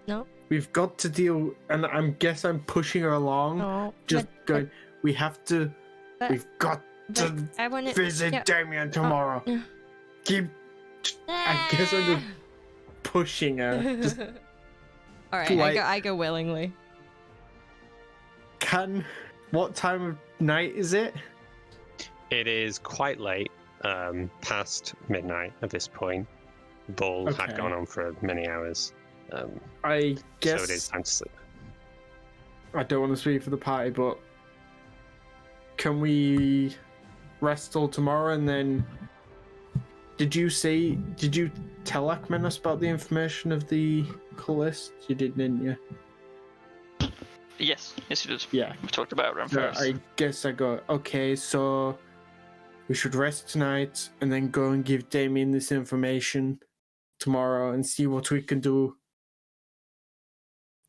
No. We've got to deal, and I guess I'm pushing her along. No. Just going. We have to. We've got to visit Damien tomorrow. Keep. I guess I'm just pushing her. Just, all right, I go willingly. What time of night is it? It is quite late, past midnight at this point. Ball had Okay. gone on for many hours. I guess So it is time to sleep. I don't want to speak for the party, but can we rest till tomorrow and then? Did you tell Akmenos about the information of the cultists? You did, didn't you? Yes, you did. Yeah. We talked about it around So first. I guess I go, okay, so we should rest tonight and then go and give Damien this information tomorrow and see what we can do.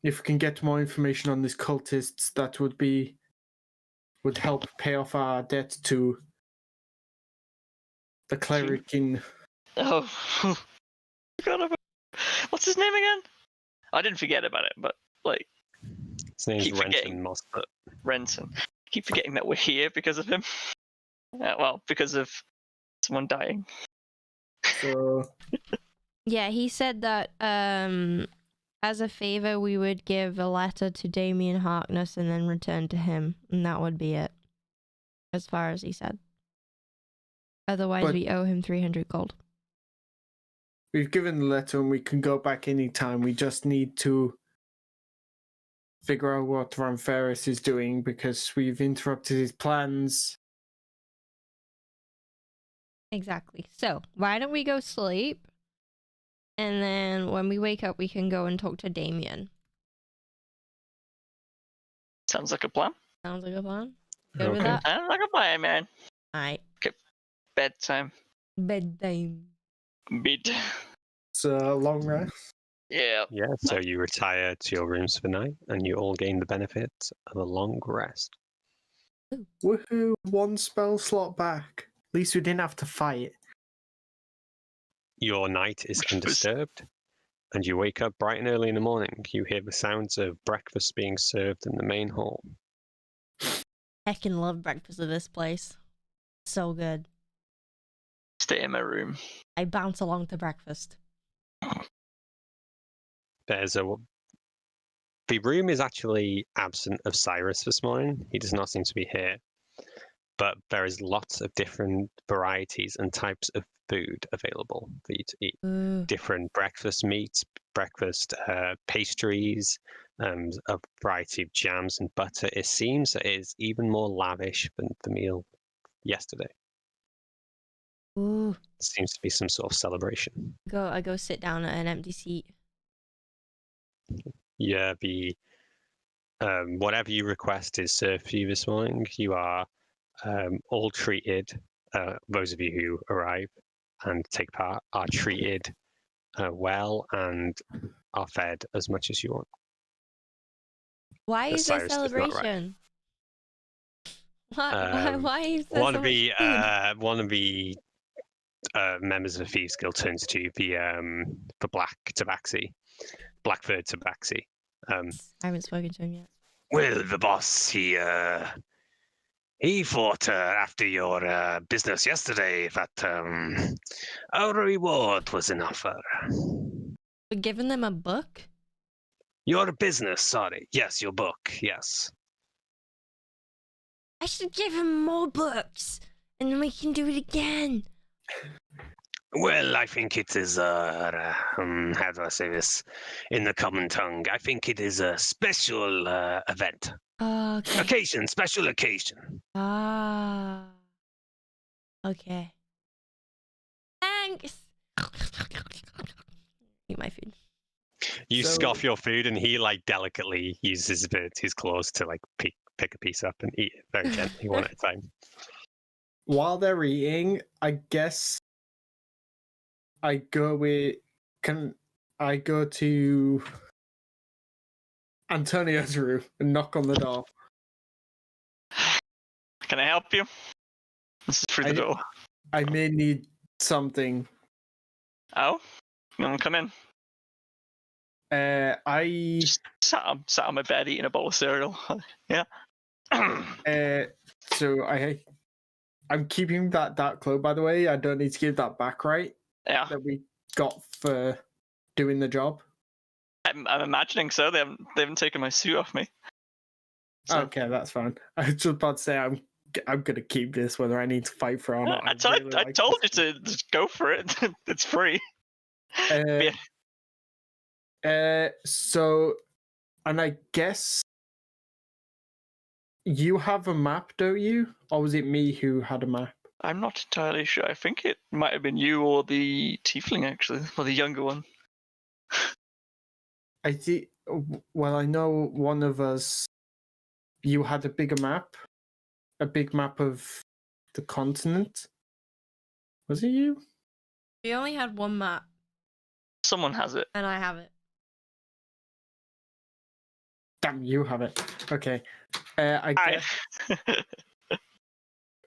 If we can get more information on these cultists, that would help pay off our debt to the cleric in... Oh, forgot about. What's his name again? I didn't forget about it, but like His name's Keep forgetting. Renton Mossfoot. Renton. Keep forgetting that we're here because of him. Well, because of someone dying. So, Yeah, he said that as a favor we would give a letter to Damien Harkness and then return to him, and that would be it. As far as he said. Otherwise, But- we owe him 300 gold. we've given the letter and we can go back anytime. We just need to figure out what Ron Ferris is doing because we've interrupted his plans. Exactly. So, why don't we go sleep? And then when we wake up, we can go and talk to Damien. Sounds like a plan. Sounds like a plan? Good with Okay. that? Sounds like a plan, man. Alright. Bedtime. Bedtime. Bed. It's a long rest. Yeah. Yeah, so you retire to your rooms for the night, and you all gain the benefits of a long rest. Woohoo! One spell slot back. At least we didn't have to fight. Your night is Which was- undisturbed, and you wake up bright and early in the morning. You hear the sounds of breakfast being served in the main hall. Heckin' love breakfast at this place. So good. Stay in my room. I bounce along to breakfast. The room is actually absent of Cyrus this morning. He does not seem to be here. But there is lots of different varieties and types of food available for you to eat. Ooh. Different breakfast meats, breakfast pastries, a variety of jams and butter. It seems that it is even more lavish than the meal yesterday. Ooh. It seems to be some sort of celebration. I go sit down at an empty seat. Yeah, whatever you request is served for you this morning. You are all treated. Those of you who arrive and take part are treated well and are fed as much as you want. Why But is there Cyrus does not arrive. celebration? Why is there One so of much the food? one of the members of the Thieves Guild turns to the Black Tabaxi, Blackbird Tabaxi. I haven't spoken to him yet. Well, the boss, he thought after your business yesterday that our reward was an offer. We're giving them a book? Your business, sorry. Yes, your book, yes. I should give him more books, and then we can do it again. Well, I think it is, how do I say this in the common tongue? I think it is a special event. Okay. Occasion, special occasion. Ah. Okay. Thanks. Eat my food. You So- scoff your food, and he delicately uses his claws to pick a piece up and eat it very gently, one at a time. While they're eating, I guess I go to Antonio's room and knock on the door. Can I help you? This is through the I- door. I may need something. Oh? You want to come in? I Just sat on my bed eating a bowl of cereal. Yeah. so I'm keeping that dark cloak, by the way. I don't need to give that back, right? Yeah. That we got for doing the job. I'm imagining so. They haven't taken my suit off me. So- Okay, that's fine. I was just about to say I'm gonna keep this whether I need to fight for it or not. I really told like you this. to just go for it. It's free. So, and I guess you have a map, don't you? Or was it me who had a map? I'm not entirely sure. I think it might have been you or the tiefling, actually, or the younger one. I think. Well, I know one of us. You had a big map of the continent. Was it you? We only had one map, Someone has it. and I have it. Damn, you have it. Okay. I guess.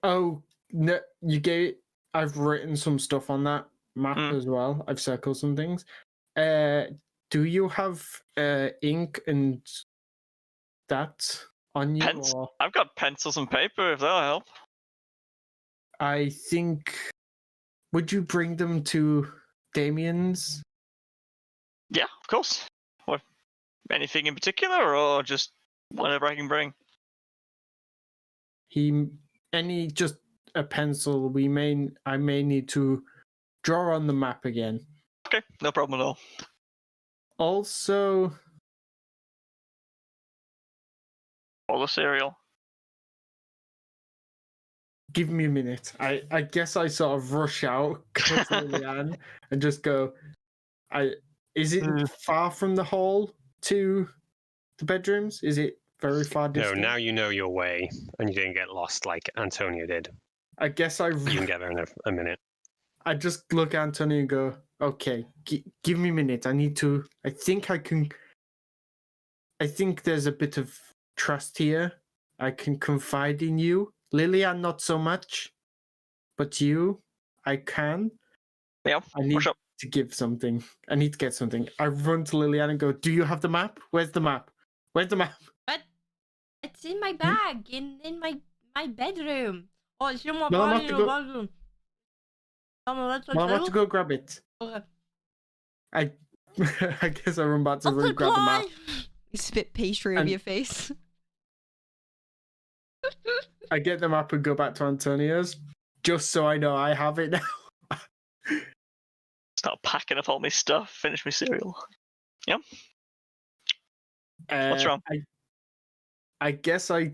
Oh no, you gave. I've written some stuff on that map as well. I've circled some things. Do you have ink and that on you? Or... I've got pencils and paper, if that'll help. I think. Would you bring them to Damien's? Yeah, of course. What? Anything in particular, or just whatever I can bring? Just a pencil. I may need to draw on the map again. Okay, no problem at all. Also, all the cereal. Give me a minute. I guess I sort of rush out, go to Leanne, and just go. Is it far from the hall to the bedrooms? Is it very far distant? No, now you know your way, and you didn't get lost like Antonio did. I guess You can get there in a minute. I just look at Antonio and go, okay, give me a minute. I think I can. I think there's a bit of trust here. I can confide in you. Lillian, not so much. But you, I can. Yeah, I need to give something. I need to get something. I run to Lillian and go, do you have the map? Where's the map? Where's the map? But it's in my bag, in my bedroom. Oh, it's in my Well, I'm bedroom. I'm about to go grab it. Okay. I guess I run back to the room, grab the map. You spit pastry over your face. I get the map and go back to Antonio's, just so I know I have it now. Start packing up all my stuff, finish my cereal. Yep. What's wrong? I guess I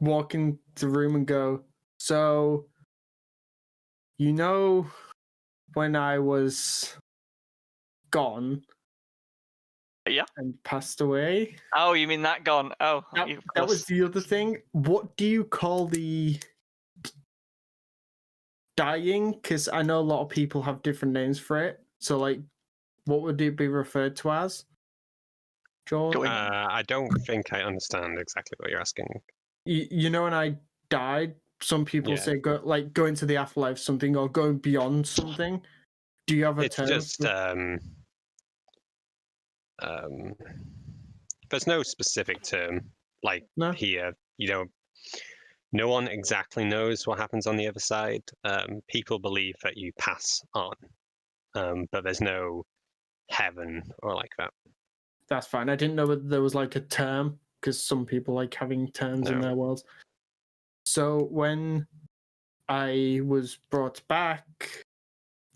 walk into the room and go, so, you know, when I was gone and passed away? Oh, you mean that gone? Oh, that was the other thing. What do you call the dying? Because I know a lot of people have different names for it. So, like, what would it be referred to as? George? I don't think I understand exactly what you're asking. You know, when I died, some people say go into the afterlife something or going beyond something. Do you have a term? It's just there's no specific term here. You know, no one exactly knows what happens on the other side. People believe that you pass on, but there's no heaven or like that. That's fine. I didn't know whether there was like a term, because some people like having terms in their worlds. So when I was brought back,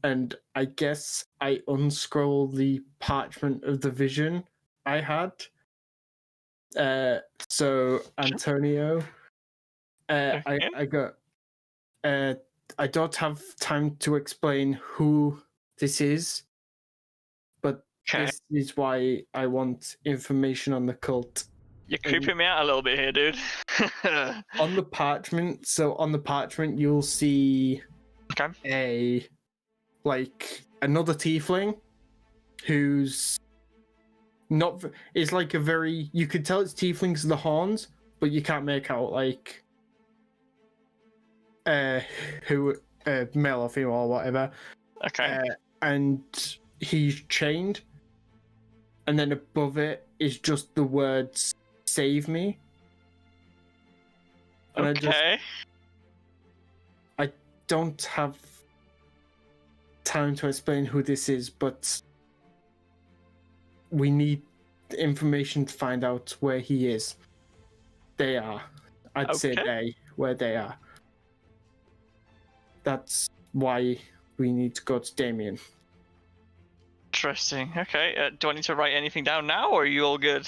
and I guess I unscroll the parchment of the vision I had. So Antonio, I got. I don't have time to explain who this is, but this is why I want information on the cult. You're creeping me out a little bit here, dude. On the parchment, you'll see another tiefling who's not. It's like a very. You could tell it's tieflings of the horns, but you can't make out like who male or female or whatever. Okay. And he's chained, and then above it is just the words "Save me." And I don't have time to explain who this is, but we need information to find out where he is. They are. I'd say where they are. That's why we need to go to Damien. Interesting. Okay. Do I need to write anything down now, or are you all good?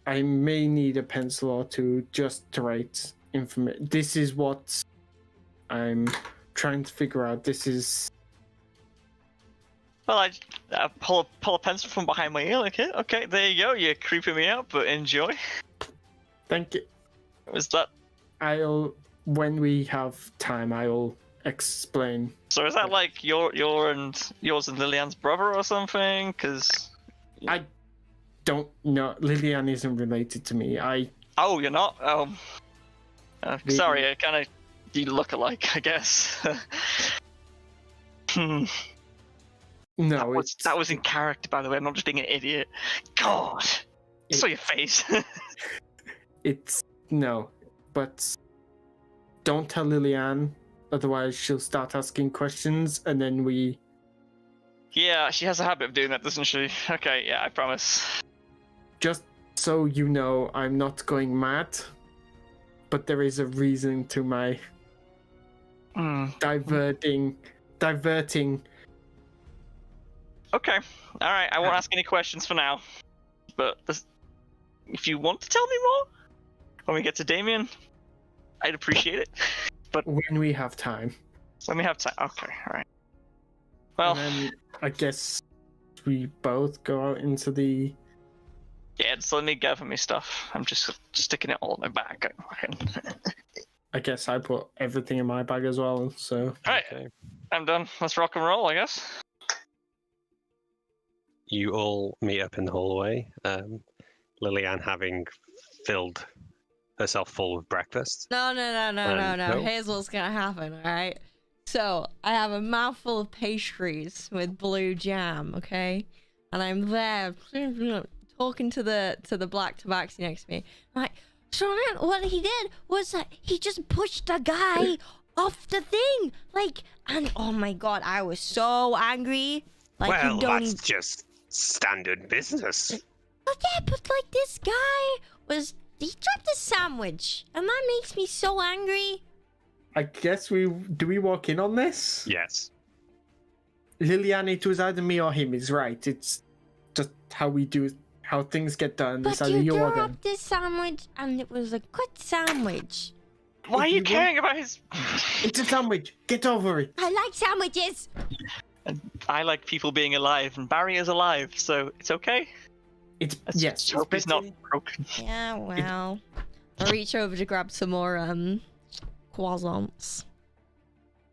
I may need a pencil or two just to write information. This is what I'm trying to figure out. This is. Well, I pull a pencil from behind my ear. Like, okay, there you go. You're creeping me out, but enjoy. Thank you. Was that? When we have time, I'll explain. So is that like yours and Lillian's brother or something? Because I don't know. Lillian isn't related to me. Oh, you're not? Sorry, you look alike, I guess. No, that was in character, by the way. I'm not just being an idiot. God, I saw your face. No, but don't tell Lillian, otherwise she'll start asking questions, and then we. Yeah, she has a habit of doing that, doesn't she? Okay, yeah, I promise. Just so you know, I'm not going mad, but there is a reason to my diverting. Okay, all right. I won't ask any questions for now. But if you want to tell me more when we get to Damien, I'd appreciate it. But when we have time. When we have time. Okay, all right. Well, and then I guess we both go out into the. Yeah, just let me gather me stuff. I'm just sticking it all in my bag. I guess I put everything in my bag as well. So. All right, okay. I'm done. Let's rock and roll, I guess. You all meet up in the hallway. Lillian having filled herself full of breakfast. No. Here's what's gonna happen, alright? So, I have a mouthful of pastries with blue jam, okay? And I'm there talking to the black tabaxi next to me. I'm like, so what he did was he just pushed the guy off the thing. Like, and oh my god, I was so angry. Like, well, that's just standard business. Oh yeah, but like this guy he dropped a sandwich, and that makes me so angry. I guess we walk in on this? Yes. Lillian, it was either me or him. Is right. It's just how things get done. But it's either you or dropped this sandwich, and it was a good sandwich. Why are you caring about his? It's a sandwich. Get over it. I like sandwiches. And I like people being alive, and Barry is alive, so it's okay. Yes. Hope he's not broken. Yeah, well, I'll reach over to grab some more croissants.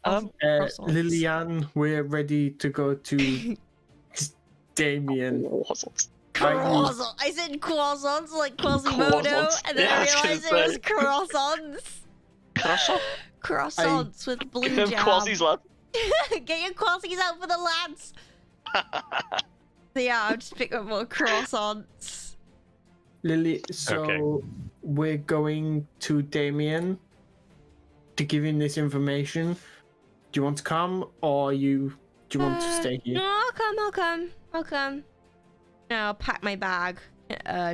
Lillian, we're ready to go to Damien. Croissants. I said croissants like Quasimodo, and then I realized it was croissants. Croissants with blue jam. Quasi's lad. Get your quasies out for the lads. So yeah, I'll just pick up more croissants. Lily, so we're going to Damien to give him this information. Do you want to come, or do you want to stay here? No, I'll come. No, I'll pack my bag,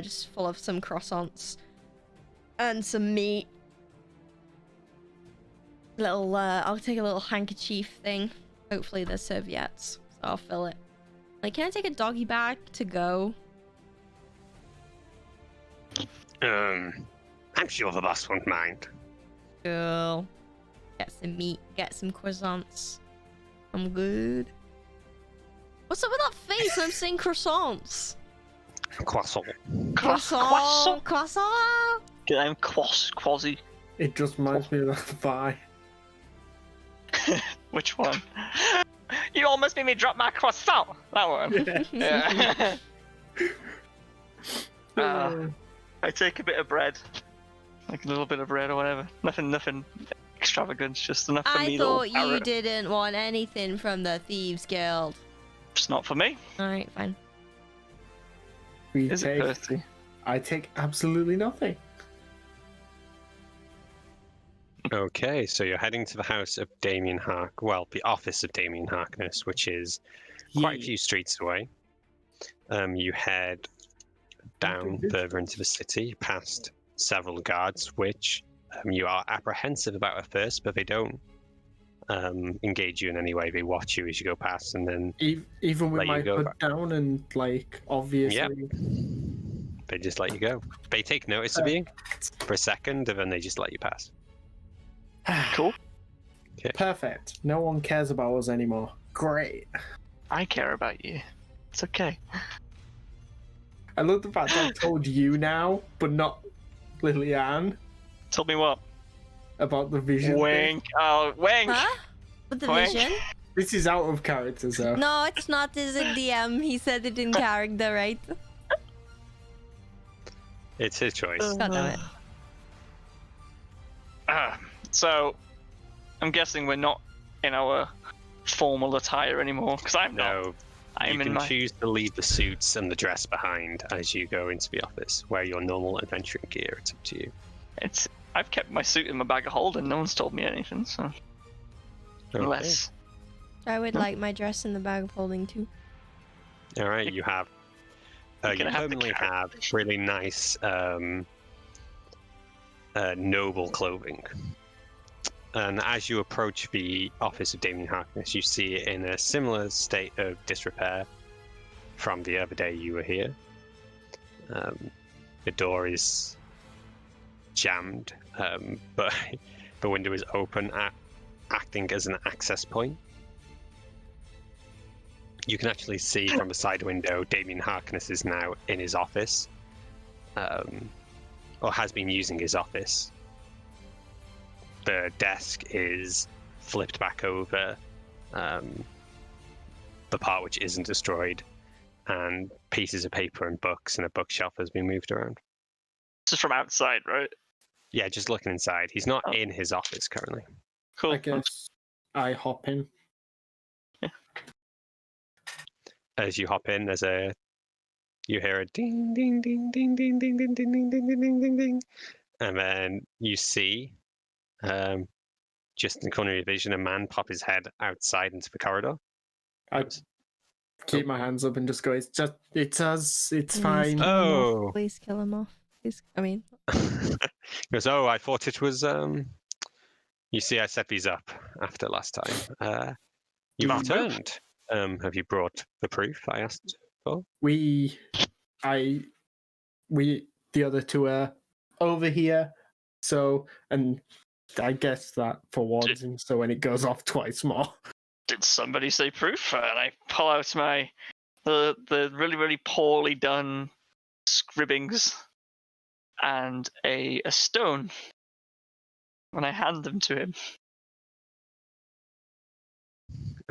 just full of some croissants and some meat. I'll take a little handkerchief thing. Hopefully there's serviettes, so I'll fill it. Like, can I take a doggy bag to go? I'm sure the boss won't mind. Cool. Get some meat, get some croissants. I'm good. What's up with that face? I'm saying croissants. Croissant. Croissant. I'm quasi. It just reminds me of that Vi. Which one? You almost made me drop my croissant. That one. Yeah. I take a bit of bread, like a little bit of bread or whatever. Nothing extravagant, just enough for me. I thought you didn't want anything from the Thieves Guild. It's not for me. Alright, fine. I take absolutely nothing. Okay, so you're heading to the house of Damien the office of Damien Harkness, which is quite a few streets away. You head down further into the city, past several guards, which you are apprehensive about at first, but they don't engage you in any way. They watch you as you go past, and then Even with let my you go hood back. down and like obviously. Yep. They just let you go. They take notice of you for a second, and then they just let you pass. Cool. Perfect. No one cares about us anymore. Great. I care about you. It's okay. I love the fact that I told you now, but not Lillian, Tell me what. about the vision thing. Wink. Oh, wink. Huh? With the Wink. vision? This is out of character, so. No, it's not. This is a DM. He said it in character, right? It's his choice. God damn it. So, I'm guessing we're not in our formal attire anymore, because I'm not. No, I'm you in can my. choose to leave the suits and the dress behind as you go into the office. Wear your normal adventuring gear. It's up to you. I've kept my suit in my bag of holding. No one's told me anything, so. Okay. Unless. I would like my dress in the bag of holding too. All right, you have. You're You gonna have to permanently carry have really nice, noble clothing. And as you approach the office of Damien Harkness, you see it in a similar state of disrepair from the other day you were here. The door is jammed, but the window is open, acting as an access point. You can actually see from the side window Damien Harkness is now in his office, or has been using his office. The desk is flipped back over, the part which isn't destroyed, and pieces of paper and books and a bookshelf has been moved around. This is from outside, right? Yeah, just looking inside. He's not Oh. in his office currently. Cool. I guess I hop in. As you hop in, you hear a ding ding ding ding ding ding ding ding ding ding ding ding ding ding, and then you see, just in the corner of your vision, a man pop his head outside into the corridor. I keep my hands up and just go, it's us, it's Please fine. kill him off. Oh. Please kill him off. Please. I mean, He goes, oh, I thought it was. You see, I set these up after last time. You've Do you- returned. Have you brought the proof I asked for? The other two are over here. So, and I guess that forwards him. So when it goes off twice more. Did somebody say proof? And I pull out the really, really poorly done scribbings and a stone. And I hand them to him.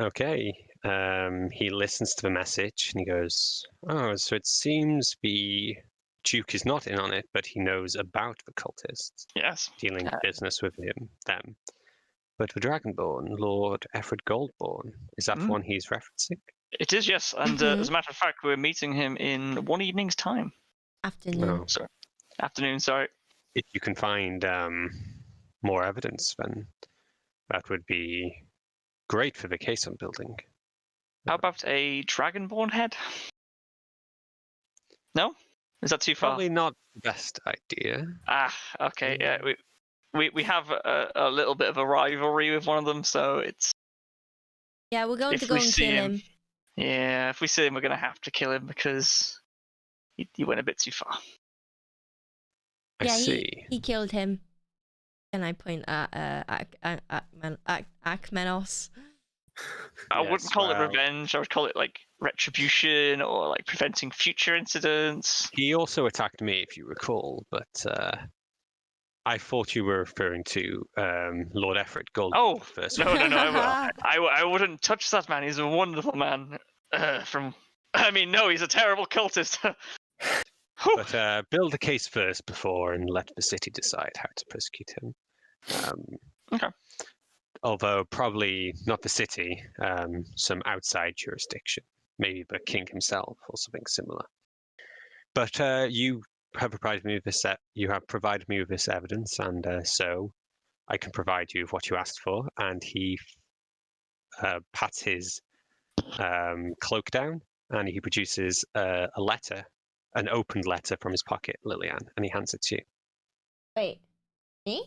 Okay. He listens to the message and he goes, oh, so it seems the Duke is not in on it, but he knows about the cultists, Yes. dealing business with them. But the Dragonborn, Lord Effred Goldborn, is that the one he's referencing? It is, yes. And as a matter of fact, we're meeting him in one evening's time. afternoon. No. Afternoon, sorry. If you can find more evidence, then that would be great for the case I'm building. How about a Dragonborn head? No? Is that too far? Probably not the best idea. Okay. Yeah, we have a little bit of a rivalry with one of them, so it's. Yeah, we're going If to go we and see kill him- him. Yeah, if we see him, we're gonna have to kill him because he went a bit too far. I see. He killed him. And I point at Akmenos. I Yes, wouldn't call it well- revenge. I would call it like retribution or like preventing future incidents. He also attacked me, if you recall, but I thought you were referring to Lord Effred Gold. Oh, first. No. I wouldn't touch that man. He's a wonderful man. He's a terrible cultist. Whew. But build a case first before and let the city decide how to persecute him. Okay. Although probably not the city, some outside jurisdiction, maybe the king himself or something similar. But you have provided me with this. You have provided me with this evidence, and so I can provide you with what you asked for. And he pats his cloak down, and he produces a letter, an opened letter from his pocket, Lillian, and he hands it to you. Wait, me?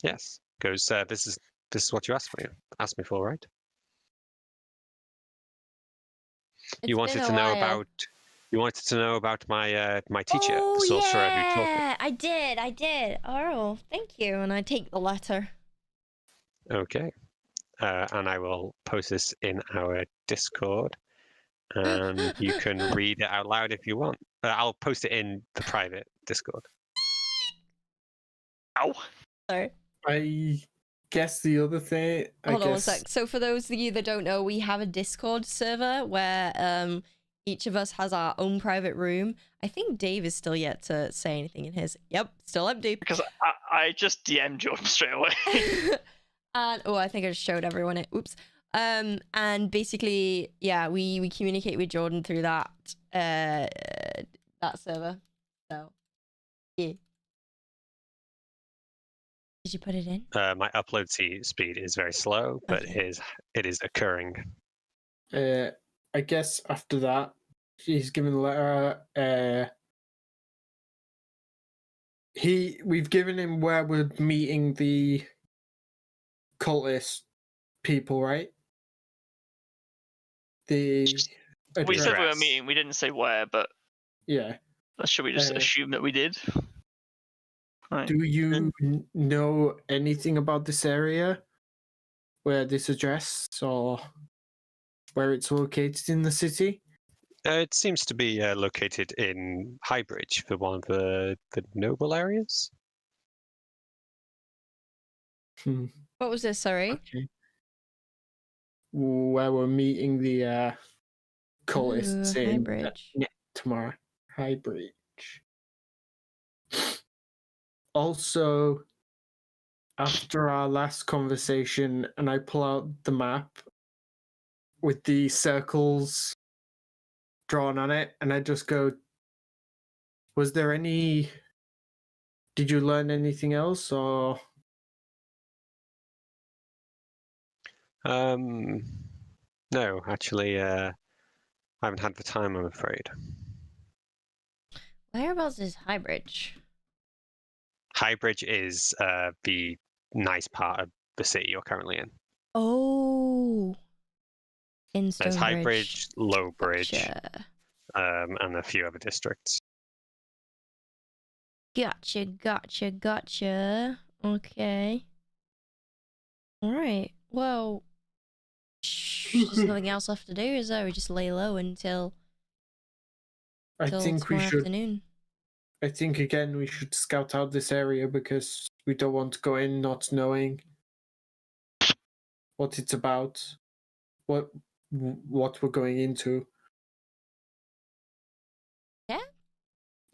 Yes. Goes, this is this is what you asked me for, right? You wanted to know about. You wanted to know about my my teacher, the sorcerer who taught me. I did. Oh, thank you. And I take the letter. Okay. And I will post this in our Discord, and you can read it out loud if you want. I'll post it in the private Discord. Ow. Sorry. I guess the other thing. Hold on one sec. So for those of you that don't know, we have a Discord server where each of us has our own private room. I think Dave is still yet to say anything in his. Yep, still empty. Because I just DM'd Jordan straight away. And I think I just showed everyone it. Oops. And basically, yeah, we communicate with Jordan through that that server. So yeah. Did you put it in? My upload speed is very slow, but Okay. it is occurring. I guess after that, he's given the letter. We've given him where we're meeting the cultist people, right? The We said we were Address. meeting. We didn't say where, but yeah. should we just assume that we did? Right. Do you know anything about this area, where this address or where it's located in the city? It seems to be located in Highbridge, for one of the noble areas. What was this? Sorry. Okay. Where we're meeting the cultists in Highbridge. tomorrow. Highbridge. Also, after our last conversation, and I pull out the map with the circles drawn on it, and I just go, was there any... Did you learn anything else, or... No, actually, I haven't had the time, I'm afraid. Whereabouts is Highbridge? Highbridge is the nice part of the city you're currently in. Oh. In There's Stonebridge. Highbridge, Lowbridge, Gotcha. and a few other districts. Gotcha. Okay. Alright. Well, there's nothing else left to do, is there? We just lay low until I think we tomorrow should... afternoon. I think, again, we should scout out this area because we don't want to go in not knowing what it's about, what we're going into. Yeah?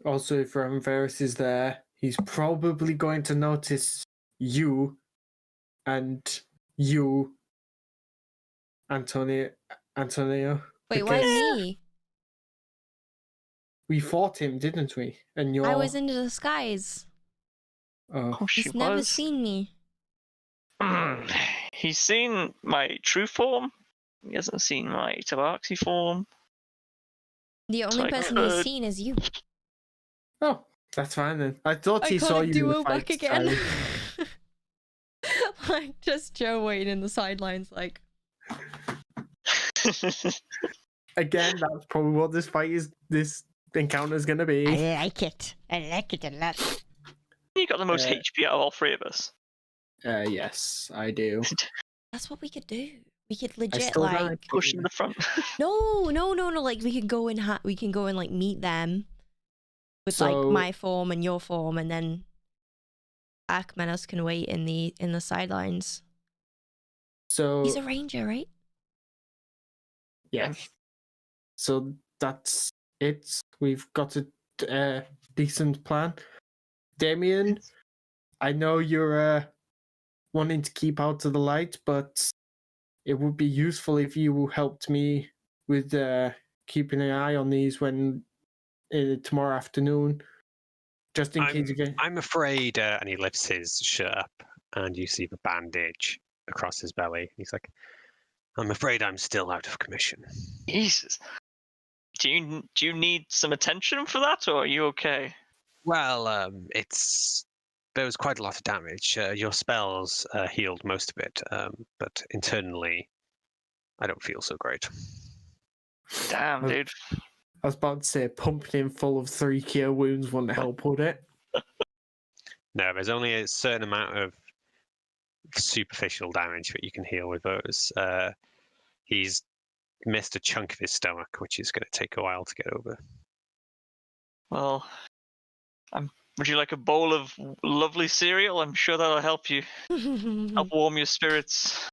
Also, if Ramveris is there, he's probably going to notice you and you, Antonio. Wait, why because me? we fought him, didn't we? And you're... I was in the disguise. Oh, Oh, she He's never was. seen me. He's seen my true form. He hasn't seen my tabaxi form. The only like, person he's seen is you. oh, that's fine then. I thought I he saw can't you in duo the back fight, again. so- Like, just Joe waiting in the sidelines, like... Again, that's probably what this encounter is going to be. I like it a lot. You got the most Uh, HP out of all three of us. Yes, I do. That's what we could do. We could I legit, still like... died. Push in the front. No, like, we could go and like, meet them with, like, So- my form and your form, and then Akmenos can wait in the sidelines. So He's a ranger, right? yeah. So that's it. We've got a decent plan. Damien, I know you're wanting to keep out of the light, but it would be useful if you helped me with keeping an eye on these when tomorrow afternoon, just in case again. I'm afraid, and he lifts his shirt up, and you see the bandage across his belly. He's like, I'm afraid I'm still out of commission. Jesus. Do you need some attention for that, or are you okay? Well, it's there was quite a lot of damage. Your spells healed most of it, but internally, I don't feel so great. Damn, dude. I was about to say, pumping him full of 3 cure wounds wouldn't help, would it? No, there's only a certain amount of superficial damage that you can heal with those. He's missed a chunk of his stomach, which is going to take a while to get over. Well, would you like a bowl of lovely cereal? I'm sure that'll help you. Help warm your spirits.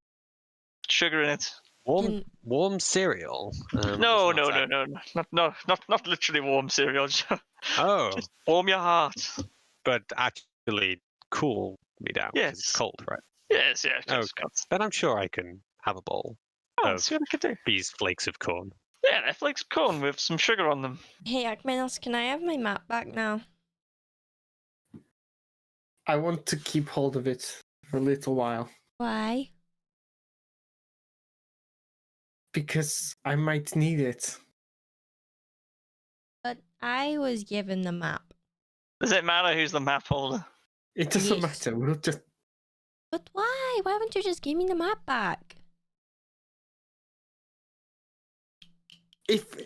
Sugar in it. Warm cereal? No, it's not not literally warm cereal. Oh, Just warm your heart. but actually cool me down because it's Yes. cold, right? Yes. Oh, then I'm sure I can have a bowl of See what I can do. these flakes of corn. Yeah, they're flakes of corn with some sugar on them. Hey, Akmenos, can I have my map back now? I want to keep hold of it for a little while. Why? Because I might need it. But I was given the map. Does it matter who's the map holder? It doesn't Yes. matter. We'll just. But why? Why wouldn't you just give me the map back? If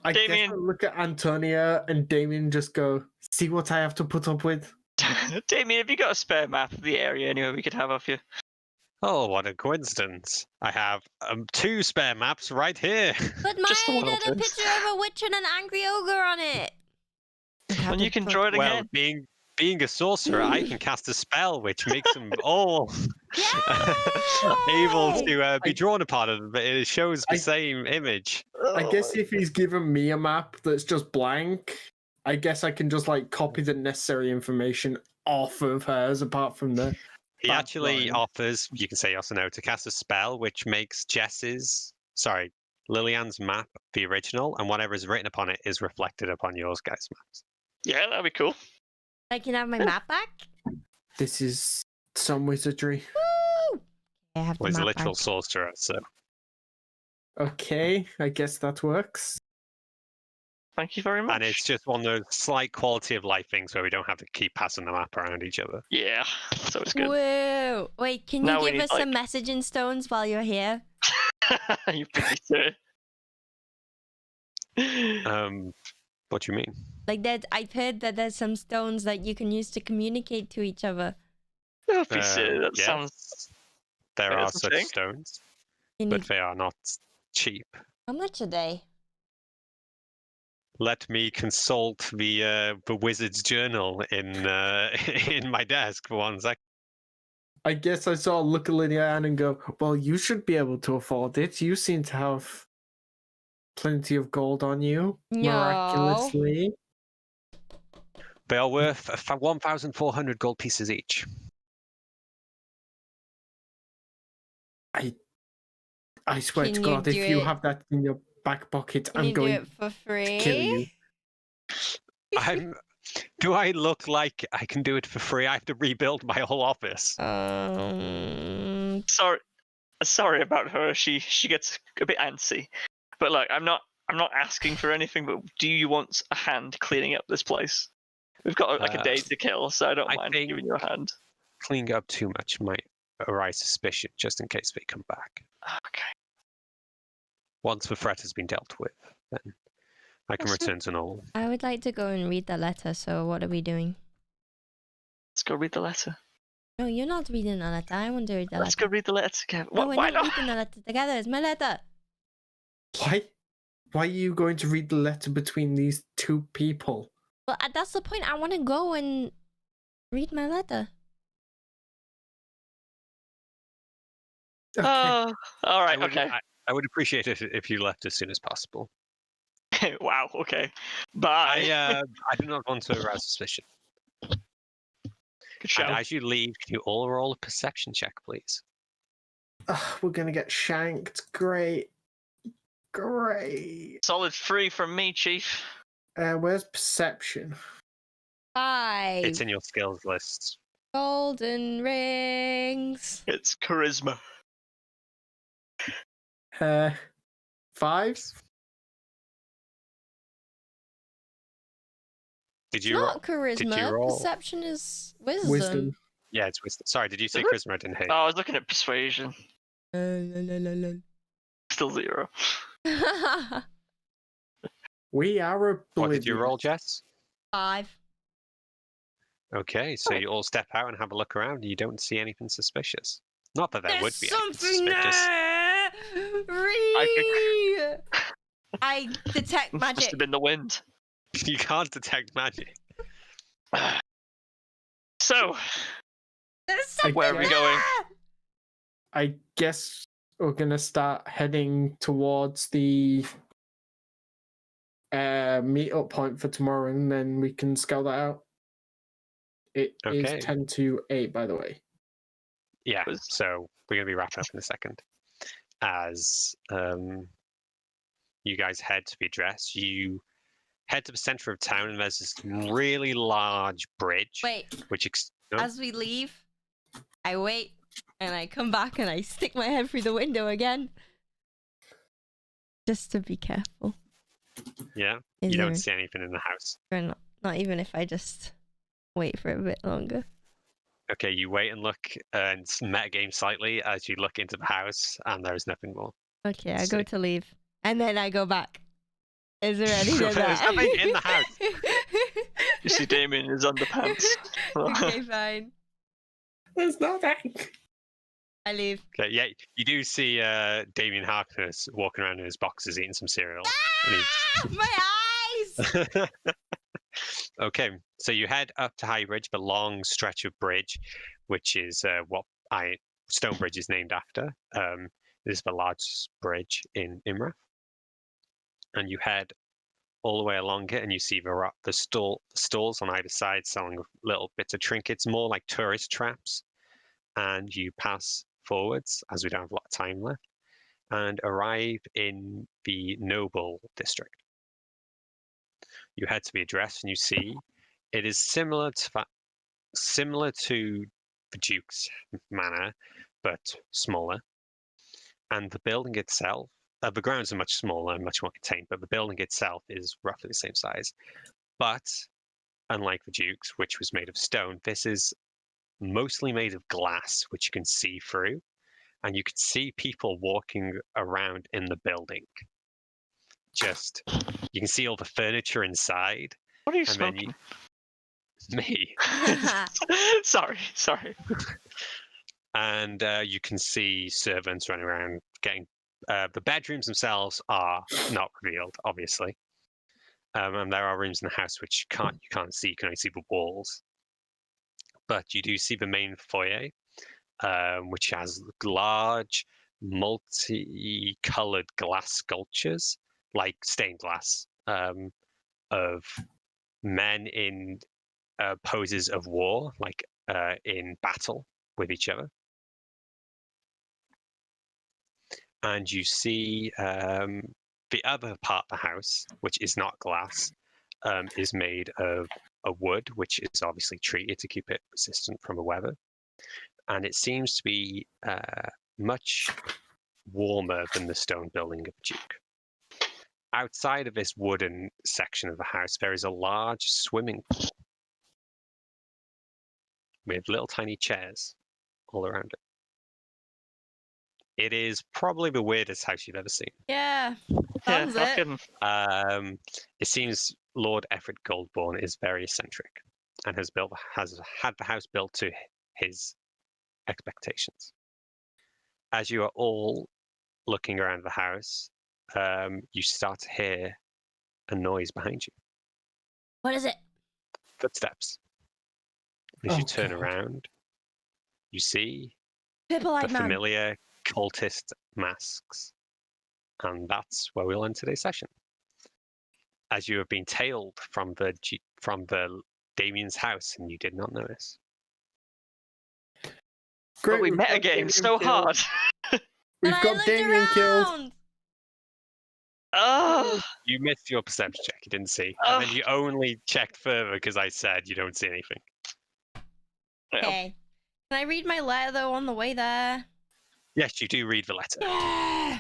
I guess Damien. I'll look at Antonia and Damien just go, see what I have to put up with. Damien, have you got a spare map of the area anyway we could have off you? Oh, what a coincidence. I have 2 spare maps right here. But Just the mine one had a of those. picture of a witch and an angry ogre on it. And you can draw it Well, again. being a sorcerer, I can cast a spell which makes them all Yay! able to be drawn upon, but it shows the same image. I guess if he's given me a map that's just blank, I guess I can just like copy the necessary information off of hers apart from the. He That's actually fine. offers, you can say yes or no, to cast a spell which makes Lillian's map the original, and whatever is written upon it is reflected upon yours guys' maps. Yeah, that'd be cool. I can have my map back? This is some wizardry. Woo! I have the Well, he's a map literal back. sorcerer, so Okay, I guess that works. Thank you very much. and it's just one of those slight quality of life things where we don't have to keep passing the map around each other. Yeah, so it's good. Whoa! Wait, can Now you we give need, us some messaging stones while you're here? You beat me to it. What do you mean? Like that, I've heard that there's some stones that you can use to communicate to each other. Don't be silly. That Yes, sounds. there That are is a such thing. stones, You but need... they are not cheap. How much a day? Let me consult the wizard's journal in in my desk for 1 second. I guess I saw look at Lillian and go, well, you should be able to afford it. You seem to have plenty of gold on you. No. Miraculously. They are worth 1,400 gold pieces each. I swear Can to you God, if do you it- have that in your back pocket, Can I'm you do going it for free? to kill you. Do I look like I can do it for free? I have to rebuild my whole office. Sorry about her. She gets a bit antsy. But look, I'm not asking for anything. But do you want a hand cleaning up this place? We've got like a day to kill, so I don't mind think giving you a hand. Cleaning up too much might arise suspicion, just in case they come back. Okay. Once the threat has been dealt with, then I can That's return to normal. I would like to go and read the letter, so what are we doing? Let's go read the letter. No, you're not reading the letter. I want to read the Let's letter. go read the letter together. No, we're Why not not? reading the letter together. It's my letter. Why? Why are you going to read the letter between these 2 people? Well, that's the point. I want to go and read my letter. Okay. All right. Okay. I would appreciate it if you left as soon as possible. Wow. Okay. Bye. I do not want to arouse suspicion. Good show. And as you leave, can you all roll a perception check, please? We're going to get shanked. Great. Great. Solid 3 from me, Chief. Where's perception? 5 It's in your skills list. golden rings. It's charisma. 5? Did It's you not charisma. roll? Perception is wisdom. Wisdom. Yeah, it's wisdom. Sorry, did you say Is it? charisma? I didn't hear. Oh, I was looking at persuasion. Still 0. We are a What did you roll, Jess? 5. Okay, so you all step out and have a look around. You don't see anything suspicious. Not that there would There's be anything something suspicious. there. I detect Must magic. have been the wind. You can't detect magic. So, There's something where are we going? I guess we're gonna start heading towards the meet-up point for tomorrow, and then we can scout that out. It Okay. is 10 to 8, by the way. Yeah, so we're going to be wrapping up in a second. As you guys head to be dressed, you head to the center of town, and there's this really large bridge. Wait, Which as we leave, I wait, and I come back, and I stick my head through the window again. Just to be careful. Yeah, Is you don't there- see anything in the house. or not even if I just wait for a bit longer. Okay, you wait and look and metagame slightly as you look into the house, and there's nothing more. Okay, I go Sick. to leave, and then I go back. Is there anything There's there? nothing in the house. You see Damien in his underpants. Okay, fine. There's nothing. I leave. Okay, yeah, you do see Damien Harkness walking around in his boxes eating some cereal. And he's- My eyes! Okay, so you head up to High Bridge, the long stretch of bridge, which is what Stonebridge is named after. This is the largest bridge in Imrath. And you head all the way along it, and you see the stalls on either side selling little bits of trinkets, more like tourist traps. And you pass forwards, as we don't have a lot of time left, and arrive in the Noble District. You head to the address, and you see it is similar to the Duke's Manor, but smaller. And the building itself, the grounds are much smaller and much more contained, but the building itself is roughly the same size. But unlike the Duke's, which was made of stone, this is mostly made of glass, which you can see through, and you can see people walking around in the building. You can see all the furniture inside. What are you And then smoking? Me. Sorry. And you can see servants running around getting. The bedrooms themselves are not revealed, obviously. And there are rooms in the house which you can't see. You can only see the walls. But you do see the main foyer, which has large, multi-colored glass sculptures, like stained glass, of men in poses of war, like in battle with each other. And you see the other part of the house, which is not glass, is made of a wood, which is obviously treated to keep it resistant from the weather. And it seems to be much warmer than the stone building of Duke. Outside of this wooden section of the house, there is a large swimming pool with little tiny chairs all around it. It is probably the weirdest house you've ever seen. Yeah, Yeah, sounds not it. kidding. It seems Lord Effred Goldborn is very eccentric and has had the house built to his expectations. As you are all looking around the house, you start to hear a noise behind you. What is it? Footsteps. As you Oh, turn God. around, you see People the like man. familiar cultist masks. And that's where we'll end today's session. As you have been tailed from the Damien's house, and you did not notice. But we we've met got a game Damien so killed. hard. We've And I got looked Damien killed. around. Oh, You missed your perception check. You didn't see, and then you only checked further because I said you don't see anything. Okay. Can I read my letter though on the way there? Yes, you do read the letter. Yeah.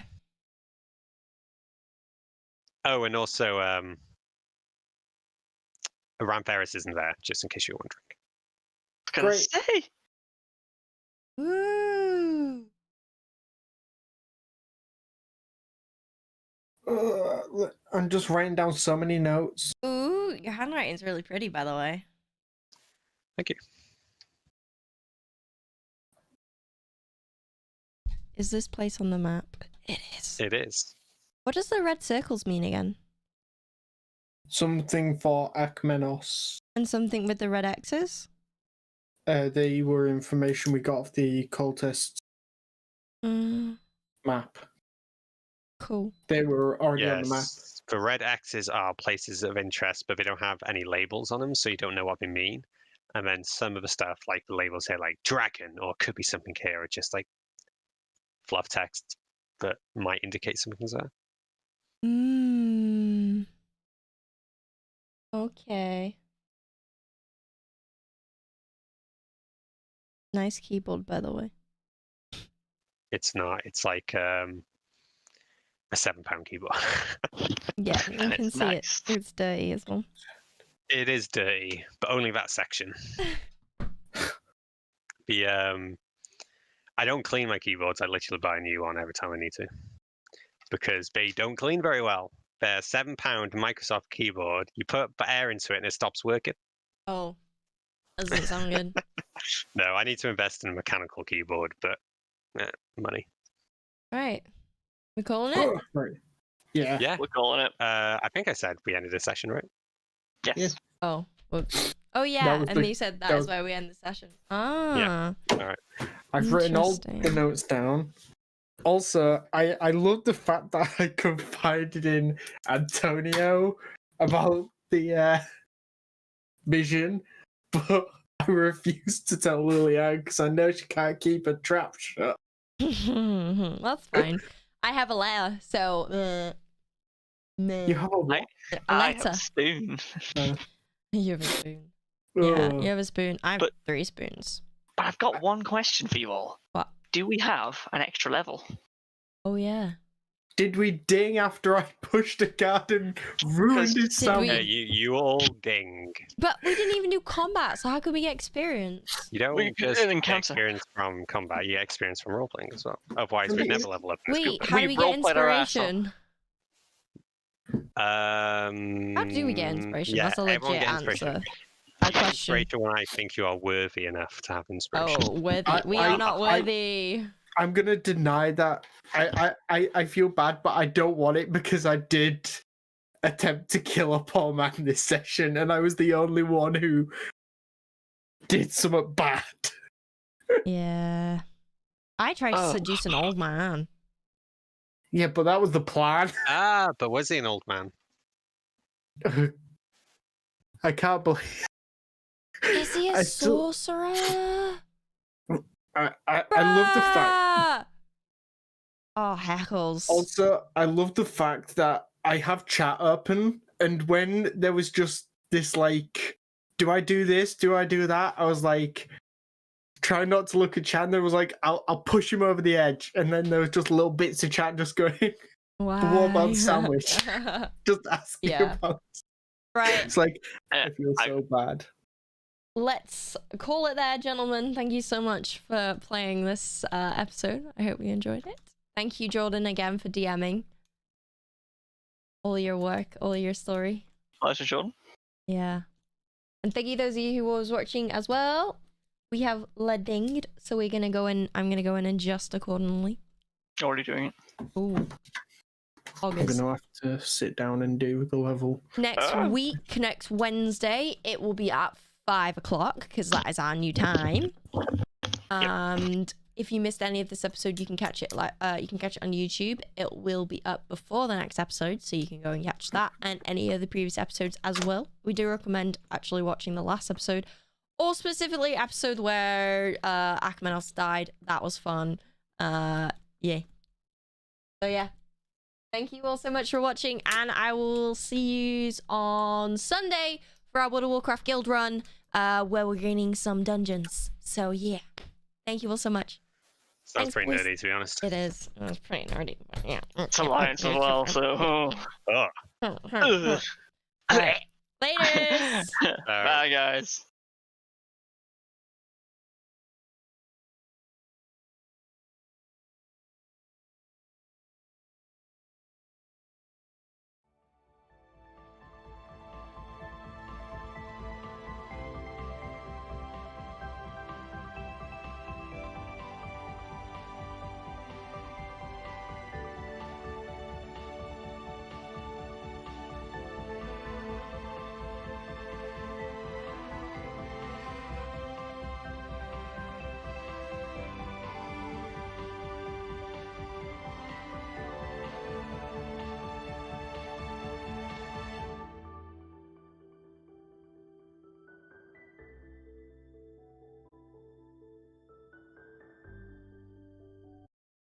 Oh, and also Ramferis isn't there, just in case you're wondering. Gonna Great. say. Woo! I'm just writing down so many notes. Ooh, your handwriting's really pretty, by the way. Thank you. Is this place on the map? It is. It is. What does the red circles mean again? Something for Akmenos. And something with the red X's? They were information we got off the cultist map. Cool. They were already on the map. Yes. The red X's are places of interest, but they don't have any labels on them, so you don't know what they mean. And then some of the stuff, like the labels say like dragon, or could be something here, or just like fluff text that might indicate something's there. Okay. Nice keyboard, by the way. It's not. It's like a £7 keyboard. Yeah, And you can it's see nice. it. It's dirty as well. It is dirty, but only that section. I don't clean my keyboards. I literally buy a new one every time I need to, because they don't clean very well. They're £7 Microsoft keyboard. You put air into it and it stops working. Oh, doesn't sound good. No, I need to invest in a mechanical keyboard, but money. Right. We calling it? Right. Yeah. Yeah. We're calling it. I think I said we ended the session, right? Yes. Yeah. Oh, whoops. Oh, yeah. That was And the- you said that that is was- where we end the session. Ah. I've written all the Interesting. notes down. Also, I love the fact that I confided in Antonio about the vision, but I refused to tell Lilian because I know she can't keep a trap shut. That's fine. I have a letter, so. You have a what? a I have letter. a spoon. You have a spoon. Yeah, Ugh. you have a spoon. I have But- 3 spoons. But I've got one question for you all. What? Do we have an extra level? Oh, yeah. Did we ding after I pushed a card and ruined his Did sandwich? we- You all ding. But we didn't even do combat, so how could we get experience? You don't We could just do an get encounter. experience from combat. You get experience from role playing as well. Otherwise, we'd Please. never level up. in this Wait, group. how do We we get roleplayed our ass off. inspiration? How do we get inspiration? Yeah, That's a everyone legit get inspiration. answer. You A get question. inspiration when I think you are worthy enough to have inspiration. Oh, worthy. We I- are not worthy. I'm gonna deny that. I feel bad, but I don't want it because I did attempt to kill a poor man this session, and I was the only one who did something bad. Yeah. I tried to Oh. seduce an old man. Yeah, but that was the plan. But was he an old man? I can't believe. Is he a I still- sorcerer? I love the fact. Bruh! Oh, heckles. Also, I love the fact that I have chat open, and when there was just this like, do I do this? Do I do that? I was like, try not to look at chat. And there was like, I'll push him over the edge, and then there was just little bits of chat just going, what about Why? sandwich? just asking Yeah. about. Right. It's like Uh, I feel I- so bad. Let's call it there, gentlemen. Thank you so much for playing this episode. I hope you enjoyed it. Thank you, Jordan, again for DMing all your work, all your story. Pleasure, Jordan. Yeah. And thank you those of you who was watching as well. We have leddinged, so we're gonna go in. I'm gonna go in and adjust accordingly. Already doing it. Ooh. I'm August. gonna have to sit down and do the level. Next Oh. week, next Wednesday, it will be at 5 o'clock because that is our new time. And if you missed any of this episode, you can catch it you can catch it on YouTube. It will be up before the next episode, so you can go and catch that and any of the previous episodes as well. We do recommend actually watching the last episode, or specifically episode where Akmenos died. That was fun. Yeah. So yeah. Thank you all so much for watching, and I will see you on Sunday for our World of Warcraft guild run, where we're gaining some dungeons. So yeah, thank you all so much. Sounds Thanks, pretty boys. nerdy, to be honest. It is. It's pretty nerdy, but yeah. It's Alliance as well, so. Oh. Ugh. Alright. Later. Bye, guys.